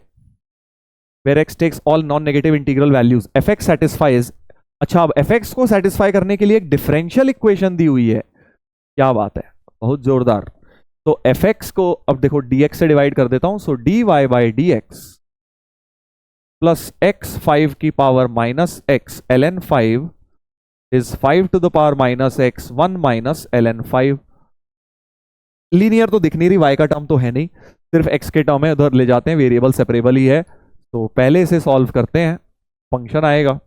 Where X takes all non negative integral values, fx satisfies. अच्छा, अब fx को सेटिस्फाई करने के लिए एक डिफरेंशियल इक्वेशन दी हुई है, क्या बात है, बहुत जोरदार। तो fx को अब देखो dx से डिवाइड कर देता हूं, so dy by dx plus x 5 की power minus x ln 5 is 5 to the power minus x 1 minus ln 5। Linear तो दिख नहीं रही, y का टर्म तो है नहीं, सिर्फ x के टर्म है, उधर ले जाते हैं, वेरिएबल सेपरेबल ही है, तो पहले इसे सॉल्व करते हैं, फंक्शन आएगा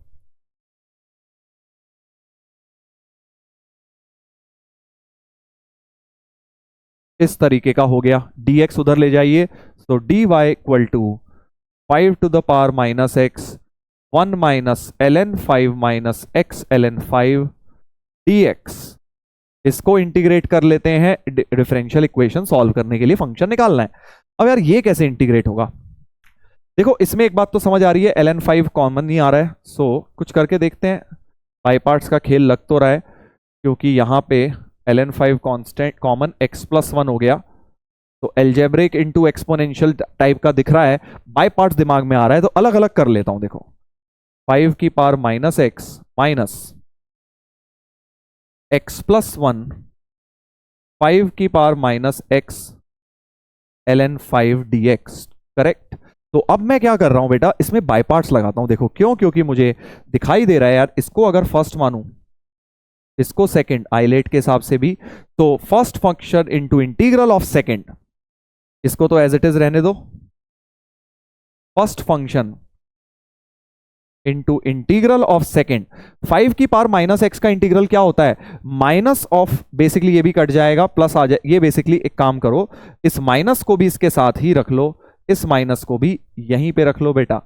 इस तरीके का हो गया, dx उधर ले जाइए, तो dy equal to 5 to the power minus x 1 minus ln 5 minus x ln 5 dx। इसको इंटीग्रेट कर लेते हैं, डिफरेंशियल इक्वेशन सॉल्व करने के लिए फंक्शन निकालना है। अब यार ये कैसे इंटीग्रेट होगा? देखो इसमें एक बात तो समझ आ रही है, ln 5 कॉमन नहीं आ रहा है, सो कुछ करके देखते हैं, बाई पार्ट्स का खेल लग तो रहा है, क्योंकि यहाँ पे ln 5 constant common x plus 1 हो गया, तो एल्जेब्रिक इनटू एक्सपोनेंशियल टाइप का दिख रहा है, बाई पार्ट्स दिमाग में आ रहा है, तो अलग अलग कर लेता हूं। देखो 5 की power minus x minus X plus 1 5 की power minus x ln 5 dx, correct. तो अब मैं क्या कर रहा हूं बेटा, इसमें बाई पार्ट्स लगाता हूं। देखो क्यों, क्योंकि मुझे दिखाई दे रहा है यार, इसको अगर फर्स्ट मानूं, इसको सेकंड, आइलेट के हिसाब से भी, तो first function into integral of second, इसको तो एज इट इज रहने दो, first function into integral of second. 5 की पावर माइनस एक्स का इंटीग्रल क्या होता है, माइनस ऑफ, बेसिकली ये भी कट जाएगा, प्लस आ जाए, ये बेसिकली एक काम करो, इस माइनस को भी इसके साथ ही रख लो, इस माइनस को भी यहीं पे रख लो बेटा,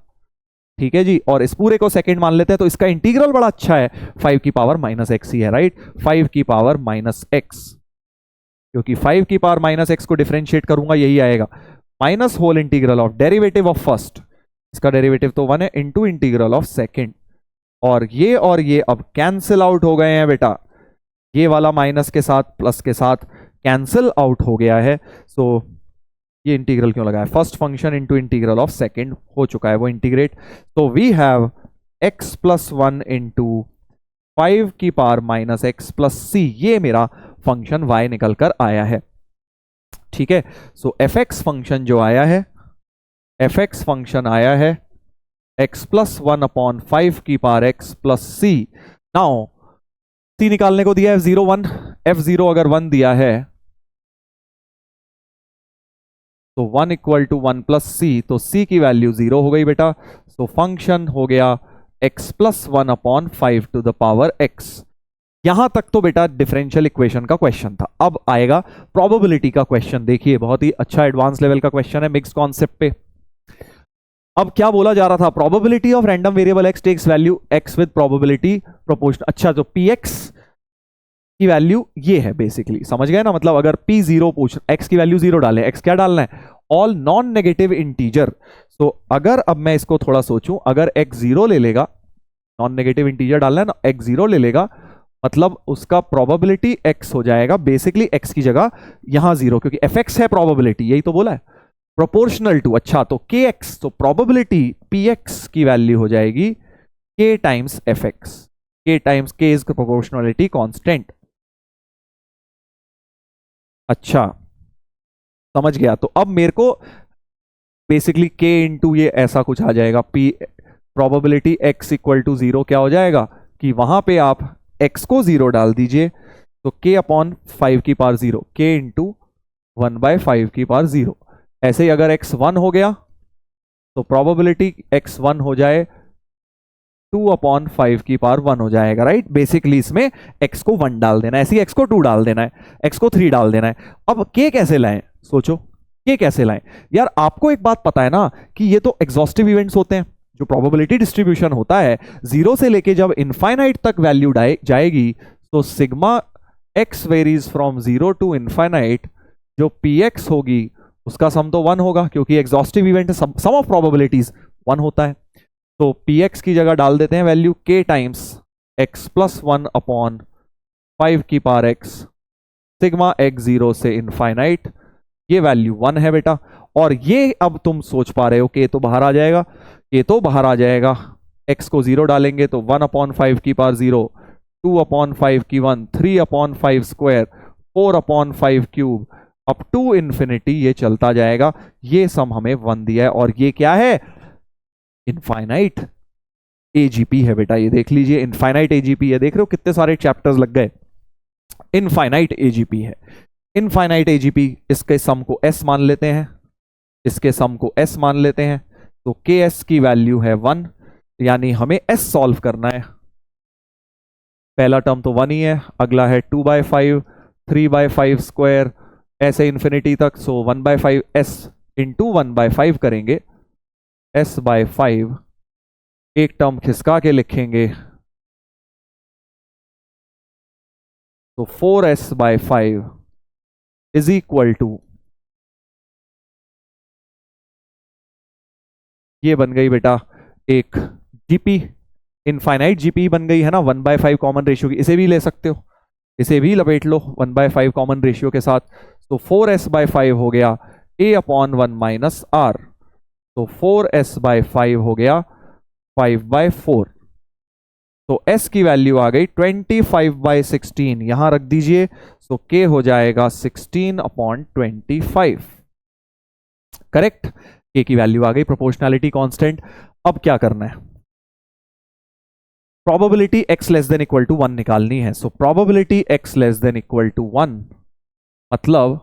ठीक है जी, और इस पूरे को सेकंड मान लेते हैं, तो इसका इंटीग्रल बड़ा अच्छा है, 5 की पावर माइनस एक्स ही है, राइट, 5 की पावर माइनस एक्स, क्योंकि 5 की पावर माइनस एक्स को डिफरेंशिएट करूंगा यही आएगा, minus whole integral of derivative of first, इसका डेरिवेटिव तो 1 है, इनटू इंटीग्रल ऑफ सेकंड, और ये अब कैंसिल आउट हो गए हैं बेटा, ये वाला माइनस के साथ प्लस के साथ कैंसिल आउट हो गया है, सो ये इंटीग्रल क्यों लगा है, first function into integral of second हो चुका है वो इंटीग्रेट, तो we have x plus 1 into 5 की power minus X plus C, ये मेरा फंक्शन y निकल कर आया है, ठीक है। सो fx फंक्शन जो आया है, fx फंक्शन आया है x प्लस 1 अपॉन 5 की पावर x प्लस सी। नाउ c निकालने को दिया है f0 1, f0 अगर 1 दिया है तो 1 इक्वल टू 1 प्लस सी, तो c की वैल्यू 0 हो गई बेटा, सो फंक्शन हो गया x plus 1 upon 5 to the power x। यहां तक तो बेटा डिफरेंशियल इक्वेशन का क्वेश्चन था। अब आएगा प्रोबेबिलिटी का क्वेश्चन, देखिए बहुत ही अच्छा एडवांस लेवल का क्वेश्चन है, मिक्स कॉन्सेप्ट पे। अब क्या बोला जा रहा था, probability of random variable x takes value x with probability proportional. अच्छा, तो px की वैल्यू ये है बेसिकली, समझ गए ना, मतलब अगर p0 पूछ, x की वैल्यू 0 डालें, x क्या डालना है, ऑल नॉन नेगेटिव इंटीजर। तो अगर अब मैं इसको थोड़ा सोचूं, अगर x 0 ले लेगा, नॉन नेगेटिव इंटीजर डालना है ना, x 0 ले लेगा, मतलब उसका प्रोबेबिलिटी x हो जाएगा, बेसिकली x की जगह यहां 0, क्योंकि fx है प्रोबेबिलिटी, यही तो बोला है, प्रोपोर्शनल टू। अच्छा, तो kx, तो प्रोबेबिलिटी px की वैल्यू हो जाएगी k times fx, k times k is proportionality constant. अच्छा, समझ गया। तो अब मेरे को बेसिकली k इंटू ये ऐसा कुछ आ जाएगा, p probability x equal to 0 क्या हो जाएगा कि वहां पे आप x को 0 डाल दीजिए, तो k अपॉन 5 की पावर 0, k इंटू 1/5 की पावर 0। ऐसे ही अगर x 1 हो गया तो प्रोबेबिलिटी x 1 हो जाए 2/5 की पावर 1 हो जाएगा, राइट। बेसिकली इसमें x को 1 डाल देना है, ऐसे ही x को 2 डाल देना है, x को 3 डाल देना है। अब k कैसे लाएं, सोचो k कैसे लाएं। यार आपको एक बात पता है ना कि ये तो एग्जॉस्टिव इवेंट्स होते हैं। जो प्रोबेबिलिटी डिस्ट्रीब्यूशन होता है, 0 से लेके जब इनफाइनाइट तक वैल्यू जाएगी, तो sigma x varies from 0 to infinite, जो px होगी उसका सम तो 1 होगा, क्योंकि एग्जॉस्टिव इवेंट है, सम ऑफ प्रोबेबिलिटीज 1 होता है। तो px की जगह डाल देते हैं value k times x plus 1 upon 5 की पावर x, सिग्मा x 0 से इनफाइनाइट, ये वैल्यू 1 है बेटा। और ये अब तुम सोच पा रहे हो k तो बाहर आ जाएगा, k तो बाहर आ जाएगा, x को 0 डालेंगे तो 1/5 की पावर 0, 2/5 की 1, 3/5 square, 4/5 cube, up to infinity ये चलता जाएगा। ये सम हमें 1 दिया है, और ये क्या है, इनफाइनाइट एजीपी है बेटा। ये देख लीजिए, इनफाइनाइट एजीपी है, देख रहे हो कितने सारे चैप्टर्स लग गए, इनफाइनाइट एजीपी है। इनफाइनाइट एजीपी, इसके सम को s मान लेते हैं, इसके सम को s मान लेते हैं, तो ks की वैल्यू है 1, यानी हमें s सॉल्व करना है। पहला टर्म तो 1 ही है, अगला है 2/5, 3/5 स्क्वायर, ऐसे इन्फिनिटी तक, सो 1/5 s इंटू 1/5 करेंगे, s/5, एक टर्म खिसका के लिखेंगे तो 4s/5 इज इक्वल टू, ये बन गई बेटा एक जीपी, इनफाइनाइट जीपी बन गई है ना, 1/5 कॉमन रेशियो की। इसे भी ले सकते हो, इसे भी लपेट लो 1/5 कॉमन रेशियो के साथ, तो 4s/5 हो गया a/1 माइनस r, तो 4s/5 हो गया 5/4। तो s की वैल्यू आ गई 25/16, यहां रख दीजिए, तो k हो जाएगा 16/25, करेक्ट। k की वैल्यू आ गई, प्रोपोर्शनैलिटी कांस्टेंट। अब क्या करना है, probability x less than equal to 1 निकालनी है। So probability x less than equal to 1 मतलब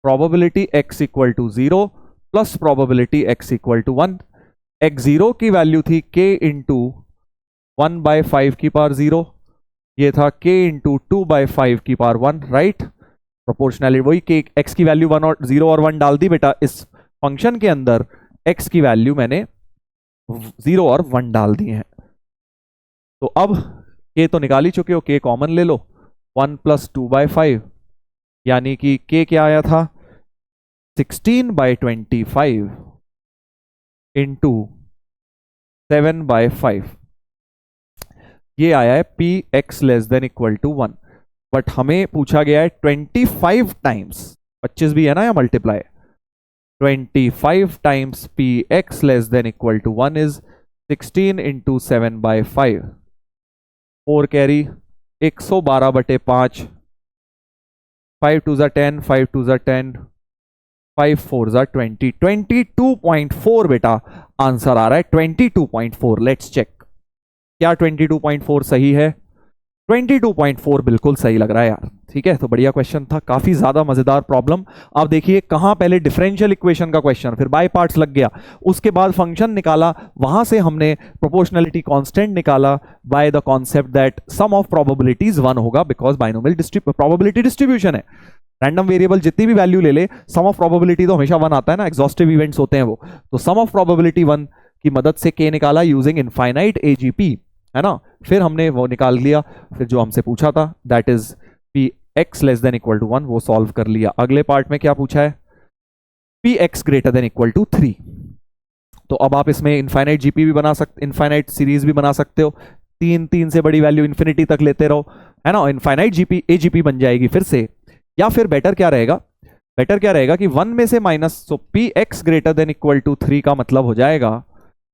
probability x equal to 0 plus probability x equal to 1। x0 की वैल्यू थी k इंटू 1/5 की पावर 0, ये था k इंटू 2/5 की पावर 1, राइट। प्रोपोर्शनैलिटी वही, k x की वैल्यू 1 और 0 और 1 डाल दी बेटा, इस फंक्शन के अंदर x की वैल्यू मैंने 0 और 1 डाल दी है। तो अब k तो निकाल ही चुके हो, k कॉमन ले लो, 1 प्लस 2/5, यानी कि k क्या आया था 16/25 इंटू 7/5, ये आया है p x less than equal to 1। But हमें पूछा गया है 25 टाइम्स, 25 भी है ना या multiply, 25 times p x less than equal to 1 is 16 into 7/5, 4 carry 112/5, 5 2 10, 5 2 10, 5 4 20, 22.4 बेटा आंसर आ रहा है 22.4। लेट्स चेक, क्या 22.4 सही है, 22.4 बिल्कुल सही लग रहा है यार, ठीक है। तो बढ़िया क्वेश्चन था, काफी ज्यादा मजेदार प्रॉब्लम। आप देखिए कहां पहले डिफरेंशियल इक्वेशन का क्वेश्चन, फिर बाय पार्ट्स लग गया, उसके बाद फंक्शन निकाला, वहां से हमने प्रोपोर्शनैलिटी कांस्टेंट निकाला by the concept that sum of probabilities 1 होगा, बिकॉज बाइनोमियल प्रोबेबिलिटी डिस्ट्रीब्यूशन है, रैंडम वेरिएबल जितनी भी वैल्यू ले ले, सम ऑफ प्रोबेबिलिटी तो हमेशा 1 आता है ना, एग्जॉस्टिव इवेंट्स होते हैं वो। तो सम ऑफ प्रोबेबिलिटी 1 की मदद से k निकाला यूजिंग इनफाइनाइट एजीपी, है ना। फिर हमने वो निकाल लिया, फिर जो हमसे पूछा था that is P X less than equal to 1, वो सॉल्व कर लिया। अगले पार्ट में क्या पूछा है, P X greater than equal to 3। तो अब आप इसमें इनफाइनाइट जीपी भी बना सकते, इनफाइनाइट सीरीज भी बना सकते हो, 3 से बड़ी वैल्यू इन्फिनिटी तक लेते रहो, है ना, इनफाइनाइट जीपी एजीपी बन जाएगी फिर से। या फिर बेटर क्या रहेगा, बेटर क्या रहेगा कि 1 में से minus, so P X greater than equal to 3 का मतलब हो जाएगा,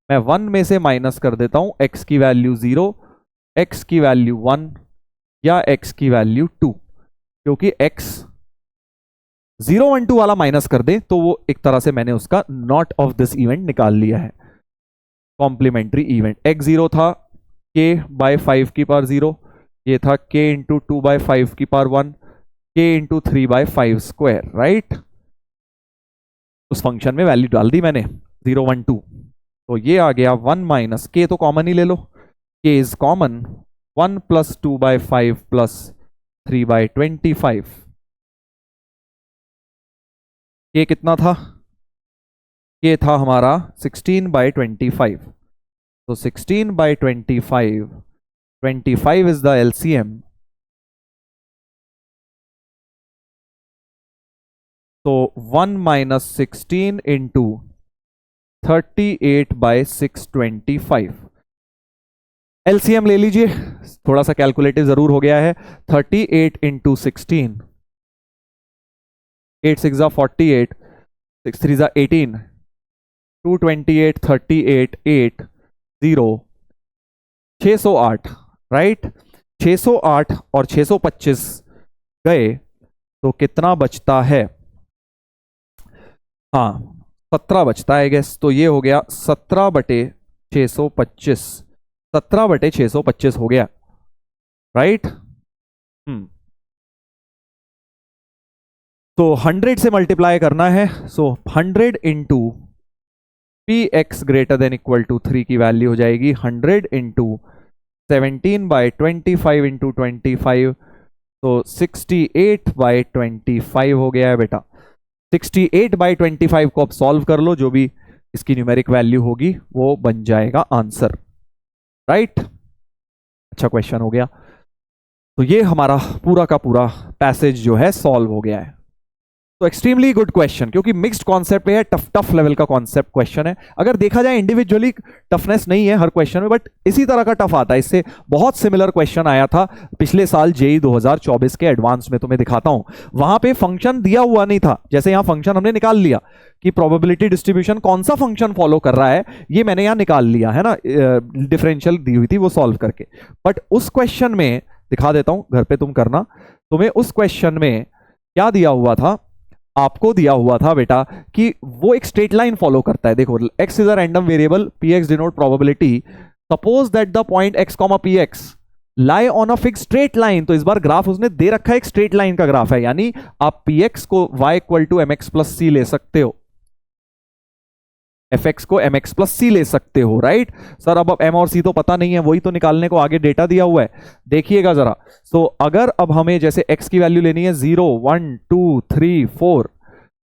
मैं 1 में से माइनस कर देता हूं x की वैल्यू 0, x की वैल्यू 1 या x की वैल्यू 2, क्योंकि x 012 वाला माइनस कर दे तो वो एक तरह से मैंने उसका नॉट ऑफ दिस इवेंट निकाल लिया है, कॉम्प्लीमेंट्री इवेंट। x0 था k बाय 5 की पावर 0, ये था k इंटू 2 बाय 5 की power 1, k into 3 by 5 square, right. उस फंक्शन में वैल्यू डाल दी मैंने 012, तो ये आ गया 1 माइनस k, तो कॉमन ही ले लो, k is common, 1 plus 2 by 5 plus 3 by 25। k कितना था, k था हमारा 16 बाय 25, तो 16 बाय 25, 25 इज द LCM, तो 1 माइनस 16 इंटू 38 बाय 625। एलसीएम ले लीजिए, थोड़ा सा कैलकुलेटिव जरूर हो गया है। 38 इंटू 16, 8 6 जा 48, 6 3 जा 18, 228, 38, 8 0, 608, राइट। 608 और 625 गए तो कितना बचता है, हाँ 17 बचता है गैस, तो ये हो गया 17 बटे 625, 17 बटे 625 हो गया, राइट। तो 100 से मल्टीप्लाई करना है, so 100 into P X greater than equal to 3 की वैल्यू हो जाएगी 100 इंटू 17 बाई 25 इंटू 25, तो 68 बाई 25 हो गया है बेटा। 68 बाई 25 को अब सॉल्व कर लो, जो भी इसकी न्यूमेरिक वैल्यू होगी वो बन जाएगा आंसर, राइट। अच्छा क्वेश्चन हो गया। तो ये हमारा पूरा का पूरा पैसेज जो है सॉल्व हो गया है। तो एक्सट्रीमली गुड क्वेश्चन, क्योंकि मिक्स्ड कॉन्सेप्ट पे है, टफ लेवल का कॉन्सेप्ट क्वेश्चन है। अगर देखा जाए इंडिविजुअली टफनेस नहीं है हर क्वेश्चन में, बट इसी तरह का टफ आता है। इससे बहुत सिमिलर क्वेश्चन आया था पिछले साल जेई 2024 के एडवांस में, तो मैं दिखाता हूं। वहां पे फंक्शन दिया हुआ नहीं था, जैसे यहां फंक्शन हमने निकाल लिया कि प्रोबेबिलिटी डिस्ट्रीब्यूशन कौन सा फंक्शन फॉलो कर रहा है, ये मैंने यहां निकाल लिया है ना, डिफरेंशियल दी हुई थी वो सॉल्व करके। बट उस क्वेश्चन में दिखा देता हूं, घर पे तुम करना। तुम्हें उस क्वेश्चन में क्या दिया हुआ था, आपको दिया हुआ था बेटा कि वो एक स्ट्रेट लाइन फॉलो करता है। देखो x is a random variable, px denote probability, suppose that the point x, px lie on a fix straight line. तो इस बार ग्राफ उसने दे रखा है, एक स्ट्रेट लाइन का ग्राफ है, यानी आप px को y equal to mx plus c ले सकते हो, fx को mx प्लस c ले सकते हो, राइट। सर अब m और c तो पता नहीं है, वही तो निकालने को आगे डेटा दिया हुआ है, देखिएगा जरा। सो अगर अब हमें जैसे x की वैल्यू लेनी है 0 1 2 3 4,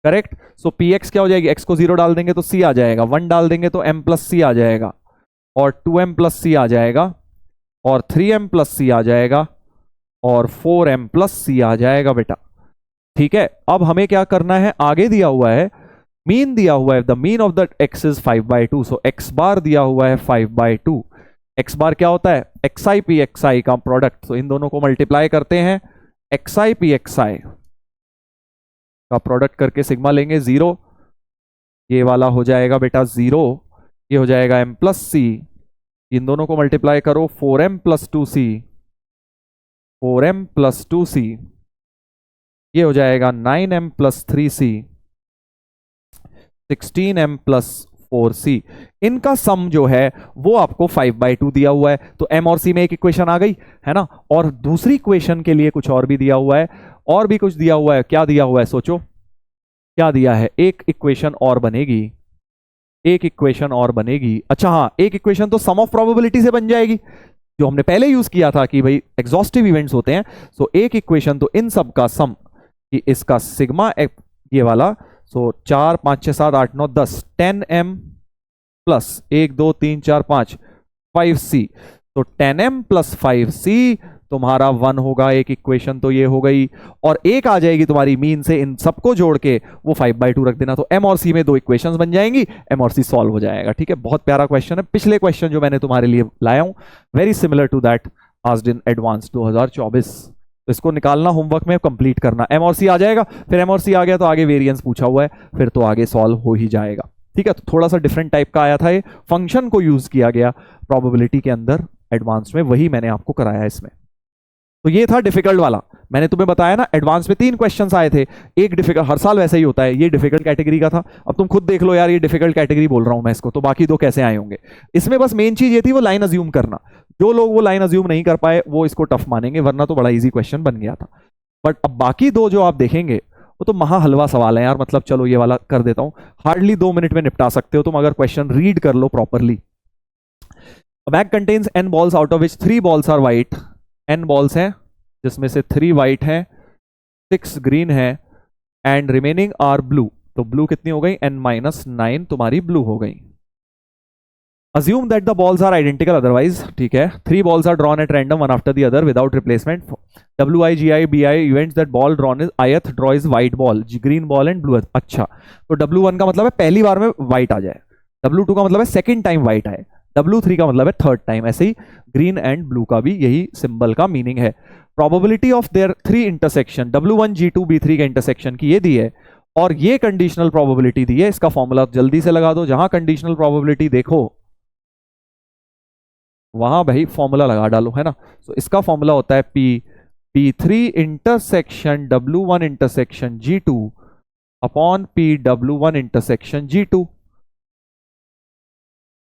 करेक्ट। सो px क्या हो जाएगी, x को 0 डाल देंगे तो c आ जाएगा, 1 डाल देंगे तो m प्लस c आ जाएगा, और 2m प्लस c आ जाएगा, और 3m प्लस c आ जाएगा, और 4m प्लस c आ जाएगा बेटा, ठीक है। अब हमें क्या करना है, आगे दिया हुआ है मीन दिया हुआ है, the mean of the x is 5/2, so x बार दिया हुआ है 5/2। x बार क्या होता है, xi p xi का प्रोडक्ट, तो इन दोनों को मल्टीप्लाई करते हैं, xi p xi का प्रोडक्ट करके सिग्मा लेंगे 0, ये वाला हो जाएगा बेटा 0, ये हो जाएगा m प्लस सी, इन दोनों को मल्टीप्लाई करो 4m plus 2c, 4m plus 2c, ये हो जाएगा 9m plus 3c, 16m plus 4c। इनका सम जो है वो आपको 5/2 दिया हुआ है, तो m और c में एक इक्वेशन आ गई है ना। और दूसरी इक्वेशन के लिए कुछ और भी दिया हुआ है, और भी कुछ दिया हुआ है। क्या दिया हुआ है सोचो, क्या दिया है, एक इक्वेशन और बनेगी, एक इक्वेशन और बनेगी। अच्छा हाँ, एक इक्वेशन तो सम ऑफ प्रोबेबिलिटी से बन जाएगी, जो हमने पहले यूज किया था कि भाई एग्जॉस्टिव इवेंट्स होते हैं। सो एक इक्वेशन तो इन सब का सम, कि इसका सिग्मा ये वाला, सो 4 5 6 7 8 9 10, 10m प्लस 1 2 3 4 5 5c, तो 10m प्लस 5c तुम्हारा 1 होगा, एक इक्वेशन तो ये हो गई। और एक आ जाएगी तुम्हारी मीन से, इन सबको जोड़ के वो 5/2 रख देना, तो m और c में दो इक्वेशंस बन जाएंगी, m और c सॉल्व हो जाएगा, ठीक है। बहुत प्यारा क्वेश्चन है। पिछले क्वेश्चन जो मैंने तुम्हारे लिए लाया हूं, very similar to that asked in advance 2024। तो इसको निकालना, होमवर्क में कंप्लीट करना, m और c आ जाएगा, फिर m और c आ गया तो आगे वेरिएंस पूछा हुआ है, फिर तो आगे सॉल्व हो ही जाएगा, ठीक है। तो थोड़ा सा डिफरेंट टाइप का आया था, ये फंक्शन को यूज किया गया प्रोबेबिलिटी के अंदर एडवांस में, वही मैंने आपको कराया इसमें। तो ये था डिफिकल्ट वाला। मैंने तुम्हें बताया ना एडवांस में 3 क्वेश्चंस आए थे, एक डिफिकल्ट, हर साल वैसे ही होता है, ये डिफिकल्ट कैटेगरी का था। अब तुम खुद देख लो यार, ये डिफिकल्ट कैटेगरी बोल रहा हूं मैं इसको, तो बाकी 2 कैसे आए होंगे। इसमें बस मेन चीज ये थी वो लाइन अज्यूम करना। जो लोग वो लाइन अज्यूम नहीं कर पाए वो इसको टफ मानेंगे, वरना तो बड़ा इजी क्वेश्चन बन गया था। बट अब बाकी 2 जो आप देखेंगे वो तो महा हलवा सवाल है यार। मतलब चलो ये वाला कर देता हूं, हार्डली 2 मिनट में निपटा सकते हो तुम अगर क्वेश्चन रीड कर लो properly. A bag contains n balls out of which 3 balls are white. n balls हैं जिसमें से 3 white हैं, 6 green है and remaining are blue. तो blue कितनी हो गई? n-9 तुम्हारी blue हो गई। Assume that the balls are identical otherwise, ठीक है। 3 balls are drawn at random one after the other without replacement. WI, GI, BI events that ball drawn is ith draw is white ball, green ball and blue। अच्छा, तो W1 का मतलब है पहली बार में white आ जाए, W2 का मतलब है सेकेंड टाइम white आए, W3 का मतलब है थर्ड टाइम। ऐसे ही ग्रीन एंड ब्लू का भी यही सिंबल का मीनिंग है। Probability of their 3 intersection, W1 G2 B3 के इंटरसेक्शन की ये दी है, और ये कंडीशनल प्रोबेबिलिटी दी है। इसका फॉर्मूला जल्दी से लगा दो, जहां कंडीशनल प्रोबेबिलिटी देखो वहां भाई फॉर्मूला लगा डालो, है ना। तो इसका फॉर्मूला होता है P3 intersection W1 intersection G2 upon PW1 intersection G2।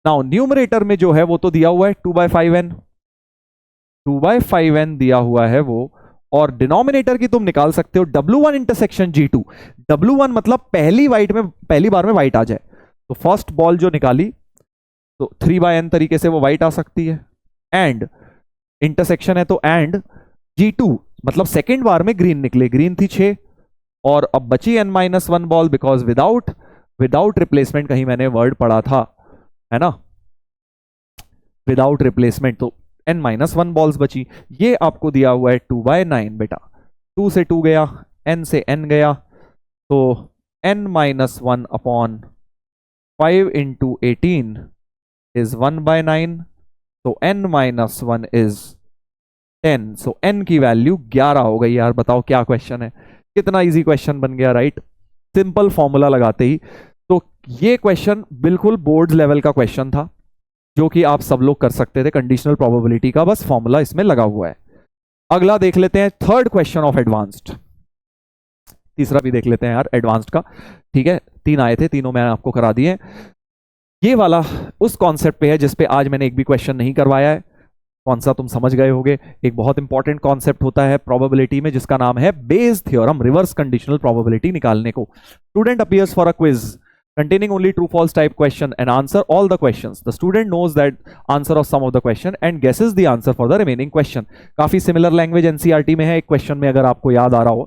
Now numerator में जो है वो तो दिया हुआ है 2/5n, 2/5n दिया हुआ है वो, और डिनोमिनेटर की तुम निकाल सकते हो W1 इंटरसेक्शन G2। W1 मतलब पहली बार में व्हाइट आ जाए, तो फर्स्ट बॉल जो निकाली तो 3/n तरीके से वो व्हाइट आ सकती है, एंड इंटरसेक्शन है तो एंड G2 मतलब सेकेंड बार में ग्रीन निकले, ग्रीन थी 6, और अब बची n-1 ball, because without replacement, कहीं मैंने वर्ड पढ़ा था, है ना, विदाउट रिप्लेसमेंट, तो n-1 बॉल्स बची। ये आपको दिया हुआ है 2/9 बेटा, 2 से 2 गया, n से n गया, तो n-1 अपॉन 5 इंटू 18 इज 1/9, तो n-1 इज 10, सो n की वैल्यू 11 हो गई। यार बताओ क्या क्वेश्चन है, कितना इजी क्वेश्चन बन गया, राइट। सिंपल फॉर्मूला लगाते ही। तो ये क्वेश्चन बिल्कुल बोर्ड लेवल का क्वेश्चन था, जो कि आप सब लोग कर सकते थे, कंडीशनल प्रोबेबिलिटी का बस फॉर्मूला इसमें लगा हुआ है। अगला देख लेते हैं थर्ड क्वेश्चन ऑफ एडवांस्ड, तीसरा भी देख लेते हैं यार एडवांस्ड का, ठीक है। 3 आए थे, तीनों मैंने आपको करा दिए। ये वाला उस कॉन्सेप्ट पे है जिस पे आज मैंने एक भी क्वेश्चन नहीं करवाया है। कौन सा तुम समझ गए होगे, एक बहुत इंपॉर्टेंट कॉन्सेप्ट होता है प्रोबेबिलिटी में जिसका नाम है Bayes theorem, reverse conditional probability निकालने को। Student appears for a quiz containing only true false type question and answer all the questions. The student knows that answer of some of the question and guesses the answer for the remaining question. काफी similar language NCERT में है, एक question में अगर आपको याद आ रहा हो,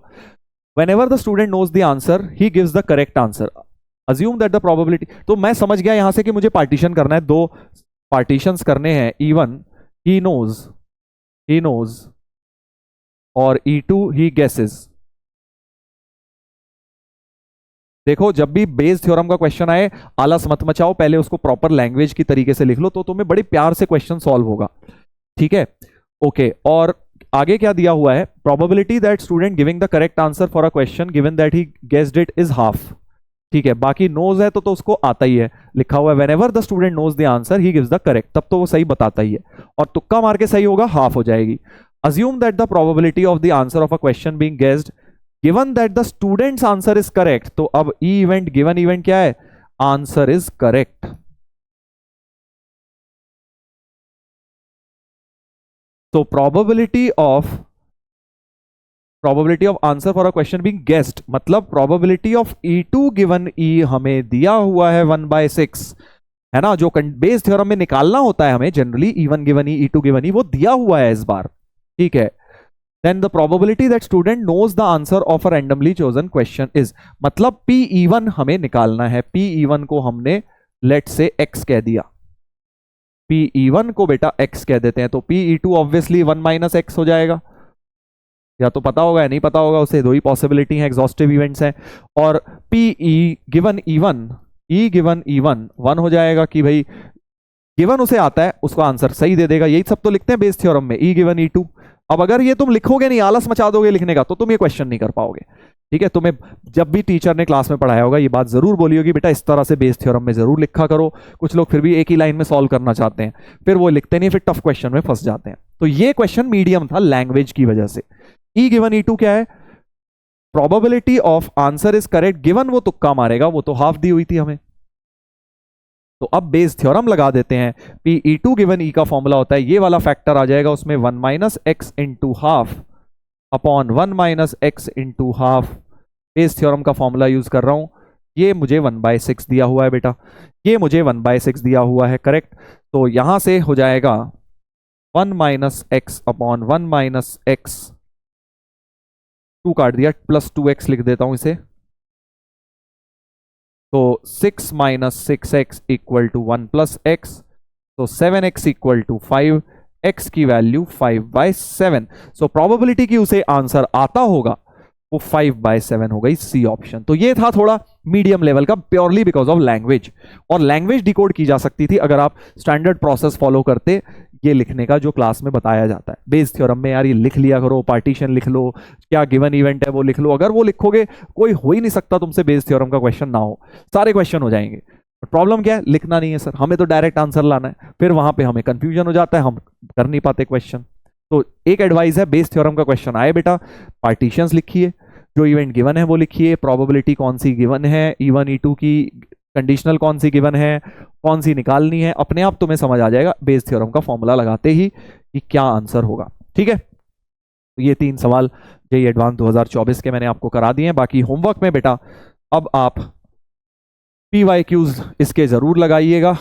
whenever the student knows the answer he gives the correct answer. Assume that the probability, तो मैं समझ गया यहां से कि मुझे पार्टीशन करना है, 2 पार्टीशंस करने हैं, E1 he knows और E2 he guesses। देखो जब भी बेस थ्योरम का क्वेश्चन आए आलस मत मचाओ, पहले उसको प्रॉपर लैंग्वेज की तरीके से लिख लो, तो तुम्हें बड़ी प्यार से क्वेश्चन सॉल्व होगा, ठीक है। ओके, और आगे क्या दिया हुआ है, probability that student giving the correct answer for a question given that he guessed it is half, ठीक है। बाकी नोज है तो उसको आता ही है, लिखा हुआ है whenever the student knows the answer he gives the correct, तब तो वो सही बताता ही है, और तुक्का मार के सही होगा हाफ हो जाएगी। Assume that the probability of the answer of a question being guessed given that the students answer is correct, तो अब ई इवेंट गिवन इवेंट क्या है, आंसर इज करेक्ट। तो probability of answer for a question being guessed मतलब probability of E2 given E हमें दिया हुआ है 1/6, है ना, जो बेस थ्योरम में निकालना होता है हमें generally, E1 given E, E2 given E, वो दिया हुआ है इस बार, ठीक है। Then the probability that student knows the answer of a randomly chosen question is, मतलब PE1 हमें निकालना है, PE1 को हमने लेट से x कह दिया, PE1 को बेटा x कह देते हैं, तो PE2 ऑब्वियसली 1 - x हो जाएगा, या तो पता होगा या नहीं पता होगा, उसे 2 ही पॉसिबिलिटी है, एग्जॉस्टिव इवेंट्स हैं। और PE given E1, E given E1 1 हो जाएगा कि भाई गिवन उसे आता है, उसको आंसर सही दे देगा, यही सब तो लिखते हैं बेस थ्योरम में, E गिवन E2। अब अगर ये तुम लिखोगे नहीं, आलस मचा दोगे लिखने का, तो तुम ये क्वेश्चन नहीं कर पाओगे, ठीक है। तुम्हें जब भी टीचर ने क्लास में पढ़ाया होगा ये बात जरूर बोली होगी, बेटा इस तरह से बेस थ्योरम में जरूर लिखा करो। कुछ लोग फिर भी एक ही लाइन में सॉल्व करना चाहते हैं, फिर वो लिखते नहीं, फिर टफ क्वेश्चन में फंस जाते हैं। तो ये क्वेश्चन मीडियम था लैंग्वेज की वजह से। ई गिवन ई टू क्या है, probability of answer is correct given, वो तुक्का मारेगा, वो तो हाफ दी हुई थी हमें। तो अब बेस थ्योरम लगा देते हैं। P E two given E का फॉर्मूला होता है ये वाला फैक्टर आ जाएगा उसमें 1 minus x into half upon 1 minus x into half. Bayes theorem का फॉर्मूला यूज कर रहा हूं, ये मुझे 1/6 दिया हुआ है बेटा, ये मुझे 1/6 दिया हुआ है, करेक्ट। तो यहां से हो जाएगा 1 minus x upon 1 minus x, 2 काट दिया, प्लस 2x लिख देता हूं इसे। तो 6 minus 6x equal to 1 plus X, तो 7x इक्वल टू 5, x की वैल्यू 5/7। सो प्रोबेबिलिटी की उसे आंसर आता होगा वो 5/7 हो गई, सी ऑप्शन। तो ये था थोड़ा मीडियम लेवल का, प्योरली बिकॉज ऑफ लैंग्वेज। और लैंग्वेज डिकोड की जा सकती थी अगर आप स्टैंडर्ड प्रोसेस फॉलो करते ये लिखने का जो क्लास में बताया जाता है। बेस थ्योरम में यार ये लिख लिया करो, पार्टीशन लिख लो, क्या गिवन इवेंट है वो लिख लो। अगर वो लिखोगे कोई हो ही नहीं सकता तुमसे बेस थ्योरम का क्वेश्चन ना हो, सारे क्वेश्चन हो जाएंगे। प्रॉब्लम क्या है, लिखना नहीं है सर, हमें तो डायरेक्ट आंसर लाना है, फिर वहां पे हमें कंफ्यूजन हो जाता है, हम कर नहीं पाते क्वेश्चन। तो एक एडवाइस है, बेस थ्योरम का क्वेश्चन आए बेटा, पार्टीशंस लिखिए, जो इवेंट गिवन है वो लिखिए, प्रोबेबिलिटी कौन सी गिवन है, E1 E2 की कंडीशनल कौन सी गिवन है, कौन सी निकालनी है, अपने आप तुम्हें समझ आ जाएगा बेस थ्योरम का फॉर्मूला लगाते ही कि क्या आंसर होगा। ठीक है, तो ये 3 सवाल जेईई एडवांस 2024 के मैंने आपको करा दिए हैं। बाकी होमवर्क में बेटा अब आप PYQs इसके जरूर लगाइएगा,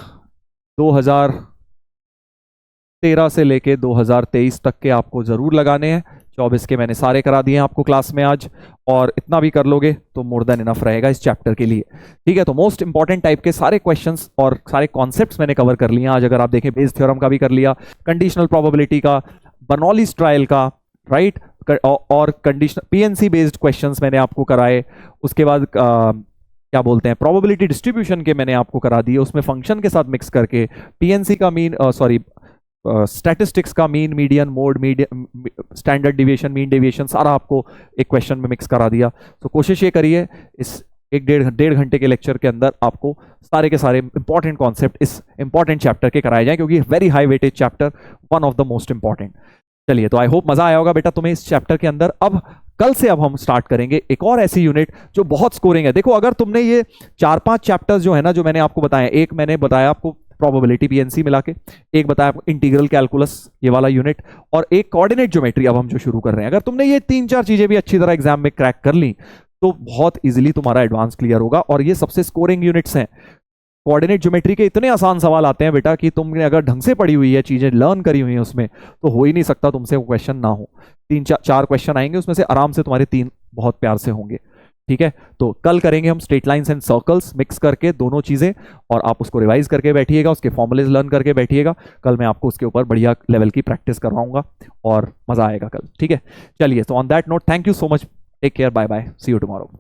2013 से लेके 2023 तक के आपको जरूर लगाने हैं। 24 के मैंने सारे करा दिए हैं आपको क्लास में आज, और इतना भी कर लोगे तो मोर देन इनफ रहेगा इस चैप्टर के लिए। ठीक है, तो मोस्ट इंपॉर्टेंट टाइप के सारे क्वेश्चंस और सारे कॉन्सेप्ट्स मैंने कवर कर लिए आज। अगर आप देखें बेस थ्योरम का भी कर लिया, कंडीशनल प्रोबेबिलिटी का, बर्नौलीज ट्रायल का, राइट, और कंडीशनल पीएनसी बेस्ड क्वेश्चंस मैंने आपको कराए। उसके बाद क्या बोलते हैं, प्रोबेबिलिटी डिस्ट्रीब्यूशन के मैंने आपको करा दिए, उसमें फंक्शन के साथ मिक्स करके पीएनसी का मीन स्टैटिस्टिक्स का mean, median, mode, median, standard deviation, mean deviation, सारा आपको एक क्वेश्चन में मिक्स करा दिया। तो कोशिश ये करिए इस 1-1.5 घंटे के लेक्चर के अंदर आपको सारे के सारे इंपॉर्टेंट कॉन्सेप्ट इस इंपॉर्टेंट चैप्टर के कराए जाएं, क्योंकि very high weightage chapter, one of the most important. चलिए, तो आई होप मजा आया होगा बेटा तुम्हें इस चैप्टर के अंदर। अब कल से अब हम स्टार्ट करेंगे एक और ऐसी यूनिट जो बहुत स्कोरिंग है। देखो, अगर तुमने ये 4-5 चैप्टर्स जो है ना, जो मैंने आपको बताया, एक मैंने बताया आपको प्रोबेबिलिटी पीएनसी मिला के, एक बताया आपको इंटीग्रल कैलकुलस ये वाला यूनिट, और एक कोऑर्डिनेट ज्योमेट्री अब हम जो शुरू कर रहे हैं। अगर तुमने ये 3-4 चीजें भी अच्छी तरह एग्जाम में क्रैक कर ली तो बहुत इजीली तुम्हारा एडवांस क्लियर होगा, और ये सबसे स्कोरिंग यूनिट्स हैं। कोऑर्डिनेट ज्योमेट्री के इतने आसान सवाल आते हैं बेटा कि तुमने अगर ढंग से पढ़ी हुई है, चीजें लर्न करी हुई है उसमें, तो हो ही नहीं सकता तुमसे वो क्वेश्चन ना हो। 3-4 क्वेश्चन आएंगे, उसमें से आराम से तुम्हारे 3 बहुत प्यार से होंगे। ठीक है, तो कल करेंगे हम straight lines and circles mix करके दोनों चीजें, और आप उसको रिवाइज करके बैठिएगा, उसके फॉर्मूलेज लर्न करके बैठिएगा। कल मैं आपको उसके ऊपर बढ़िया लेवल की प्रैक्टिस करवाऊंगा और मजा आएगा कल। ठीक है, चलिए, तो on that note, thank you so much, take care, bye bye, see you tomorrow.